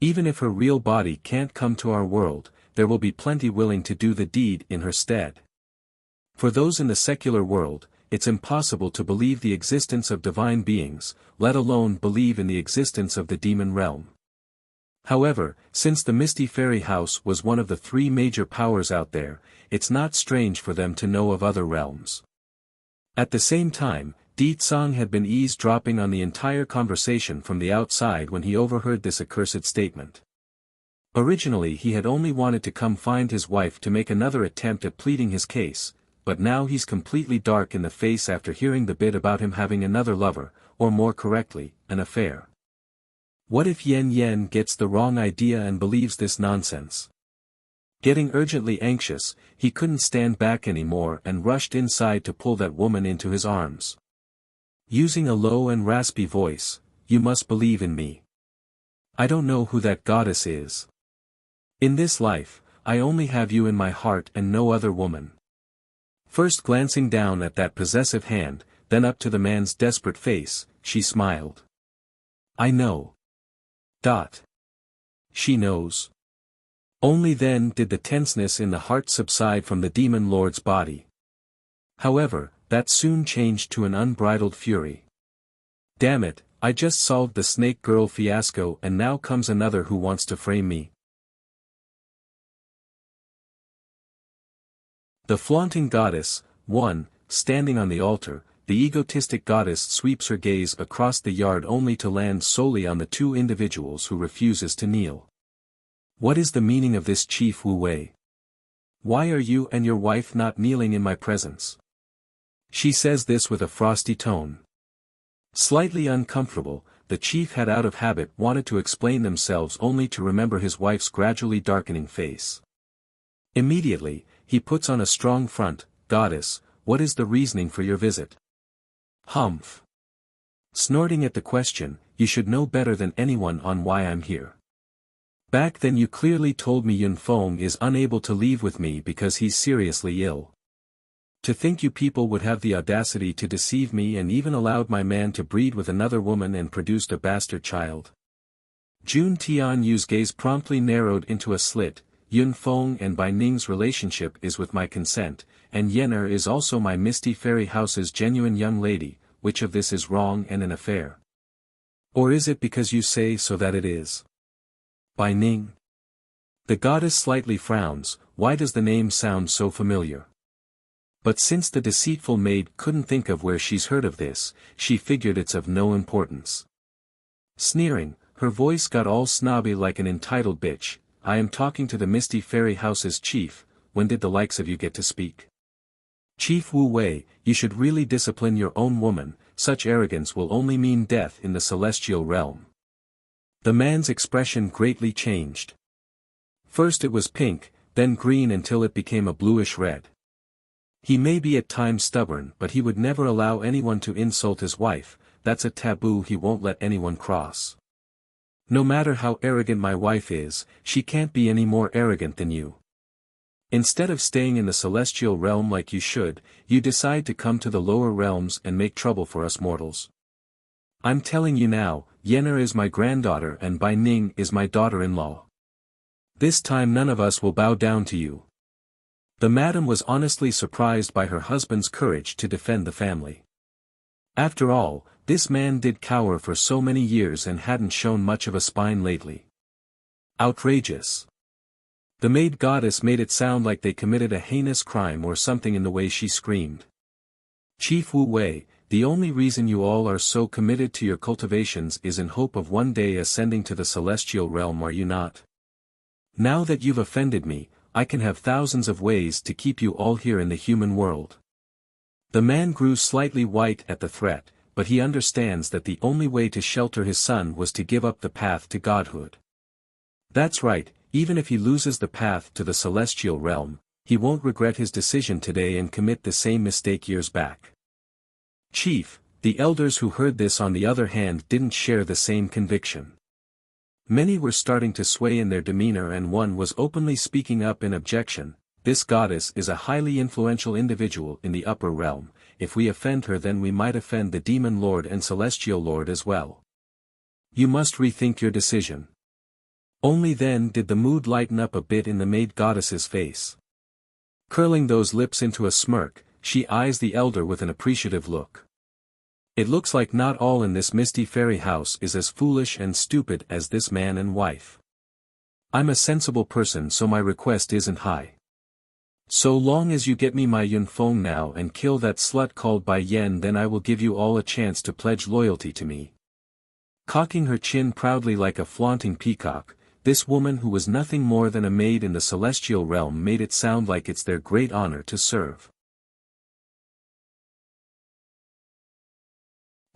Even if her real body can't come to our world, there will be plenty willing to do the deed in her stead. For those in the secular world, it's impossible to believe the existence of divine beings, let alone believe in the existence of the demon realm. However, since the Misty Fairy House was one of the three major powers out there, it's not strange for them to know of other realms. At the same time, Di Tsang had been eavesdropping on the entire conversation from the outside when he overheard this accursed statement. Originally he had only wanted to come find his wife to make another attempt at pleading his case, but now he's completely dark in the face after hearing the bit about him having another lover, or more correctly, an affair. What if Yen Yen gets the wrong idea and believes this nonsense? Getting urgently anxious, he couldn't stand back anymore and rushed inside to pull that woman into his arms. Using a low and raspy voice, "You must believe in me. I don't know who that goddess is. In this life, I only have you in my heart and no other woman." First glancing down at that possessive hand, then up to the man's desperate face, she smiled. "I know." She knows. Only then did the tenseness in the heart subside from the demon lord's body. However, that soon changed to an unbridled fury. "Damn it, I just solved the snake girl fiasco and now comes another who wants to frame me." The flaunting goddess, 1, standing on the altar, the egotistic goddess sweeps her gaze across the yard only to land solely on the two individuals who refuses to kneel. What is the meaning of this, Chief Wu Wei? Why are you and your wife not kneeling in my presence? She says this with a frosty tone. Slightly uncomfortable, the chief had out of habit wanted to explain themselves only to remember his wife's gradually darkening face. Immediately, he puts on a strong front. "Goddess, what is the reasoning for your visit?" "Humph." Snorting at the question, "You should know better than anyone on why I'm here. Back then you clearly told me Yun Feng is unable to leave with me because he's seriously ill. To think you people would have the audacity to deceive me and even allowed my man to breed with another woman and produced a bastard child." Jun Tianyu's gaze promptly narrowed into a slit. "Yun Feng and Bai Ning's relationship is with my consent, and Yen'er is also my Misty Fairy House's genuine young lady. Which of this is wrong and an affair? Or is it because you say so that it is?" "Bai Ning?" The goddess slightly frowns. Why does the name sound so familiar? But since the deceitful maid couldn't think of where she's heard of this, she figured it's of no importance. Sneering, her voice got all snobby like an entitled bitch. "I am talking to the Misty Fairy House's chief. When did the likes of you get to speak? Chief Wu Wei, you should really discipline your own woman, such arrogance will only mean death in the celestial realm." The man's expression greatly changed. First it was pink, then green until it became a bluish red. He may be at times stubborn, but he would never allow anyone to insult his wife. That's a taboo he won't let anyone cross. "No matter how arrogant my wife is, she can't be any more arrogant than you. Instead of staying in the celestial realm like you should, you decide to come to the lower realms and make trouble for us mortals. I'm telling you now, Yen'er is my granddaughter and Bai Ning is my daughter-in-law. This time none of us will bow down to you." The madam was honestly surprised by her husband's courage to defend the family. After all, this man did cower for so many years and hadn't shown much of a spine lately. Outrageous. The maid goddess made it sound like they committed a heinous crime or something in the way she screamed. "Chief Wu Wei, the only reason you all are so committed to your cultivations is in hope of one day ascending to the celestial realm, are you not? Now that you've offended me, I can have thousands of ways to keep you all here in the human world." The man grew slightly white at the threat, but he understands that the only way to shelter his son was to give up the path to godhood. That's right, even if he loses the path to the celestial realm, he won't regret his decision today and commit the same mistake years back. "Chief," the elders who heard this on the other hand didn't share the same conviction. Many were starting to sway in their demeanor and one was openly speaking up in objection. This goddess is a highly influential individual in the upper realm. If we offend her then we might offend the demon lord and celestial lord as well. You must rethink your decision. Only then did the mood lighten up a bit in the maid goddess's face. Curling those lips into a smirk, she eyes the elder with an appreciative look. It looks like not all in this misty fairy house is as foolish and stupid as this man and wife. I'm a sensible person so my request isn't high. So long as you get me my Yunfeng now and kill that slut called Bai Yen then I will give you all a chance to pledge loyalty to me. Cocking her chin proudly like a flaunting peacock, this woman who was nothing more than a maid in the celestial realm made it sound like it's their great honor to serve.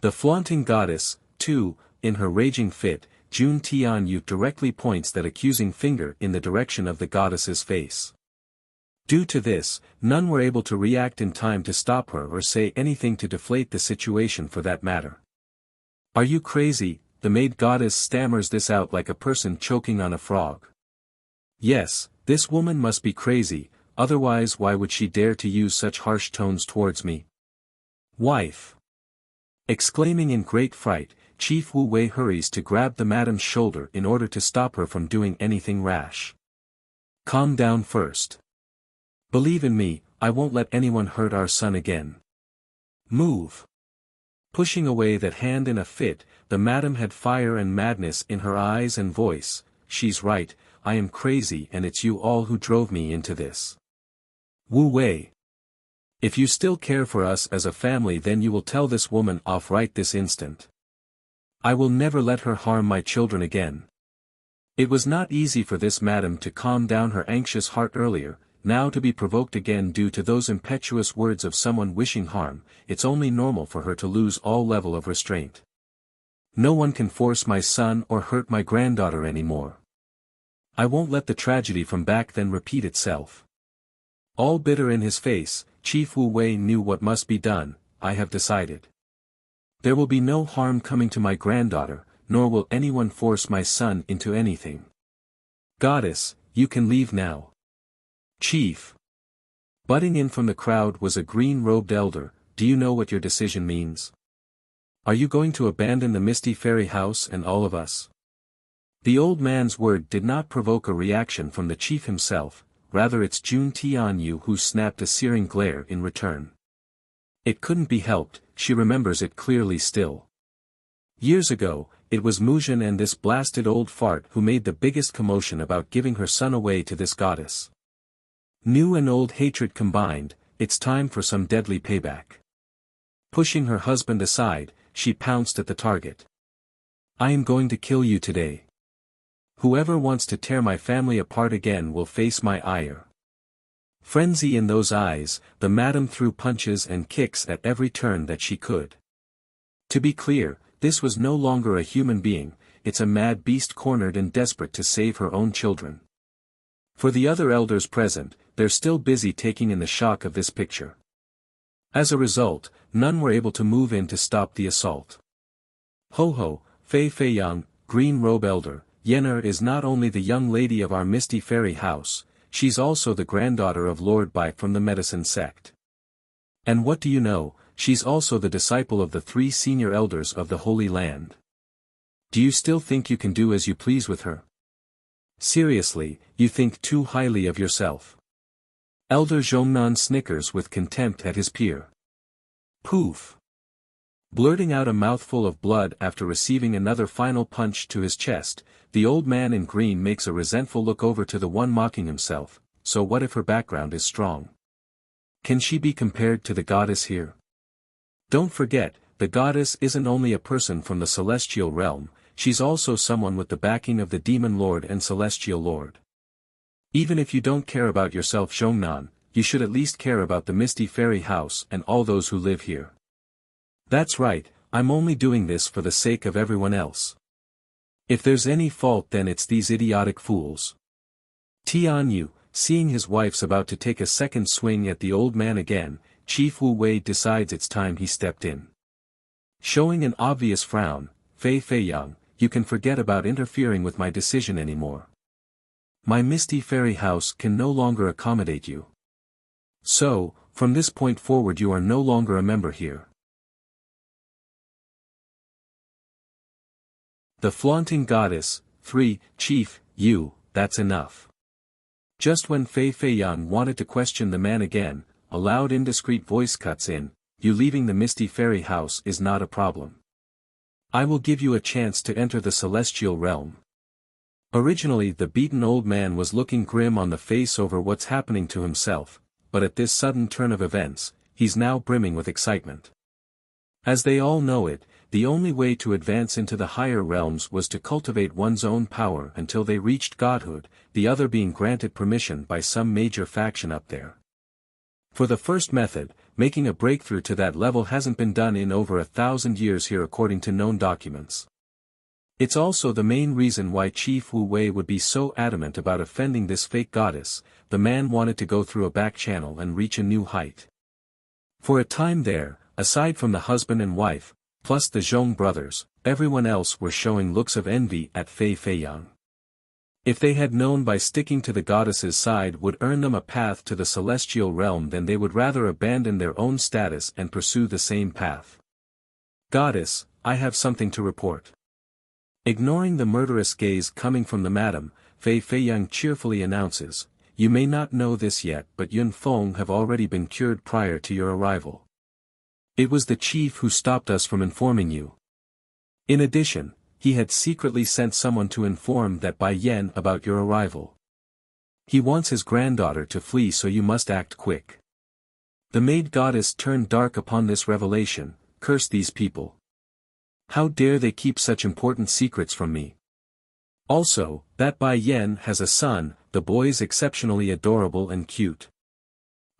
The flaunting goddess, too, in her raging fit, Jun Tianyu directly points that accusing finger in the direction of the goddess's face. Due to this, none were able to react in time to stop her or say anything to deflate the situation for that matter. Are you crazy? The maid goddess stammers this out like a person choking on a frog. Yes, this woman must be crazy, otherwise why would she dare to use such harsh tones towards me? Wife! Exclaiming in great fright, Chief Wu Wei hurries to grab the madam's shoulder in order to stop her from doing anything rash. Calm down first. Believe in me, I won't let anyone hurt our son again. Move! Pushing away that hand in a fit, the madam had fire and madness in her eyes and voice. She's right, I am crazy and it's you all who drove me into this. Wu Wei. If you still care for us as a family then you will tell this woman off right this instant. I will never let her harm my children again. It was not easy for this madam to calm down her anxious heart earlier, now to be provoked again due to those impetuous words of someone wishing harm. It's only normal for her to lose all level of restraint. No one can force my son or hurt my granddaughter anymore. I won't let the tragedy from back then repeat itself. All bitter in his face, Chief Wu Wei knew what must be done. I have decided. There will be no harm coming to my granddaughter, nor will anyone force my son into anything. Goddess, you can leave now. Chief. Butting in from the crowd was a green-robed elder. Do you know what your decision means? Are you going to abandon the misty fairy house and all of us? The old man's word did not provoke a reaction from the chief himself, rather it's Jun Tianyu who snapped a searing glare in return. It couldn't be helped, she remembers it clearly still. Years ago, it was Muzhen and this blasted old fart who made the biggest commotion about giving her son away to this goddess. New and old hatred combined, it's time for some deadly payback. Pushing her husband aside, she pounced at the target. I am going to kill you today. Whoever wants to tear my family apart again will face my ire. Frenzy in those eyes, the madam threw punches and kicks at every turn that she could. To be clear, this was no longer a human being, it's a mad beast cornered and desperate to save her own children. For the other elders present, they're still busy taking in the shock of this picture. As a result, none were able to move in to stop the assault. Ho ho, Fei Fei Yang, Green Robe Elder, Yenner is not only the young lady of our misty fairy house, she's also the granddaughter of Lord Bai from the medicine sect. And what do you know, she's also the disciple of the 3 senior elders of the Holy Land. Do you still think you can do as you please with her? Seriously, you think too highly of yourself. Elder Zhongnan snickers with contempt at his peer. Poof! Blurting out a mouthful of blood after receiving another final punch to his chest, the old man in green makes a resentful look over to the one mocking himself. So what if her background is strong? Can she be compared to the goddess here? Don't forget, the goddess isn't only a person from the celestial realm, she's also someone with the backing of the demon lord and celestial lord. Even if you don't care about yourself Zhongnan, you should at least care about the misty fairy house and all those who live here. That's right, I'm only doing this for the sake of everyone else. If there's any fault then it's these idiotic fools. Tianyu, seeing his wife's about to take a second swing at the old man again, Chief Wu Wei decides it's time he stepped in. Showing an obvious frown, Fei Fei Yang, you can forget about interfering with my decision anymore. My misty fairy house can no longer accommodate you. So, from this point forward you are no longer a member here. The flaunting goddess. 3. Chief, that's enough. Just when Fei Feiyang wanted to question the man again, a loud indiscreet voice cuts in, you leaving the misty fairy house is not a problem. I will give you a chance to enter the celestial realm. Originally the beaten old man was looking grim on the face over what's happening to himself, but at this sudden turn of events, he's now brimming with excitement. As they all know it, the only way to advance into the higher realms was to cultivate one's own power until they reached godhood, the other being granted permission by some major faction up there. For the first method, making a breakthrough to that level hasn't been done in over 1,000 years here according to known documents. It's also the main reason why Chief Wu Wei would be so adamant about offending this fake goddess. The man wanted to go through a back channel and reach a new height. For a time there, aside from the husband and wife, plus the Zhong brothers, everyone else were showing looks of envy at Fei Feiyang. If they had known by sticking to the goddess's side would earn them a path to the celestial realm, then they would rather abandon their own status and pursue the same path. Goddess, I have something to report. Ignoring the murderous gaze coming from the madam, Fei Feiyang cheerfully announces, you may not know this yet but Yun Feng have already been cured prior to your arrival. It was the chief who stopped us from informing you. In addition, he had secretly sent someone to inform that Bai Yan about your arrival. He wants his granddaughter to flee, so you must act quick. The maid goddess turned dark upon this revelation. Curse these people. How dare they keep such important secrets from me? Also, that Bai Yan has a son, the boy's exceptionally adorable and cute.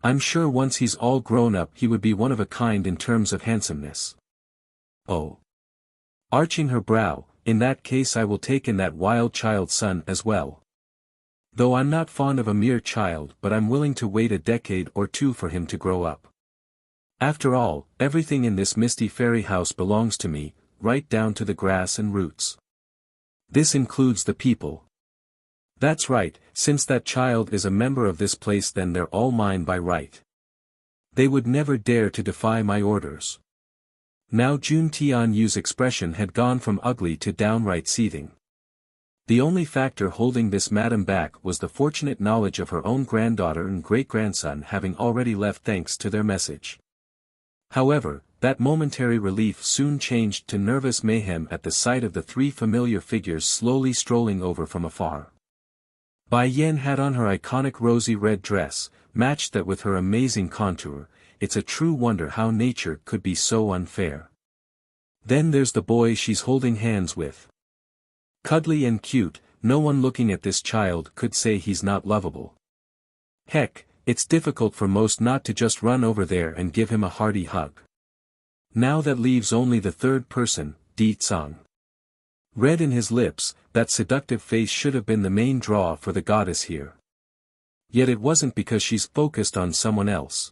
I'm sure once he's all grown up he would be one of a kind in terms of handsomeness. Oh. Arching her brow, in that case I will take in that wild child's son as well. Though I'm not fond of a mere child, but I'm willing to wait a decade or two for him to grow up. After all, everything in this misty fairy house belongs to me, right down to the grass and roots. This includes the people. That's right, since that child is a member of this place then they're all mine by right. They would never dare to defy my orders. Now Jun Tianyu's expression had gone from ugly to downright seething. The only factor holding this madam back was the fortunate knowledge of her own granddaughter and great-grandson having already left thanks to their message. However, that momentary relief soon changed to nervous mayhem at the sight of the three familiar figures slowly strolling over from afar. Bai Yan had on her iconic rosy red dress, matched that with her amazing contour. It's a true wonder how nature could be so unfair. Then there's the boy she's holding hands with. Cuddly and cute, no one looking at this child could say he's not lovable. Heck, it's difficult for most not to just run over there and give him a hearty hug. Now that leaves only the third person, Di Tsang. Red in his lips, that seductive face should have been the main draw for the goddess here. Yet it wasn't because she's focused on someone else.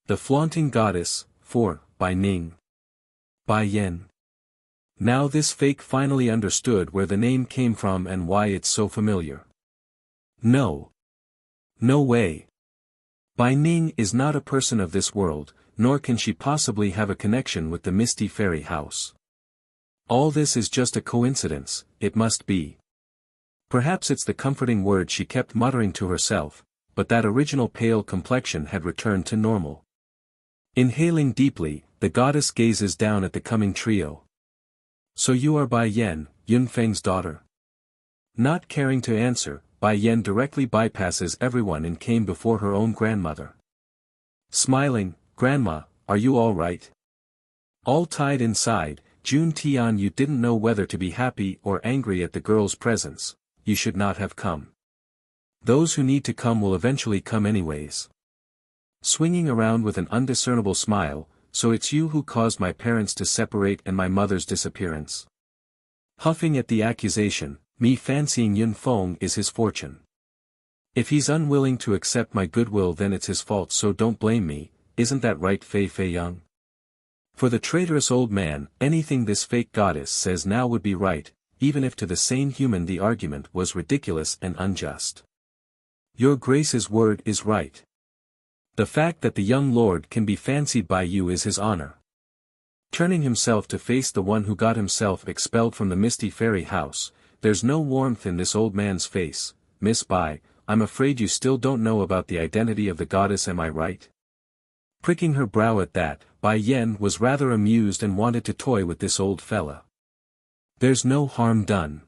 The Flaunting Goddess. 4, by Ning. Bai Yan. Now this fake finally understood where the name came from and why it's so familiar. No. No way. Bai Ning is not a person of this world, nor can she possibly have a connection with the misty fairy house. All this is just a coincidence, it must be. Perhaps it's the comforting word she kept muttering to herself, but that original pale complexion had returned to normal. Inhaling deeply, the goddess gazes down at the coming trio. So you are Bai Yan, Yun Feng's daughter? Not caring to answer, Bai Yan directly bypasses everyone and came before her own grandmother. Smiling, Grandma, are you all right? All tied inside, Jun Tianyu didn't know whether to be happy or angry at the girl's presence. You should not have come. Those who need to come will eventually come anyways. Swinging around with an undiscernible smile, so it's you who caused my parents to separate and my mother's disappearance. Huffing at the accusation, me fancying Yun Feng is his fortune. If he's unwilling to accept my goodwill then it's his fault, so don't blame me, isn't that right Fei Feiyang? For the traitorous old man, anything this fake goddess says now would be right, even if to the sane human the argument was ridiculous and unjust. Your Grace's word is right. The fact that the young lord can be fancied by you is his honor. Turning himself to face the one who got himself expelled from the misty fairy house, there's no warmth in this old man's face. Miss Bai, I'm afraid you still don't know about the identity of the goddess, am I right? Pricking her brow at that, Bai Yen was rather amused and wanted to toy with this old fella. There's no harm done.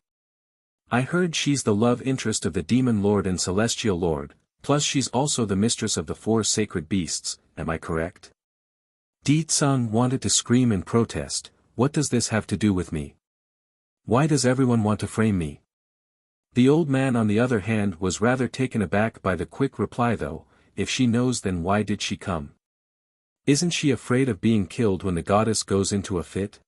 I heard she's the love interest of the demon lord and celestial lord, plus she's also the mistress of the 4 sacred beasts, am I correct? Di Tsung wanted to scream in protest, what does this have to do with me? Why does everyone want to frame me? The old man on the other hand was rather taken aback by the quick reply though, if she knows then why did she come? Isn't she afraid of being killed when the goddess goes into a fit?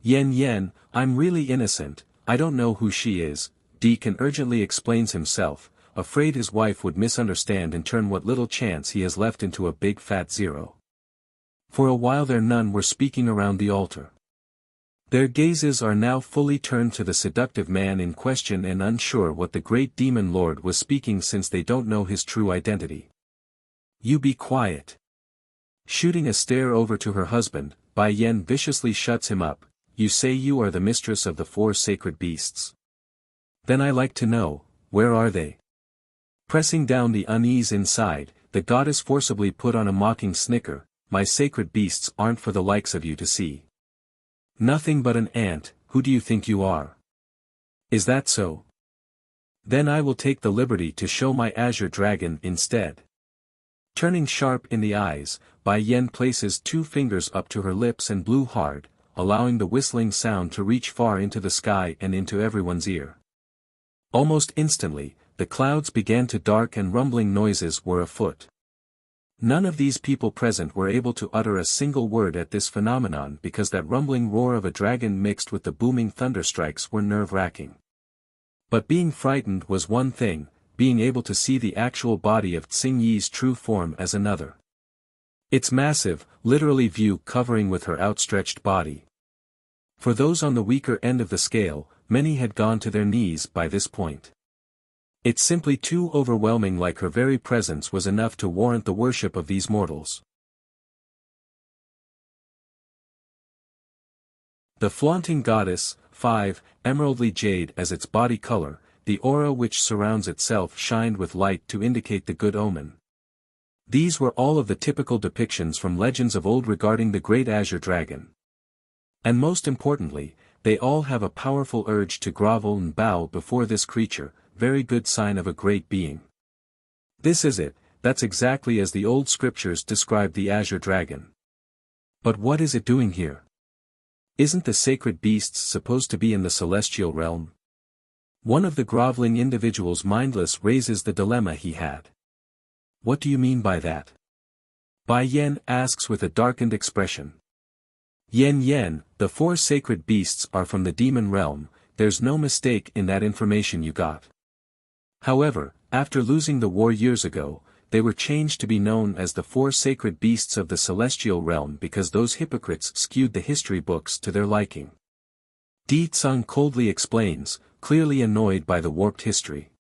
Yen, I'm really innocent, I don't know who she is, Deacon urgently explains himself, afraid his wife would misunderstand and turn what little chance he has left into a big fat zero. For a while their none were speaking around the altar. Their gazes are now fully turned to the seductive man in question and unsure what the great demon lord was speaking since they don't know his true identity. You be quiet. Shooting a stare over to her husband, Bai Yen viciously shuts him up, you say you are the mistress of the 4 sacred beasts. Then I like to know, where are they? Pressing down the unease inside, the goddess forcibly put on a mocking snicker, my sacred beasts aren't for the likes of you to see. Nothing but an ant, who do you think you are? Is that so? Then I will take the liberty to show my azure dragon instead. Turning sharp in the eyes, Bai Yen places 2 fingers up to her lips and blew hard, allowing the whistling sound to reach far into the sky and into everyone's ear. Almost instantly, the clouds began to dark and rumbling noises were afoot. None of these people present were able to utter a single word at this phenomenon because that rumbling roar of a dragon mixed with the booming thunderstrikes were nerve-wracking. But being frightened was one thing, being able to see the actual body of Tsing Yi's true form as another. Its massive, literally view covering with her outstretched body. For those on the weaker end of the scale, many had gone to their knees by this point. It's simply too overwhelming, like her very presence was enough to warrant the worship of these mortals. The flaunting goddess, 5, emeraldly jade as its body color, the aura which surrounds itself shined with light to indicate the good omen. These were all of the typical depictions from legends of old regarding the great azure dragon. And most importantly, they all have a powerful urge to grovel and bow before this creature, very good sign of a great being. This is it, that's exactly as the old scriptures describe the azure dragon. But what is it doing here? Isn't the sacred beasts supposed to be in the celestial realm? One of the groveling individuals mindless raises the dilemma he had. What do you mean by that? Bai Yen asks with a darkened expression. Yen, the 4 sacred beasts are from the demon realm, there's no mistake in that information you got. However, after losing the war years ago, they were changed to be known as the 4 sacred beasts of the celestial realm because those hypocrites skewed the history books to their liking. Di Tsung coldly explains, clearly annoyed by the warped history.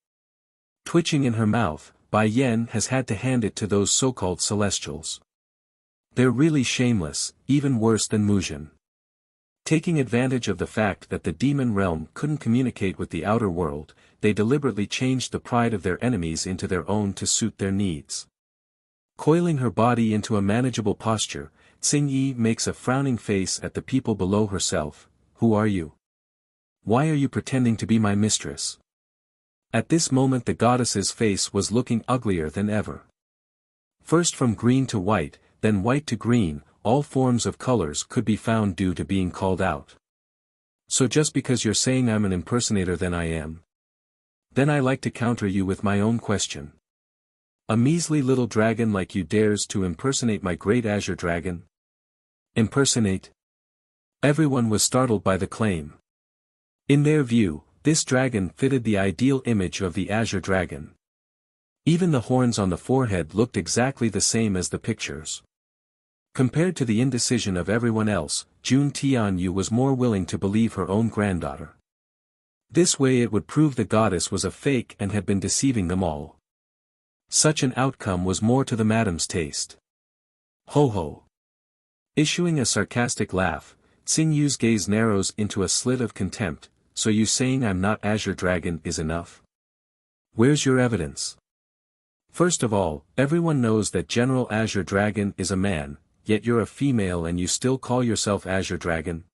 Twitching in her mouth, Bai Yen has had to hand it to those so-called celestials. They're really shameless, even worse than Muzhin. Taking advantage of the fact that the demon realm couldn't communicate with the outer world, they deliberately changed the pride of their enemies into their own to suit their needs. Coiling her body into a manageable posture, Tsing Yi makes a frowning face at the people below herself. Who are you? Why are you pretending to be my mistress? At this moment the goddess's face was looking uglier than ever. First from green to white, then white to green, all forms of colors could be found due to being called out. So just because you're saying I'm an impersonator then I am? Then I like to counter you with my own question. A measly little dragon like you dares to impersonate my great azure dragon? Impersonate? Everyone was startled by the claim. In their view, this dragon fitted the ideal image of the azure dragon. Even the horns on the forehead looked exactly the same as the pictures. Compared to the indecision of everyone else, Jun Tianyu was more willing to believe her own granddaughter. This way it would prove the goddess was a fake and had been deceiving them all. Such an outcome was more to the madam's taste. Ho ho. Issuing a sarcastic laugh, Tsing Yu's gaze narrows into a slit of contempt. So you saying I'm not Azure Dragon is enough? Where's your evidence? First of all, everyone knows that General Azure Dragon is a man, yet you're a female and you still call yourself Azure Dragon?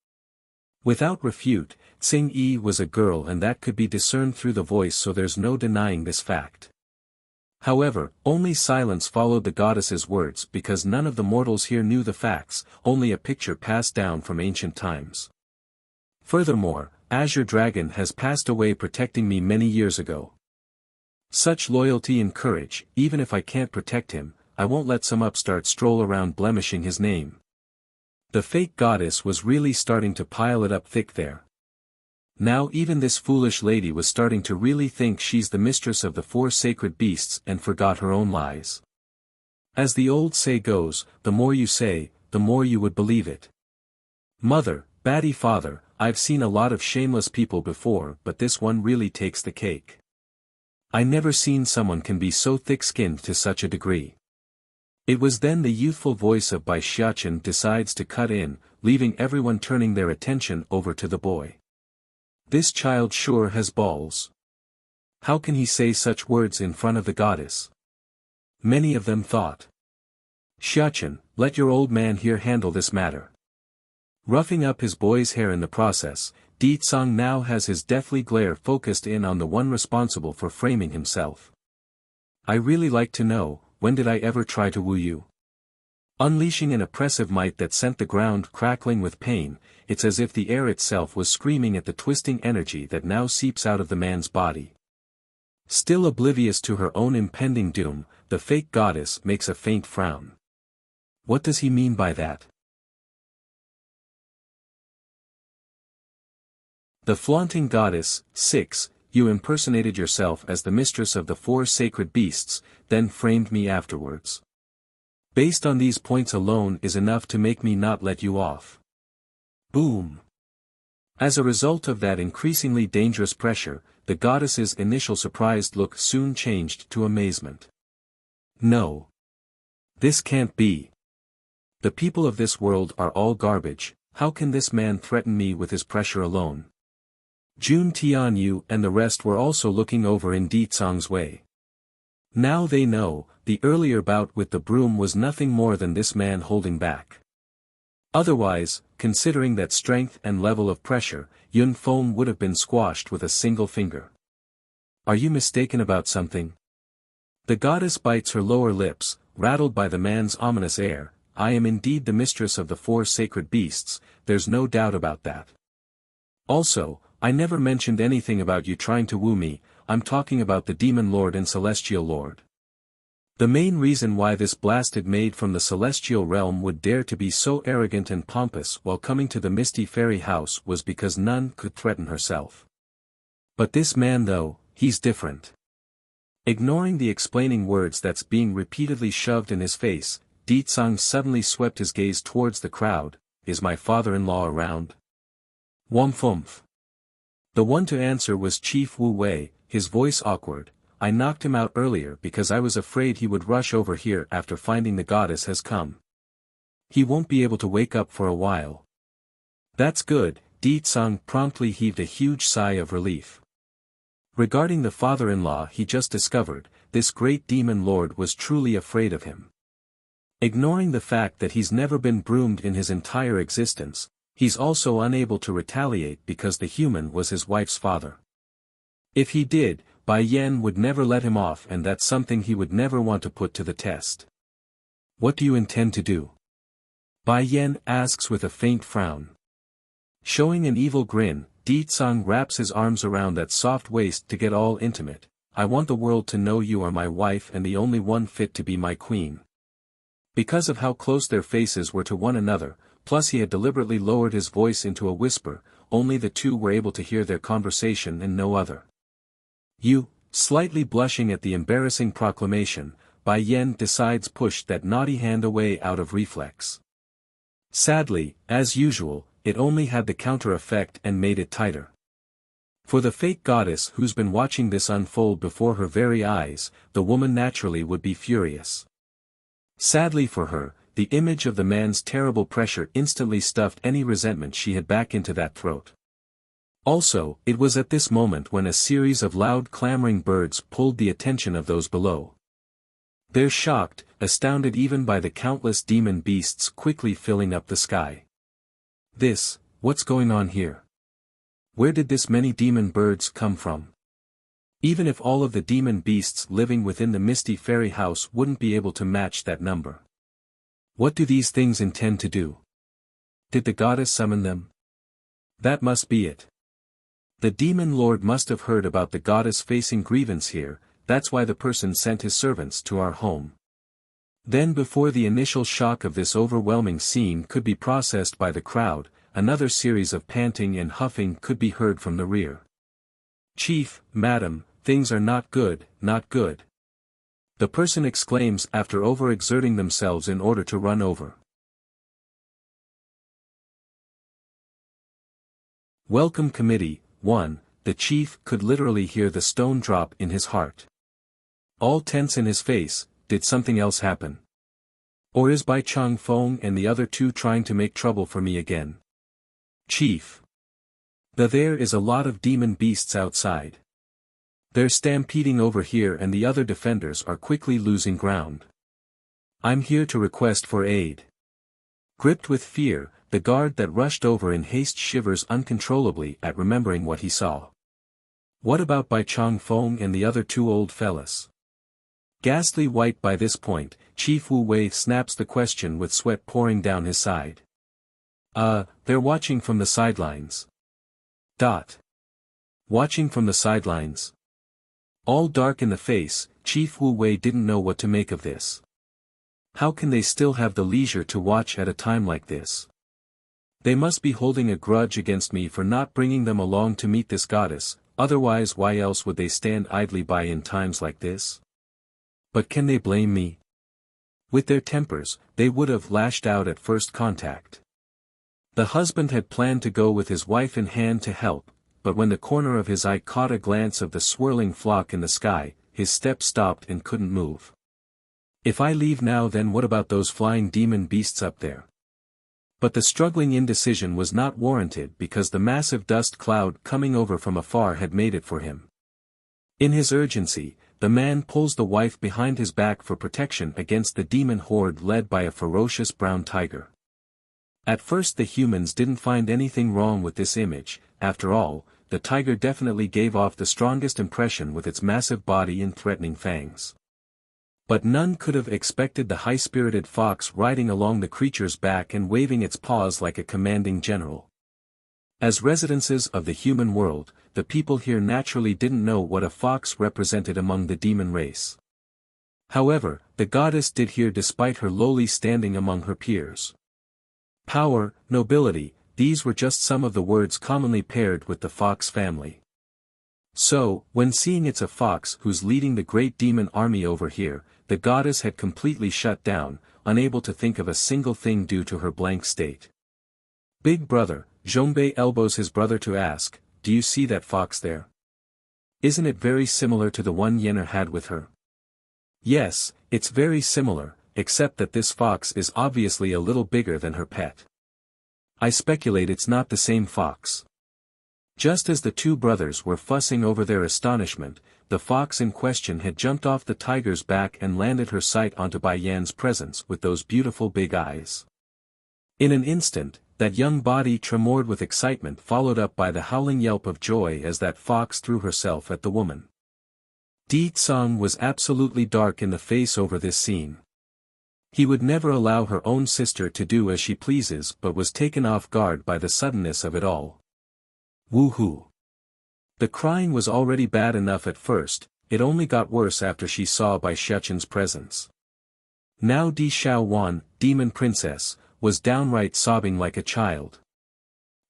Without refute, Tsing Yi was a girl and that could be discerned through the voice, so there's no denying this fact. However, only silence followed the goddess's words because none of the mortals here knew the facts, only a picture passed down from ancient times. Furthermore, Azure Dragon has passed away protecting me many years ago. Such loyalty and courage, even if I can't protect him, I won't let some upstart stroll around blemishing his name. The fake goddess was really starting to pile it up thick there. Now even this foolish lady was starting to really think she's the mistress of the 4 sacred beasts and forgot her own lies. As the old say goes, the more you say, the more you would believe it. Mother, baddie father, I've seen a lot of shameless people before, but this one really takes the cake. I never seen someone can be so thick-skinned to such a degree. It was then the youthful voice of Bai Xiachen decides to cut in, leaving everyone turning their attention over to the boy. This child sure has balls. How can he say such words in front of the goddess? Many of them thought. Xiachen, let your old man here handle this matter. Roughing up his boy's hair in the process, Di Tsang now has his deathly glare focused in on the one responsible for framing himself. I really like to know, when did I ever try to woo you? Unleashing an oppressive might that sent the ground crackling with pain, it's as if the air itself was screaming at the twisting energy that now seeps out of the man's body. Still oblivious to her own impending doom, the fake goddess makes a faint frown. What does he mean by that? The flaunting goddess. 6. You impersonated yourself as the mistress of the 4 sacred beasts, then framed me afterwards. Based on these points alone is enough to make me not let you off. Boom. As a result of that increasingly dangerous pressure, the goddess's initial surprised look soon changed to amazement. No. This can't be. The people of this world are all garbage, how can this man threaten me with his pressure alone? Jun Tianyu and the rest were also looking over in Di Tsang's way. Now they know, the earlier bout with the broom was nothing more than this man holding back. Otherwise, considering that strength and level of pressure, Yun Feng would have been squashed with a single finger. Are you mistaken about something? The goddess bites her lower lips, rattled by the man's ominous air. I am indeed the mistress of the 4 sacred beasts, there's no doubt about that. Also, I never mentioned anything about you trying to woo me, I'm talking about the Demon Lord and Celestial Lord. The main reason why this blasted maid from the celestial realm would dare to be so arrogant and pompous while coming to the Misty Fairy house was because none could threaten herself. But this man though, he's different. Ignoring the explaining words that's being repeatedly shoved in his face, Di Tsang suddenly swept his gaze towards the crowd. Is my father-in-law around? Wumfumph. The one to answer was Chief Wu Wei, his voice awkward. I knocked him out earlier because I was afraid he would rush over here after finding the goddess has come. He won't be able to wake up for a while. That's good, Di Tsang promptly heaved a huge sigh of relief. Regarding the father-in-law he just discovered, this great demon lord was truly afraid of him. Ignoring the fact that he's never been broomed in his entire existence, he's also unable to retaliate because the human was his wife's father. If he did, Bai Yan would never let him off, and that's something he would never want to put to the test. What do you intend to do? Bai Yan asks with a faint frown. Showing an evil grin, Di Tsang wraps his arms around that soft waist to get all intimate. I want the world to know you are my wife and the only one fit to be my queen. Because of how close their faces were to one another, plus he had deliberately lowered his voice into a whisper, only the two were able to hear their conversation and no other. You, slightly blushing at the embarrassing proclamation, Bai Yan decides pushed that naughty hand away out of reflex. Sadly, as usual, it only had the counter effect and made it tighter. For the fake goddess who's been watching this unfold before her very eyes, the woman naturally would be furious. Sadly for her, the image of the man's terrible pressure instantly stuffed any resentment she had back into that throat. Also, it was at this moment when a series of loud clamoring birds pulled the attention of those below. They're shocked, astounded even by the countless demon beasts quickly filling up the sky. What's going on here? Where did this many demon birds come from? Even if all of the demon beasts living within the misty fairy house wouldn't be able to match that number. What do these things intend to do? Did the goddess summon them? That must be it. The demon lord must have heard about the goddess facing grievance here, that's why the person sent his servants to our home. Then before the initial shock of this overwhelming scene could be processed by the crowd, another series of panting and huffing could be heard from the rear. Chief, madam, things are not good, not good. The person exclaims after overexerting themselves in order to run over. Welcome Committee, 1, the chief could literally hear the stone drop in his heart. All tense in his face, did something else happen? Or is Bai Chang Feng and the other two trying to make trouble for me again? Chief. There is a lot of demon beasts outside. They're stampeding over here and the other defenders are quickly losing ground. I'm here to request for aid. Gripped with fear, the guard that rushed over in haste shivers uncontrollably at remembering what he saw. What about Bai Chang Feng and the other two old fellas? Ghastly white by this point, Chief Wu Wei snaps the question with sweat pouring down his side. They're watching from the sidelines. Watching from the sidelines. All dark in the face, Chief Wu Wei didn't know what to make of this. How can they still have the leisure to watch at a time like this? They must be holding a grudge against me for not bringing them along to meet this goddess, otherwise why else would they stand idly by in times like this? But can they blame me? With their tempers, they would have lashed out at first contact. The husband had planned to go with his wife in hand to help, but when the corner of his eye caught a glance of the swirling flock in the sky, his step stopped and couldn't move. If I leave now, then what about those flying demon beasts up there? But the struggling indecision was not warranted because the massive dust cloud coming over from afar had made it for him. In his urgency, the man pulls the wife behind his back for protection against the demon horde led by a ferocious brown tiger. At first the humans didn't find anything wrong with this image. After all, the tiger definitely gave off the strongest impression with its massive body and threatening fangs. But none could have expected the high-spirited fox riding along the creature's back and waving its paws like a commanding general. As residents of the human world, the people here naturally didn't know what a fox represented among the demon race. However, the goddess did here despite her lowly standing among her peers. Power, nobility, these were just some of the words commonly paired with the fox family. So, when seeing it's a fox who's leading the great demon army over here, the goddess had completely shut down, unable to think of a single thing due to her blank state. Big brother, Zhongbei elbows his brother to ask, do you see that fox there? Isn't it very similar to the one Yenner had with her? Yes, it's very similar, except that this fox is obviously a little bigger than her pet. I speculate it's not the same fox. Just as the two brothers were fussing over their astonishment, the fox in question had jumped off the tiger's back and landed her sight onto Bai Yan's presence with those beautiful big eyes. In an instant, that young body tremored with excitement, followed up by the howling yelp of joy as that fox threw herself at the woman. Di Tsang was absolutely dark in the face over this scene. He would never allow her own sister to do as she pleases, but was taken off guard by the suddenness of it all. Woohoo! The crying was already bad enough at first, it only got worse after she saw Bai Shechen's presence. Now Di Xiaowan, demon princess, was downright sobbing like a child.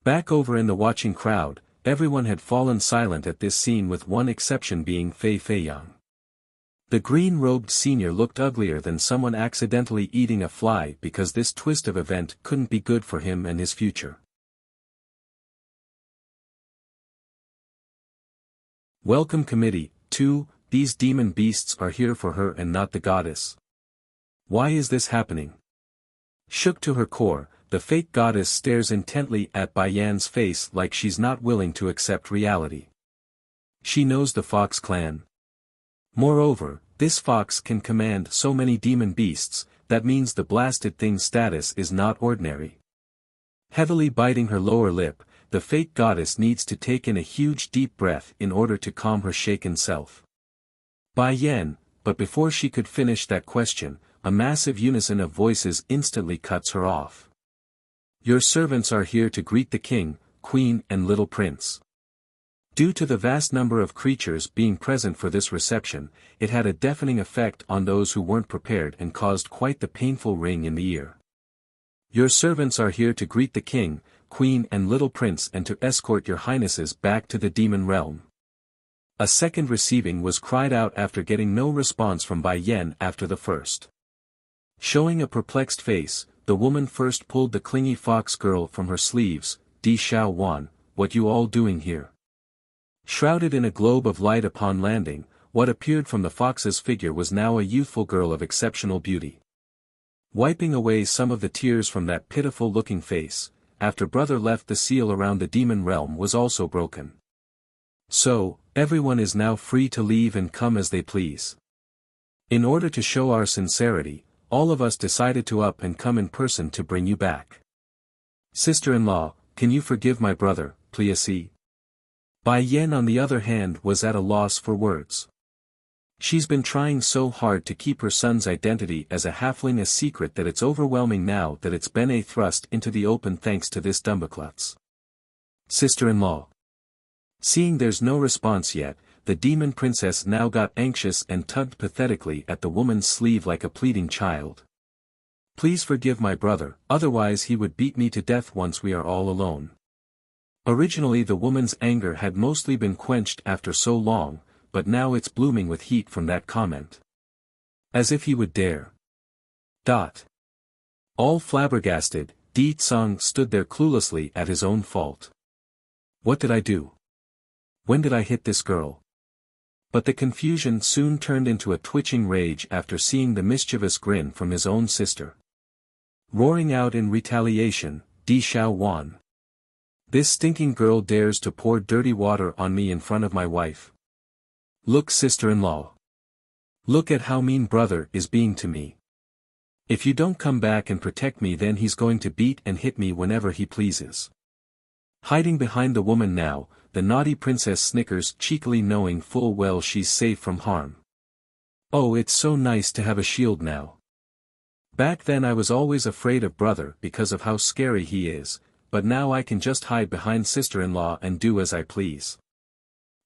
Back over in the watching crowd, everyone had fallen silent at this scene with one exception being Fei Feiyang. The green-robed senior looked uglier than someone accidentally eating a fly because this twist of event couldn't be good for him and his future. Welcome Committee 2, these demon beasts are here for her and not the goddess. Why is this happening? Shook to her core, the fake goddess stares intently at Bai Yan's face like she's not willing to accept reality. She knows the Fox clan. Moreover, this fox can command so many demon beasts, that means the blasted thing's status is not ordinary. Heavily biting her lower lip, the fake goddess needs to take in a huge deep breath in order to calm her shaken self. Bai Yan, but before she could finish that question, a massive unison of voices instantly cuts her off. Your servants are here to greet the king, queen and little prince. Due to the vast number of creatures being present for this reception, it had a deafening effect on those who weren't prepared and caused quite the painful ring in the ear. Your servants are here to greet the king, queen and little prince and to escort your highnesses back to the demon realm. A second receiving was cried out after getting no response from Bai Yan after the first. Showing a perplexed face, the woman first pulled the clingy fox girl from her sleeves. Di Xiao Wan, what you all doing here? Shrouded in a globe of light upon landing, what appeared from the fox's figure was now a youthful girl of exceptional beauty. Wiping away some of the tears from that pitiful-looking face, after brother left the seal around the demon realm was also broken. So, everyone is now free to leave and come as they please. In order to show our sincerity, all of us decided to up and come in person to bring you back. Sister-in-law, can you forgive my brother, please? Bai Yan on the other hand was at a loss for words. She's been trying so hard to keep her son's identity as a halfling a secret that it's overwhelming now that it's been thrust into the open thanks to this dumbaklutz. Sister-in-law. Seeing there's no response yet, the demon princess now got anxious and tugged pathetically at the woman's sleeve like a pleading child. Please forgive my brother, otherwise he would beat me to death once we are all alone. Originally the woman's anger had mostly been quenched after so long, but now it's blooming with heat from that comment. As if he would dare. All flabbergasted, Di Tsang stood there cluelessly at his own fault. What did I do? When did I hit this girl? But the confusion soon turned into a twitching rage after seeing the mischievous grin from his own sister. Roaring out in retaliation, Di Xiao Wan. This stinking girl dares to pour dirty water on me in front of my wife. Look sister-in-law. Look at how mean brother is being to me. If you don't come back and protect me then he's going to beat and hit me whenever he pleases. Hiding behind the woman now, the naughty princess snickers cheekily knowing full well she's safe from harm. Oh, it's so nice to have a shield now. Back then I was always afraid of brother because of how scary he is, but now I can just hide behind sister-in-law and do as I please.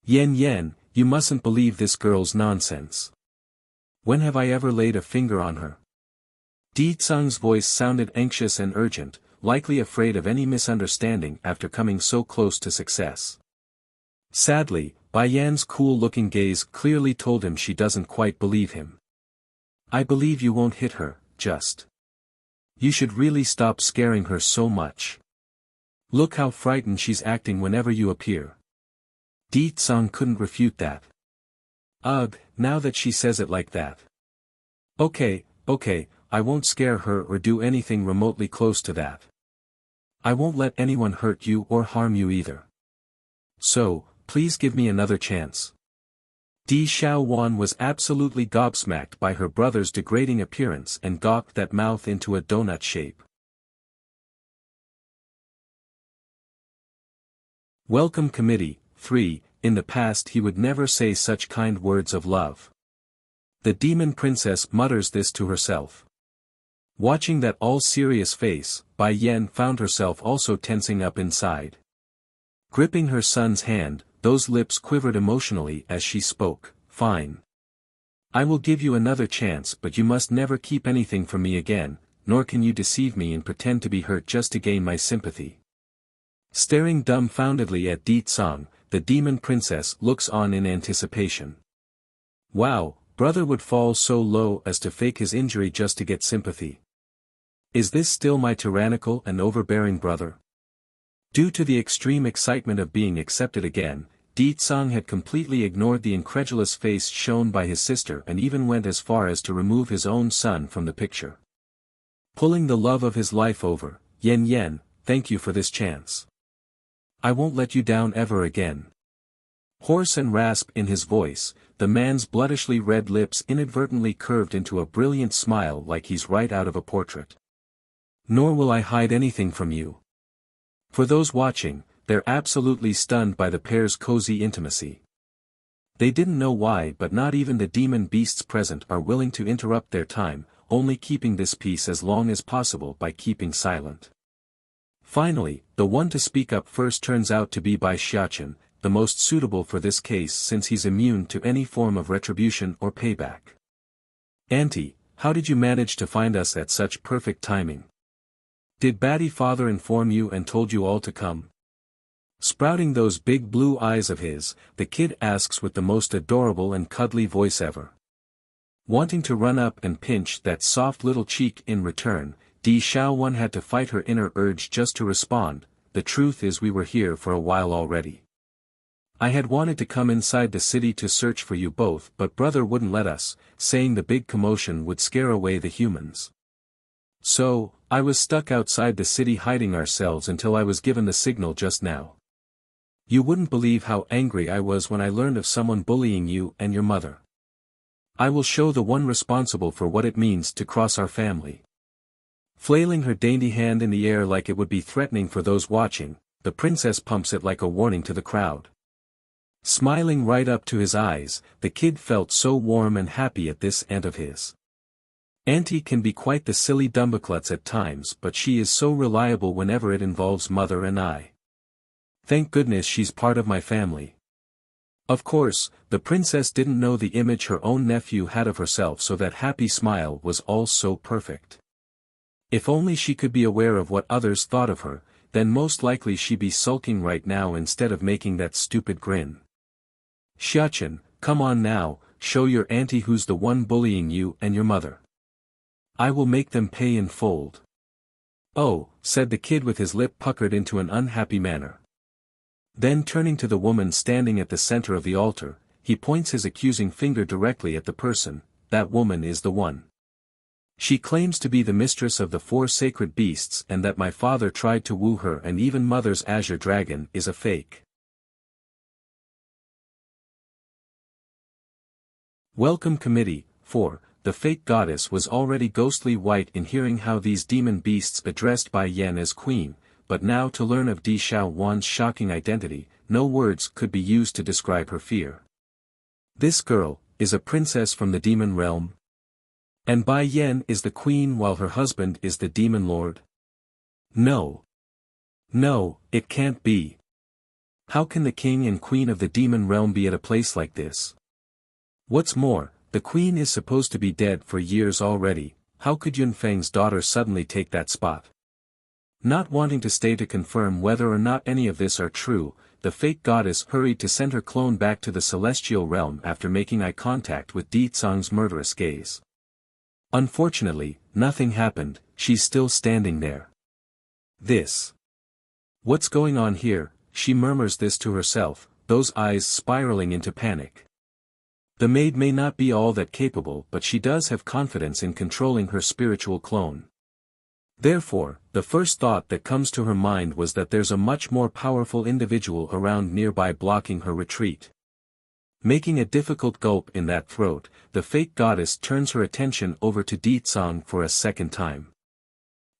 Yen, you mustn't believe this girl's nonsense. When have I ever laid a finger on her? Di Tsang's voice sounded anxious and urgent, likely afraid of any misunderstanding after coming so close to success. Sadly, Bai Yan's cool-looking gaze clearly told him she doesn't quite believe him. I believe you won't hit her, just. You should really stop scaring her so much. Look how frightened she's acting whenever you appear. Di Tsang couldn't refute that. Ugh, now that she says it like that. Okay, I won't scare her or do anything remotely close to that. I won't let anyone hurt you or harm you either. So, please give me another chance. Di Xiao Wan was absolutely gobsmacked by her brother's degrading appearance and gawked that mouth into a donut shape. Welcome Committee 3, in the past he would never say such kind words of love. The demon princess mutters this to herself. Watching that all-serious face, Bai Yan found herself also tensing up inside. Gripping her son's hand, those lips quivered emotionally as she spoke, fine. I will give you another chance but you must never keep anything from me again, nor can you deceive me and pretend to be hurt just to gain my sympathy. Staring dumbfoundedly at Di Tsang, the demon princess looks on in anticipation. Wow, Brother would fall so low as to fake his injury just to get sympathy. Is this still my tyrannical and overbearing brother? Due to the extreme excitement of being accepted again, Di-tsang had completely ignored the incredulous face shown by his sister and even went as far as to remove his own son from the picture. Pulling the love of his life over, Yen, thank you for this chance. I won't let you down ever again. Hoarse and rasp in his voice, the man's bloodishly red lips inadvertently curved into a brilliant smile like he's right out of a portrait. Nor will I hide anything from you. For those watching, they're absolutely stunned by the pair's cozy intimacy. They didn't know why, but not even the demon beasts present are willing to interrupt their time, only keeping this peace as long as possible by keeping silent. Finally, the one to speak up first turns out to be Bai Xiachen, the most suitable for this case since he's immune to any form of retribution or payback. Auntie, how did you manage to find us at such perfect timing? Did Batty Father inform you and told you all to come? Sprouting those big blue eyes of his, the kid asks with the most adorable and cuddly voice ever. Wanting to run up and pinch that soft little cheek in return, Di Xiaowan had to fight her inner urge just to respond, the truth is we were here for a while already. I had wanted to come inside the city to search for you both but brother wouldn't let us, saying the big commotion would scare away the humans. So, I was stuck outside the city hiding ourselves until I was given the signal just now. You wouldn't believe how angry I was when I learned of someone bullying you and your mother. I will show the one responsible for what it means to cross our family. Flailing her dainty hand in the air like it would be threatening for those watching, the princess pumps it like a warning to the crowd. Smiling right up to his eyes, the kid felt so warm and happy at this aunt of his. Auntie can be quite the silly dumbaklutz at times but she is so reliable whenever it involves mother and I. Thank goodness she's part of my family. Of course, the princess didn't know the image her own nephew had of herself so that happy smile was all so perfect. If only she could be aware of what others thought of her, then most likely she'd be sulking right now instead of making that stupid grin. Xiachen, come on now, show your auntie who's the one bullying you and your mother. I will make them pay in full. Oh, said the kid with his lip puckered into an unhappy manner. Then turning to the woman standing at the center of the altar, he points his accusing finger directly at the person. That woman is the one. She claims to be the mistress of the 4 sacred beasts and that my father tried to woo her and even mother's azure dragon is a fake. Welcome Committee, 4. The fake goddess was already ghostly white in hearing how these demon beasts addressed Bai Yan as queen, but now to learn of Di Xiaowan's shocking identity, no words could be used to describe her fear. This girl is a princess from the demon realm? And Bai Yan is the queen while her husband is the demon lord? No. No, it can't be. How can the king and queen of the demon realm be at a place like this? What's more, the queen is supposed to be dead for years already, how could Yunfeng's daughter suddenly take that spot? Not wanting to stay to confirm whether or not any of this are true, the fake goddess hurried to send her clone back to the celestial realm after making eye contact with Di-tsang's murderous gaze. Unfortunately, nothing happened, she's still standing there. What's going on here? She murmurs this to herself, those eyes spiraling into panic. The maid may not be all that capable but she does have confidence in controlling her spiritual clone. Therefore, the first thought that comes to her mind was that there's a much more powerful individual around nearby blocking her retreat. Making a difficult gulp in that throat, the fake goddess turns her attention over to Di-tsang for a second time.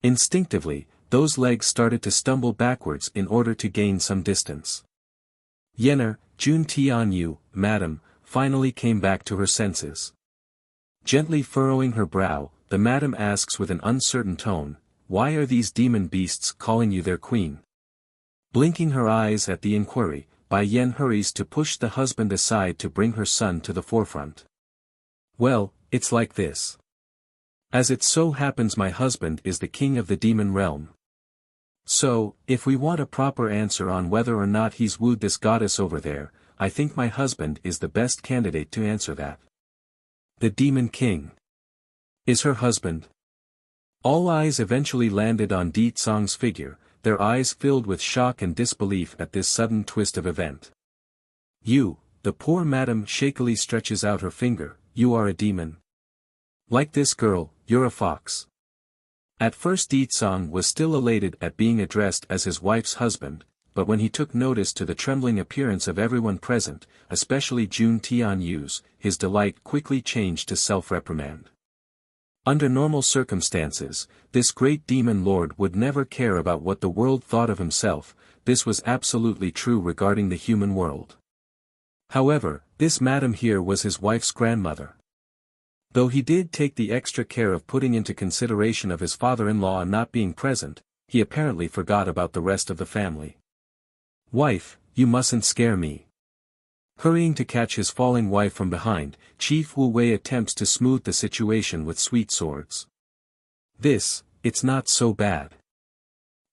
Instinctively, those legs started to stumble backwards in order to gain some distance. Yenner, Jun Tianyu, madam, finally came back to her senses. Gently furrowing her brow, the madam asks with an uncertain tone, why are these demon beasts calling you their queen? Blinking her eyes at the inquiry, Bai Yan hurries to push the husband aside to bring her son to the forefront. Well, it's like this. As it so happens my husband is the king of the demon realm. So, if we want a proper answer on whether or not he's wooed this goddess over there, I think my husband is the best candidate to answer that. The Demon King is her husband. All eyes eventually landed on Di Tsong's figure, their eyes filled with shock and disbelief at this sudden twist of event. You, the poor madam shakily stretches out her finger, you are a demon. Like this girl, you're a fox. At first Di Tsong was still elated at being addressed as his wife's husband, but when he took notice to the trembling appearance of everyone present, especially Jun Tianyu's, his delight quickly changed to self-reprimand. Under normal circumstances, this great demon lord would never care about what the world thought of himself. This was absolutely true regarding the human world. However, this madam here was his wife's grandmother. Though he did take the extra care of putting into consideration of his father-in-law not being present, he apparently forgot about the rest of the family. Wife, you mustn't scare me. Hurrying to catch his falling wife from behind, Chief Wu Wei attempts to smooth the situation with sweet swords. It's not so bad.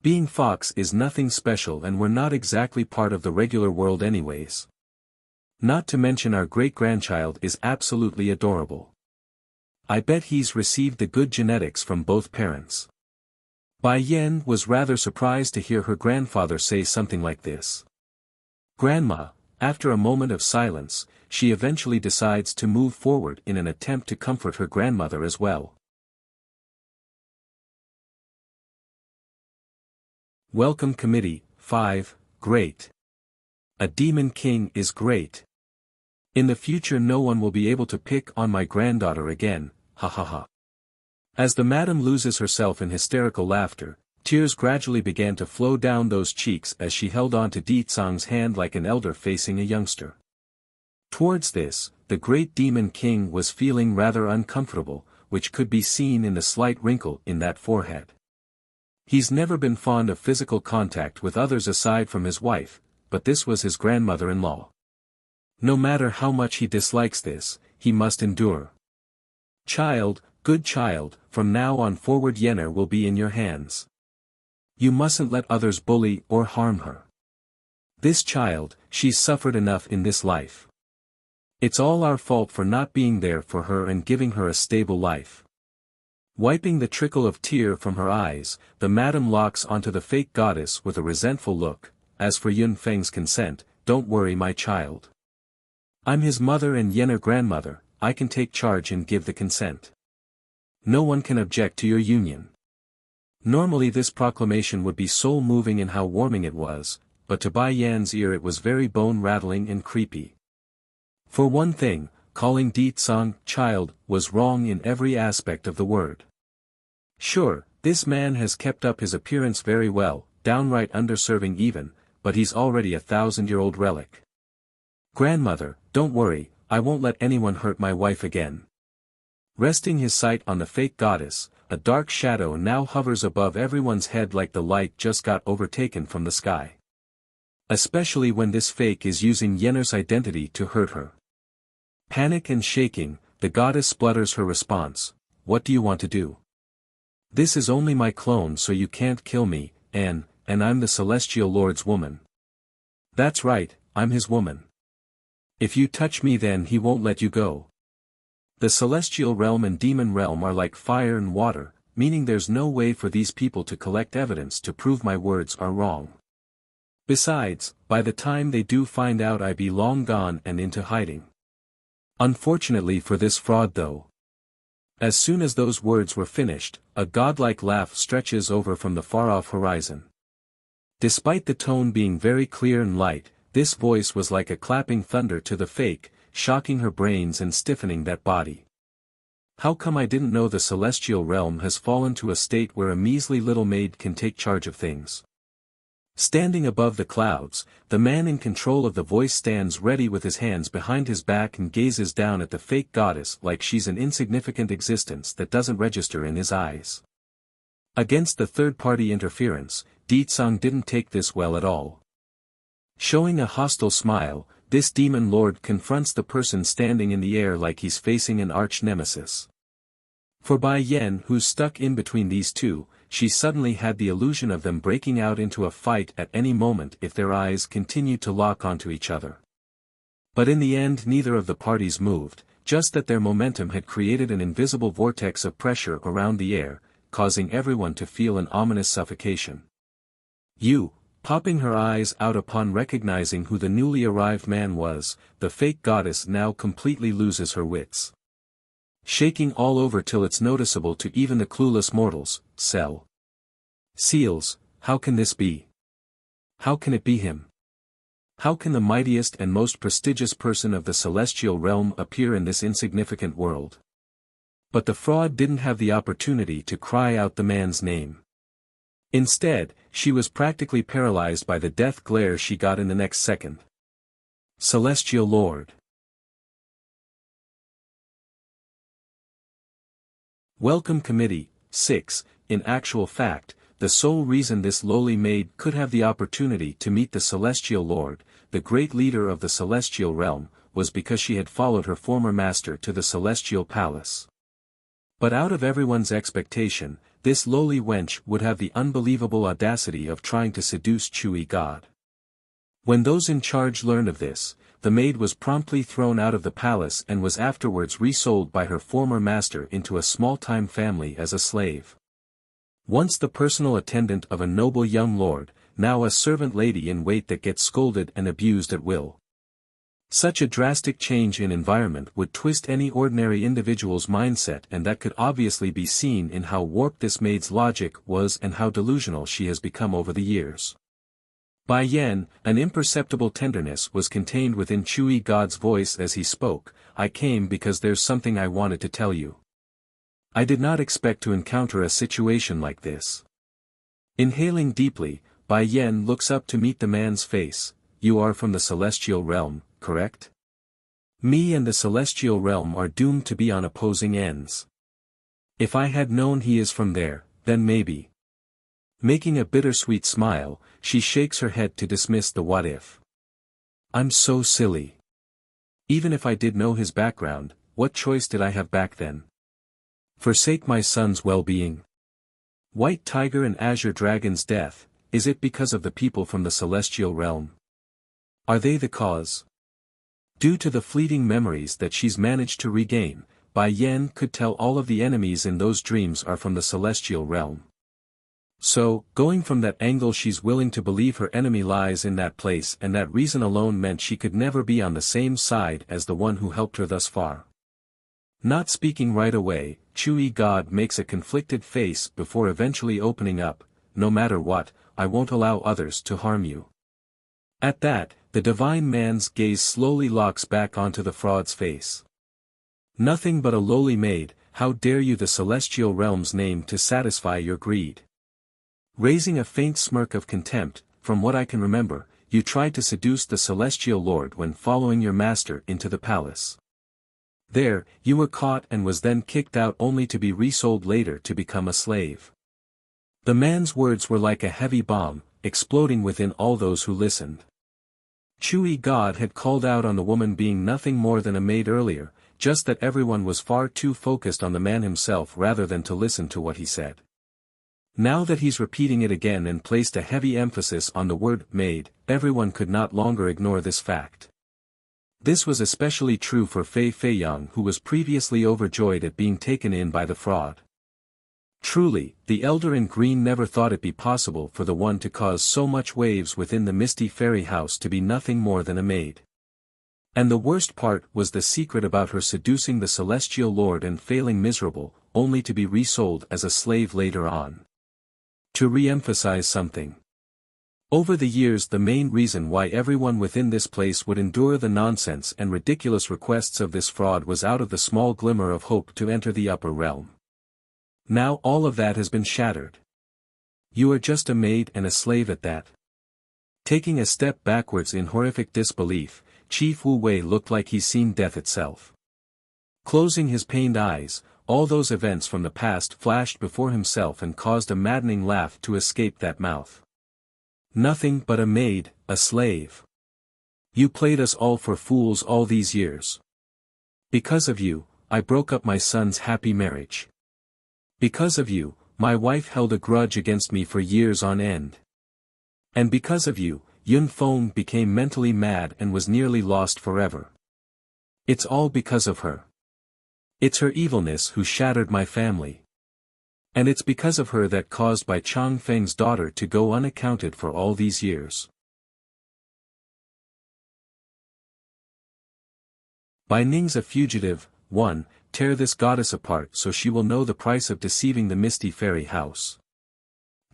Being fox is nothing special and we're not exactly part of the regular world anyways. Not to mention our great-grandchild is absolutely adorable. I bet he's received the good genetics from both parents. Bai Yan was rather surprised to hear her grandfather say something like this. Grandma, after a moment of silence, she eventually decides to move forward in an attempt to comfort her grandmother as well. Welcome Committee, 5, great. A demon king is great. In the future no one will be able to pick on my granddaughter again, ha ha ha. As the madam loses herself in hysterical laughter, tears gradually began to flow down those cheeks as she held on to Di Tsong's hand like an elder facing a youngster. Towards this, the great demon king was feeling rather uncomfortable, which could be seen in the slight wrinkle in that forehead. He's never been fond of physical contact with others aside from his wife, but this was his grandmother-in-law. No matter how much he dislikes this, he must endure. Child, good child, from now on forward Yenner will be in your hands. You mustn't let others bully or harm her. This child, she's suffered enough in this life. It's all our fault for not being there for her and giving her a stable life. Wiping the trickle of tear from her eyes, the madam locks onto the fake goddess with a resentful look. As for Yun Feng's consent, don't worry my child. I'm his mother and Yenner grandmother, I can take charge and give the consent. No one can object to your union. Normally this proclamation would be soul-moving in how warming it was, but to Bai Yan's ear it was very bone-rattling and creepy. For one thing, calling Di Tsong child was wrong in every aspect of the word. Sure, this man has kept up his appearance very well, downright underserving even, but he's already a 1,000-year-old relic. Grandmother, don't worry, I won't let anyone hurt my wife again. Resting his sight on the fake goddess, a dark shadow now hovers above everyone's head like the light just got overtaken from the sky. Especially when this fake is using Yenner's identity to hurt her. Panic and shaking, the goddess splutters her response, what do you want to do? This is only my clone so you can't kill me, and I'm the Celestial Lord's woman. That's right, I'm his woman. If you touch me then he won't let you go. The celestial realm and demon realm are like fire and water, meaning there's no way for these people to collect evidence to prove my words are wrong. Besides, by the time they do find out I be long gone and into hiding. Unfortunately for this fraud though. As soon as those words were finished, a godlike laugh stretches over from the far-off horizon. Despite the tone being very clear and light, this voice was like a clapping thunder to the fake, shocking her brains and stiffening that body. How come I didn't know the celestial realm has fallen to a state where a measly little maid can take charge of things? Standing above the clouds, the man in control of the voice stands ready with his hands behind his back and gazes down at the fake goddess like she's an insignificant existence that doesn't register in his eyes. Against the third-party interference, Di Tsong didn't take this well at all. Showing a hostile smile, this demon lord confronts the person standing in the air like he's facing an arch-nemesis. For Bai Yan who's stuck in between these two, she suddenly had the illusion of them breaking out into a fight at any moment if their eyes continued to lock onto each other. But in the end neither of the parties moved, just that their momentum had created an invisible vortex of pressure around the air, causing everyone to feel an ominous suffocation. You, popping her eyes out upon recognizing who the newly arrived man was, the fake goddess now completely loses her wits. Shaking all over till it's noticeable to even the clueless mortals, Seals, how can this be? How can it be him? How can the mightiest and most prestigious person of the celestial realm appear in this insignificant world? But the fraud didn't have the opportunity to cry out the man's name. Instead, she was practically paralyzed by the death glare she got in the next second. Celestial Lord. Welcome Committee, 6. In actual fact, the sole reason this lowly maid could have the opportunity to meet the Celestial Lord, the great leader of the celestial realm, was because she had followed her former master to the celestial palace. But out of everyone's expectation, this lowly wench would have the unbelievable audacity of trying to seduce Chewy God. When those in charge learned of this, the maid was promptly thrown out of the palace and was afterwards resold by her former master into a small-time family as a slave. Once the personal attendant of a noble young lord, now a servant lady in wait that gets scolded and abused at will. Such a drastic change in environment would twist any ordinary individual's mindset, and that could obviously be seen in how warped this maid's logic was and how delusional she has become over the years. Bai Yan, an imperceptible tenderness was contained within Chewy God's voice as he spoke. I came because there's something I wanted to tell you. I did not expect to encounter a situation like this. Inhaling deeply, Bai Yan looks up to meet the man's face. You are from the celestial realm, correct? Me and the celestial realm are doomed to be on opposing ends. If I had known he is from there, then maybe. Making a bittersweet smile, she shakes her head to dismiss the what if. I'm so silly. Even if I did know his background, what choice did I have back then? Forsake my son's well-being. White Tiger and Azure Dragon's death, is it because of the people from the celestial realm? Are they the cause? Due to the fleeting memories that she's managed to regain, Bai Yan could tell all of the enemies in those dreams are from the celestial realm. So, going from that angle, she's willing to believe her enemy lies in that place, and that reason alone meant she could never be on the same side as the one who helped her thus far. Not speaking right away, Chewy God makes a conflicted face before eventually opening up. No matter what, I won't allow others to harm you. At that, the divine man's gaze slowly locks back onto the fraud's face. Nothing but a lowly maid, how dare you the celestial realm's name to satisfy your greed? Raising a faint smirk of contempt, from what I can remember, you tried to seduce the celestial lord when following your master into the palace. There, you were caught and was then kicked out only to be resold later to become a slave. The man's words were like a heavy bomb, exploding within all those who listened. Chewy God had called out on the woman being nothing more than a maid earlier, just that everyone was far too focused on the man himself rather than to listen to what he said. Now that he's repeating it again and placed a heavy emphasis on the word maid, everyone could not longer ignore this fact. This was especially true for Fei Feiyang, who was previously overjoyed at being taken in by the fraud. Truly, the elder in green never thought it be possible for the one to cause so much waves within the misty fairy house to be nothing more than a maid. And the worst part was the secret about her seducing the celestial lord and failing miserable, only to be resold as a slave later on. To re-emphasize something. Over the years, the main reason why everyone within this place would endure the nonsense and ridiculous requests of this fraud was out of the small glimmer of hope to enter the upper realm. Now all of that has been shattered. You are just a maid and a slave at that. Taking a step backwards in horrific disbelief, Chief Wu Wei looked like he's seen death itself. Closing his pained eyes, all those events from the past flashed before himself and caused a maddening laugh to escape that mouth. Nothing but a maid, a slave. You played us all for fools all these years. Because of you, I broke up my son's happy marriage. Because of you, my wife held a grudge against me for years on end. And because of you, Yun Feng became mentally mad and was nearly lost forever. It's all because of her. It's her evilness who shattered my family. And it's because of her that caused Bai Changfeng's daughter to go unaccounted for all these years. Bai Ning's a fugitive. 1. Tear this goddess apart so she will know the price of deceiving the misty fairy house.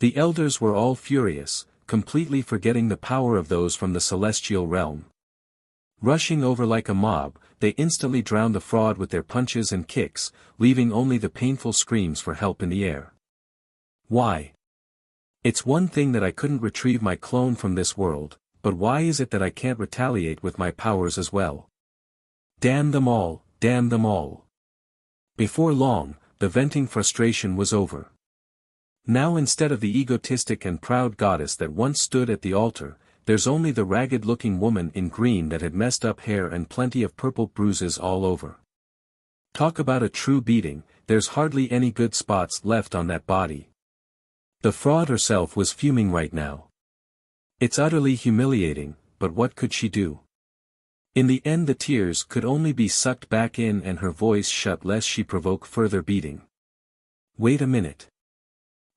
The elders were all furious, completely forgetting the power of those from the celestial realm. Rushing over like a mob, they instantly drowned the fraud with their punches and kicks, leaving only the painful screams for help in the air. Why? It's one thing that I couldn't retrieve my clone from this world, but why is it that I can't retaliate with my powers as well? Damn them all, damn them all. Before long, the venting frustration was over. Now instead of the egotistic and proud goddess that once stood at the altar, there's only the ragged-looking woman in green that had messed up hair and plenty of purple bruises all over. Talk about a true beating, there's hardly any good spots left on that body. The fraud herself was fuming right now. It's utterly humiliating, but what could she do? In the end the tears could only be sucked back in and her voice shut lest she provoke further beating. Wait a minute.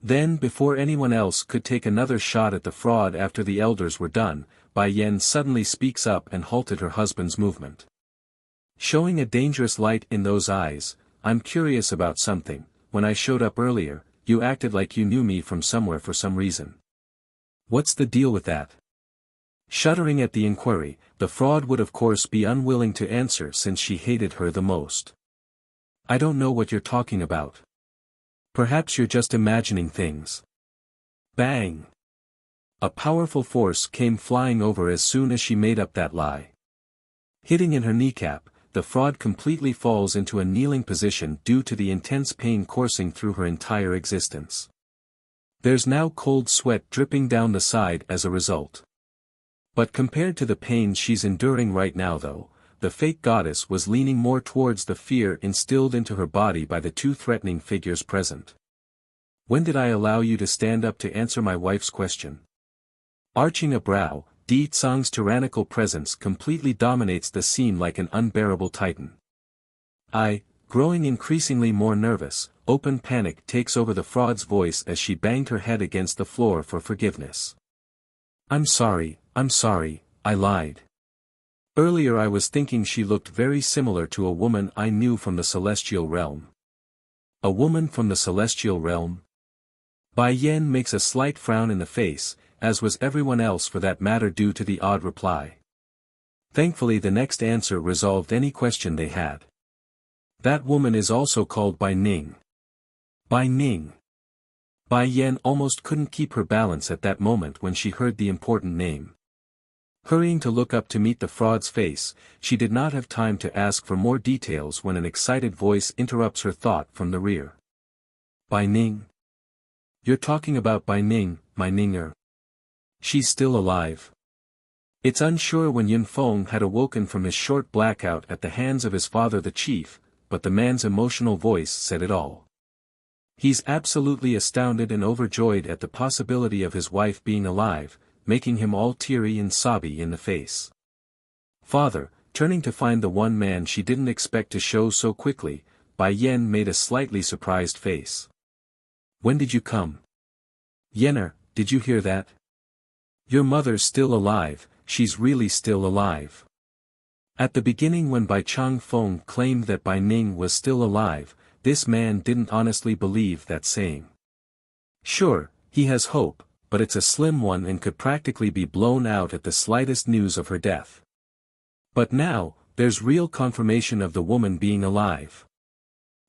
Then before anyone else could take another shot at the fraud after the elders were done, Bai Yan suddenly speaks up and halted her husband's movement. Showing a dangerous light in those eyes, I'm curious about something. When I showed up earlier, you acted like you knew me from somewhere for some reason. What's the deal with that? Shuddering at the inquiry, the fraud would of course be unwilling to answer since she hated her the most. I don't know what you're talking about. Perhaps you're just imagining things. Bang! A powerful force came flying over as soon as she made up that lie. Hitting in her kneecap, the fraud completely falls into a kneeling position due to the intense pain coursing through her entire existence. There's now cold sweat dripping down the side as a result. But compared to the pain she's enduring right now though, the fake goddess was leaning more towards the fear instilled into her body by the two threatening figures present. When did I allow you to stand up to answer my wife's question? Arching a brow, Di Tsang's tyrannical presence completely dominates the scene like an unbearable titan. Growing increasingly more nervous, open panic takes over the fraud's voice as she banged her head against the floor for forgiveness. I'm sorry, I lied. Earlier I was thinking she looked very similar to a woman I knew from the celestial realm. A woman from the celestial realm? Bai Yan makes a slight frown in the face, as was everyone else for that matter due to the odd reply. Thankfully the next answer resolved any question they had. That woman is also called Bai Ning. Bai Ning. Bai Yan almost couldn't keep her balance at that moment when she heard the important name. Hurrying to look up to meet the fraud's face, she did not have time to ask for more details when an excited voice interrupts her thought from the rear. Bai Ning? You're talking about Bai Ning, my Ninger. She's still alive. It's unsure when Yun Feng had awoken from his short blackout at the hands of his father the chief, but the man's emotional voice said it all. He's absolutely astounded and overjoyed at the possibility of his wife being alive, making him all teary and sobby in the face. Father, turning to find the one man she didn't expect to show so quickly, Bai Yan made a slightly surprised face. When did you come? Yenner, did you hear that? Your mother's still alive, she's really still alive. At the beginning when Bai Changfeng claimed that Bai Ning was still alive, this man didn't honestly believe that saying. Sure, he has hope, but it's a slim one and could practically be blown out at the slightest news of her death. But now, there's real confirmation of the woman being alive.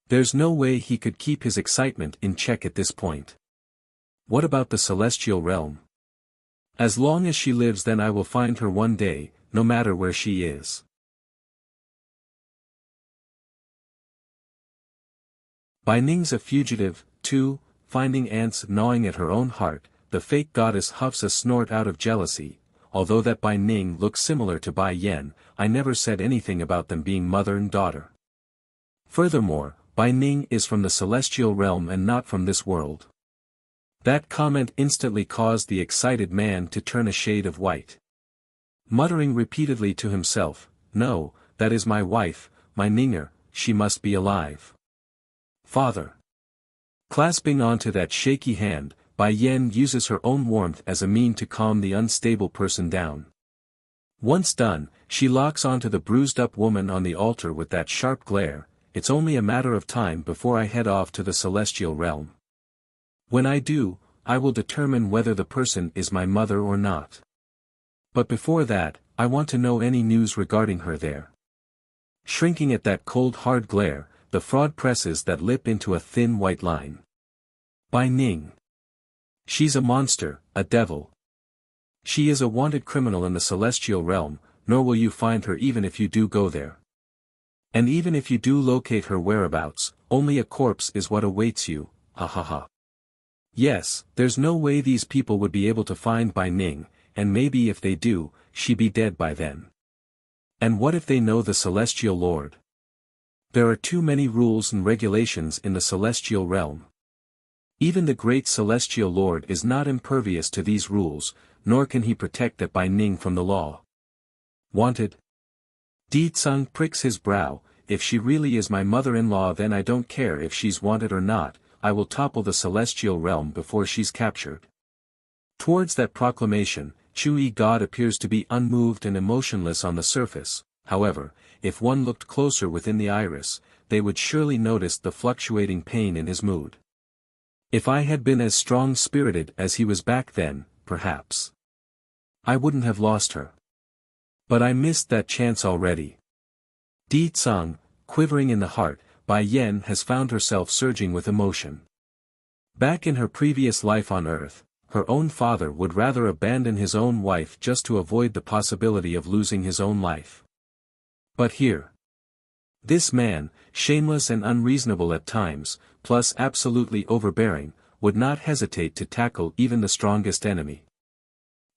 There's no way he could keep his excitement in check at this point. What about the celestial realm? As long as she lives then I will find her one day, no matter where she is. Bai Ning's a fugitive, too. Finding ants gnawing at her own heart, the fake goddess huffs a snort out of jealousy. Although that Bai Ning looks similar to Bai Yan, I never said anything about them being mother and daughter. Furthermore, Bai Ning is from the celestial realm and not from this world. That comment instantly caused the excited man to turn a shade of white. Muttering repeatedly to himself, no, that is my wife, my Ninger, she must be alive. Father. Clasping onto that shaky hand, Bai Yen uses her own warmth as a mean to calm the unstable person down. Once done, she locks onto the bruised-up woman on the altar with that sharp glare. It's only a matter of time before I head off to the celestial realm. When I do, I will determine whether the person is my mother or not. But before that, I want to know any news regarding her there. Shrinking at that cold hard glare, the fraud presses that lip into a thin white line. Bai Ning. She's a monster, a devil. She is a wanted criminal in the celestial realm, nor will you find her even if you do go there. And even if you do locate her whereabouts, only a corpse is what awaits you, ha ha ha. Yes, there's no way these people would be able to find Bai Ning, and maybe if they do, she'd be dead by then. And what if they know the celestial lord? There are too many rules and regulations in the celestial realm. Even the great celestial lord is not impervious to these rules, nor can he protect that Bai Ning from the law. Wanted? Di Tsung pricks his brow. If she really is my mother-in-law, then I don't care if she's wanted or not, I will topple the celestial realm before she's captured. Towards that proclamation, Chu-Yi God appears to be unmoved and emotionless on the surface. However, if one looked closer within the iris, they would surely notice the fluctuating pain in his mood. If I had been as strong-spirited as he was back then, perhaps I wouldn't have lost her. But I missed that chance already. Di Tsung, quivering in the heart, Bai Yen has found herself surging with emotion. Back in her previous life on Earth, her own father would rather abandon his own wife just to avoid the possibility of losing his own life. But here, this man, shameless and unreasonable at times, plus absolutely overbearing, would not hesitate to tackle even the strongest enemy.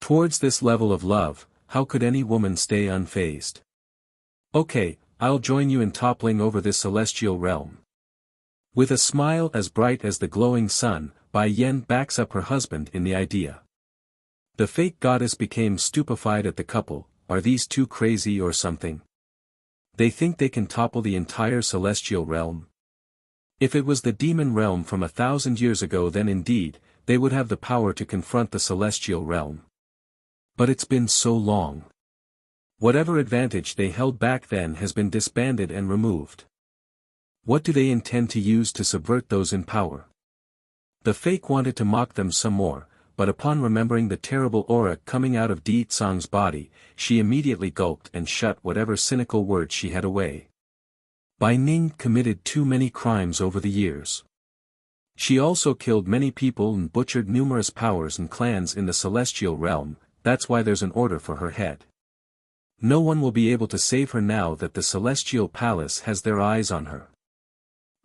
Towards this level of love, how could any woman stay unfazed? Okay, I'll join you in toppling over this celestial realm. With a smile as bright as the glowing sun, Bai Yen backs up her husband in the idea. The fake goddess became stupefied at the couple. Are these two crazy or something? They think they can topple the entire celestial realm? If it was the demon realm from 1,000 years ago, then indeed, they would have the power to confront the celestial realm. But it's been so long. Whatever advantage they held back then has been disbanded and removed. What do they intend to use to subvert those in power? The fake wanted to mock them some more, but upon remembering the terrible aura coming out of Di Tsung's body, she immediately gulped and shut whatever cynical words she had away. Bai Ning committed too many crimes over the years. She also killed many people and butchered numerous powers and clans in the celestial realm. That's why there's an order for her head. No one will be able to save her now that the celestial palace has their eyes on her.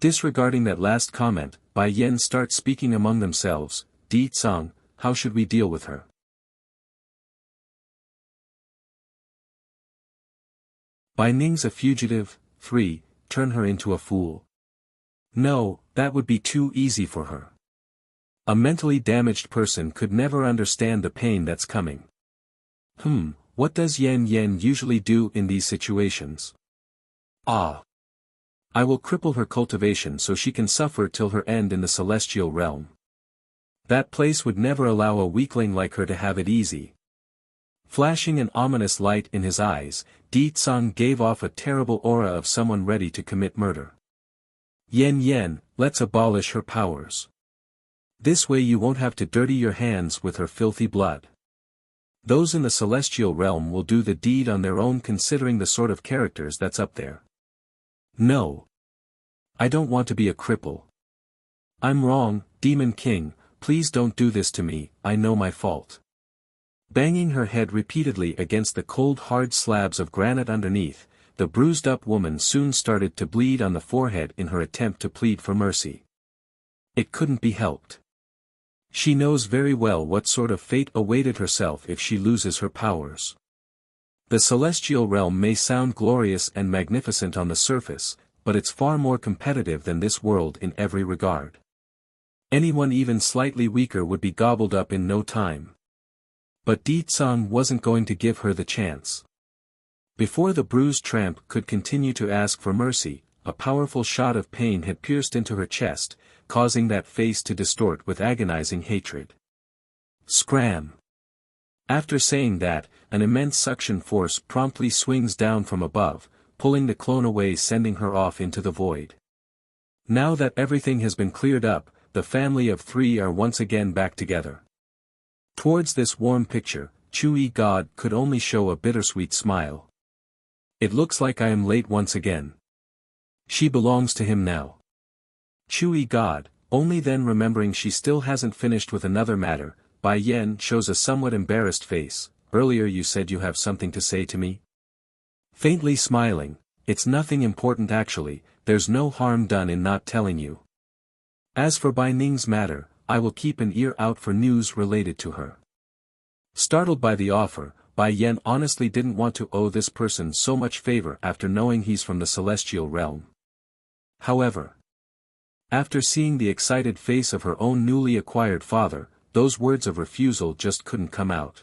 Disregarding that last comment, Bai Yen starts speaking among themselves. Di Tsung, how should we deal with her? Bai Ning's a fugitive. 3. Turn her into a fool. No, that would be too easy for her. A mentally damaged person could never understand the pain that's coming. What does Yen usually do in these situations? I will cripple her cultivation so she can suffer till her end in the celestial realm. That place would never allow a weakling like her to have it easy. Flashing an ominous light in his eyes, Di Tsung gave off a terrible aura of someone ready to commit murder. Yen, let's abolish her powers. This way you won't have to dirty your hands with her filthy blood. Those in the celestial realm will do the deed on their own, considering the sort of characters that's up there. No. I don't want to be a cripple. I'm wrong, Demon King, please don't do this to me, I know my fault. Banging her head repeatedly against the cold hard slabs of granite underneath, the bruised-up woman soon started to bleed on the forehead in her attempt to plead for mercy. It couldn't be helped. She knows very well what sort of fate awaited herself if she loses her powers. The celestial realm may sound glorious and magnificent on the surface, but it's far more competitive than this world in every regard. Anyone even slightly weaker would be gobbled up in no time. But Di Tsung wasn't going to give her the chance. Before the bruised tramp could continue to ask for mercy, a powerful shot of pain had pierced into her chest, causing that face to distort with agonizing hatred. Scram! After saying that, an immense suction force promptly swings down from above, pulling the clone away, sending her off into the void. Now that everything has been cleared up, the family of three are once again back together. Towards this warm picture, Chewy God could only show a bittersweet smile. It looks like I am late once again. She belongs to him now. Chewy God, only then remembering she still hasn't finished with another matter, Bai Yan shows a somewhat embarrassed face. Earlier you said you have something to say to me? Faintly smiling, it's nothing important actually, there's no harm done in not telling you. As for Bai Ning's matter, I will keep an ear out for news related to her. Startled by the offer, Bai Yan honestly didn't want to owe this person so much favor after knowing he's from the celestial realm. However, after seeing the excited face of her own newly acquired father, those words of refusal just couldn't come out.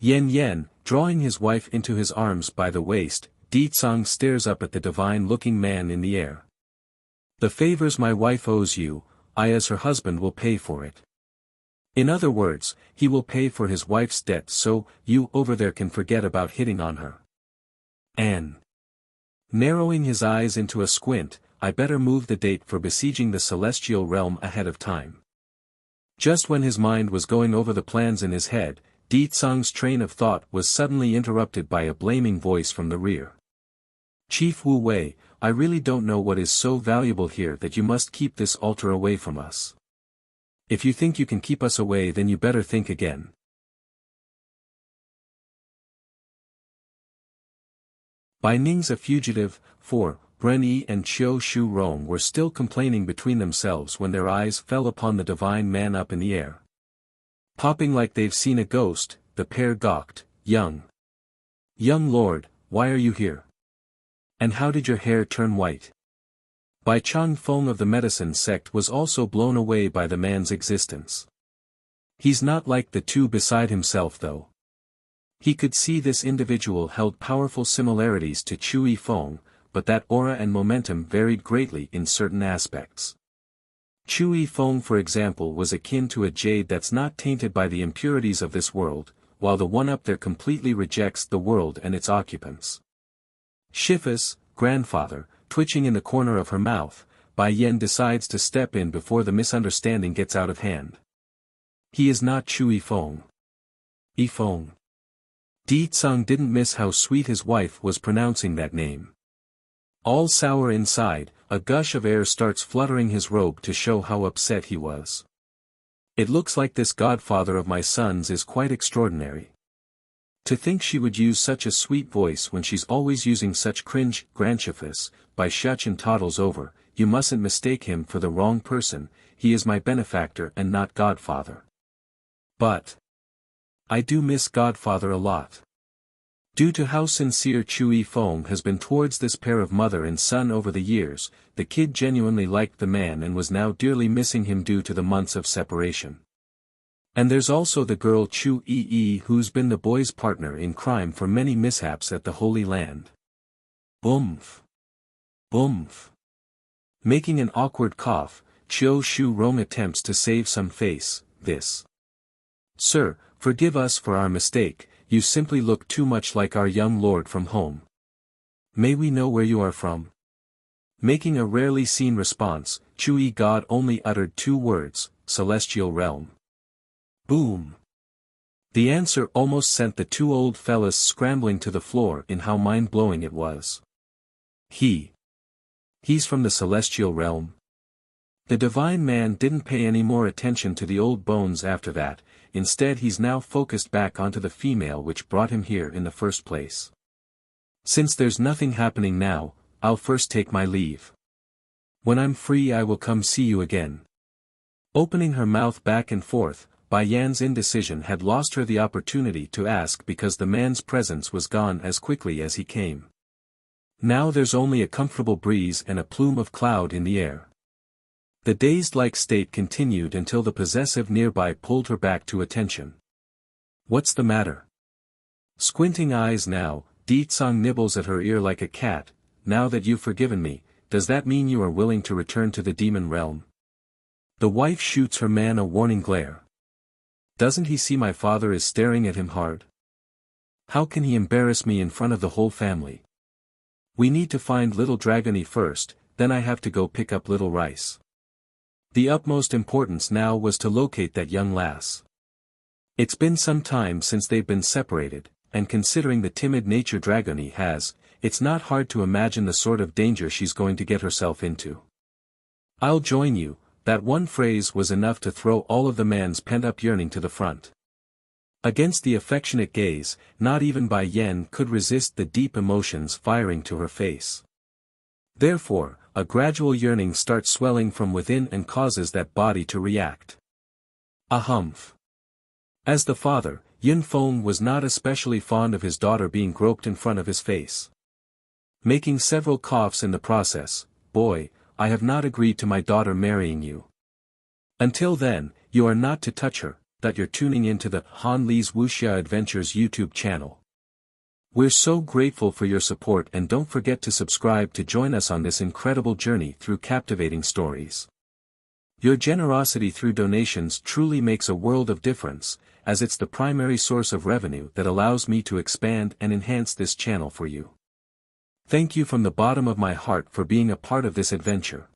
Yen, drawing his wife into his arms by the waist, Di Tsang stares up at the divine-looking man in the air. The favors my wife owes you, I as her husband will pay for it. In other words, he will pay for his wife's debt, so you over there can forget about hitting on her. And narrowing his eyes into a squint, I better move the date for besieging the celestial realm ahead of time. Just when his mind was going over the plans in his head, Di Tsang's train of thought was suddenly interrupted by a blaming voice from the rear. Chief Wu Wei, I really don't know what is so valuable here that you must keep this altar away from us. If you think you can keep us away, then you better think again. Bai Ning's a fugitive, for Bren Yi and Qiu Shu Rong were still complaining between themselves when their eyes fell upon the divine man up in the air. Popping like they've seen a ghost, the pair gawked. Young lord, why are you here? And how did your hair turn white? Bai Chang Feng of the medicine sect was also blown away by the man's existence. He's not like the two beside himself though. He could see this individual held powerful similarities to Chui Feng, but that aura and momentum varied greatly in certain aspects. Chui Feng for example was akin to a jade that's not tainted by the impurities of this world, while the one up there completely rejects the world and its occupants. Shifa's grandfather, twitching in the corner of her mouth, Bai Yan decides to step in before the misunderstanding gets out of hand. He is not Chui Feng. Yi Feng. Di Tsang didn't miss how sweet his wife was pronouncing that name. All sour inside, a gush of air starts fluttering his robe to show how upset he was. It looks like this godfather of my son's is quite extraordinary. To think she would use such a sweet voice when she's always using such cringe, grandchiefess, Bai Shuchen toddles over, you mustn't mistake him for the wrong person, he is my benefactor and not godfather. But I do miss godfather a lot. Due to how sincere Chui Feng has been towards this pair of mother and son over the years, the kid genuinely liked the man and was now dearly missing him due to the months of separation. And there's also the girl Chu Yi who's been the boy's partner in crime for many mishaps at the Holy Land. Oomph. Oomph. Making an awkward cough, Qiu Shu Rong attempts to save some face. This. Sir, forgive us for our mistake, you simply look too much like our young lord from home. May we know where you are from? Making a rarely seen response, Chui God only uttered two words, celestial realm. Boom. The answer almost sent the two old fellas scrambling to the floor in how mind-blowing it was. He's from the celestial realm. The divine man didn't pay any more attention to the old bones after that, instead he's now focused back onto the female which brought him here in the first place. Since there's nothing happening now, I'll first take my leave. When I'm free I will come see you again. Opening her mouth back and forth, Bai Yan's indecision had lost her the opportunity to ask because the man's presence was gone as quickly as he came. Now there's only a comfortable breeze and a plume of cloud in the air. The dazed-like state continued until the possessive nearby pulled her back to attention. What's the matter? Squinting eyes now, Di Tsang nibbles at her ear like a cat. Now that you've forgiven me, does that mean you are willing to return to the demon realm? The wife shoots her man a warning glare. Doesn't he see my father is staring at him hard? How can he embarrass me in front of the whole family? We need to find little Dragony first, then I have to go pick up little Rice. The utmost importance now was to locate that young lass. It's been some time since they've been separated, and considering the timid nature Dragony has, it's not hard to imagine the sort of danger she's going to get herself into. I'll join you, that one phrase was enough to throw all of the man's pent-up yearning to the front. Against the affectionate gaze, not even Bai Yen could resist the deep emotions firing to her face. Therefore, a gradual yearning starts swelling from within and causes that body to react. A humph. As the father, Yun Feng was not especially fond of his daughter being groped in front of his face. Making several coughs in the process, boy, I have not agreed to my daughter marrying you. Until then, you are not to touch her, that you're tuning into the Han Li's Wuxia Adventures YouTube channel. We're so grateful for your support and don't forget to subscribe to join us on this incredible journey through captivating stories. Your generosity through donations truly makes a world of difference, as it's the primary source of revenue that allows me to expand and enhance this channel for you. Thank you from the bottom of my heart for being a part of this adventure.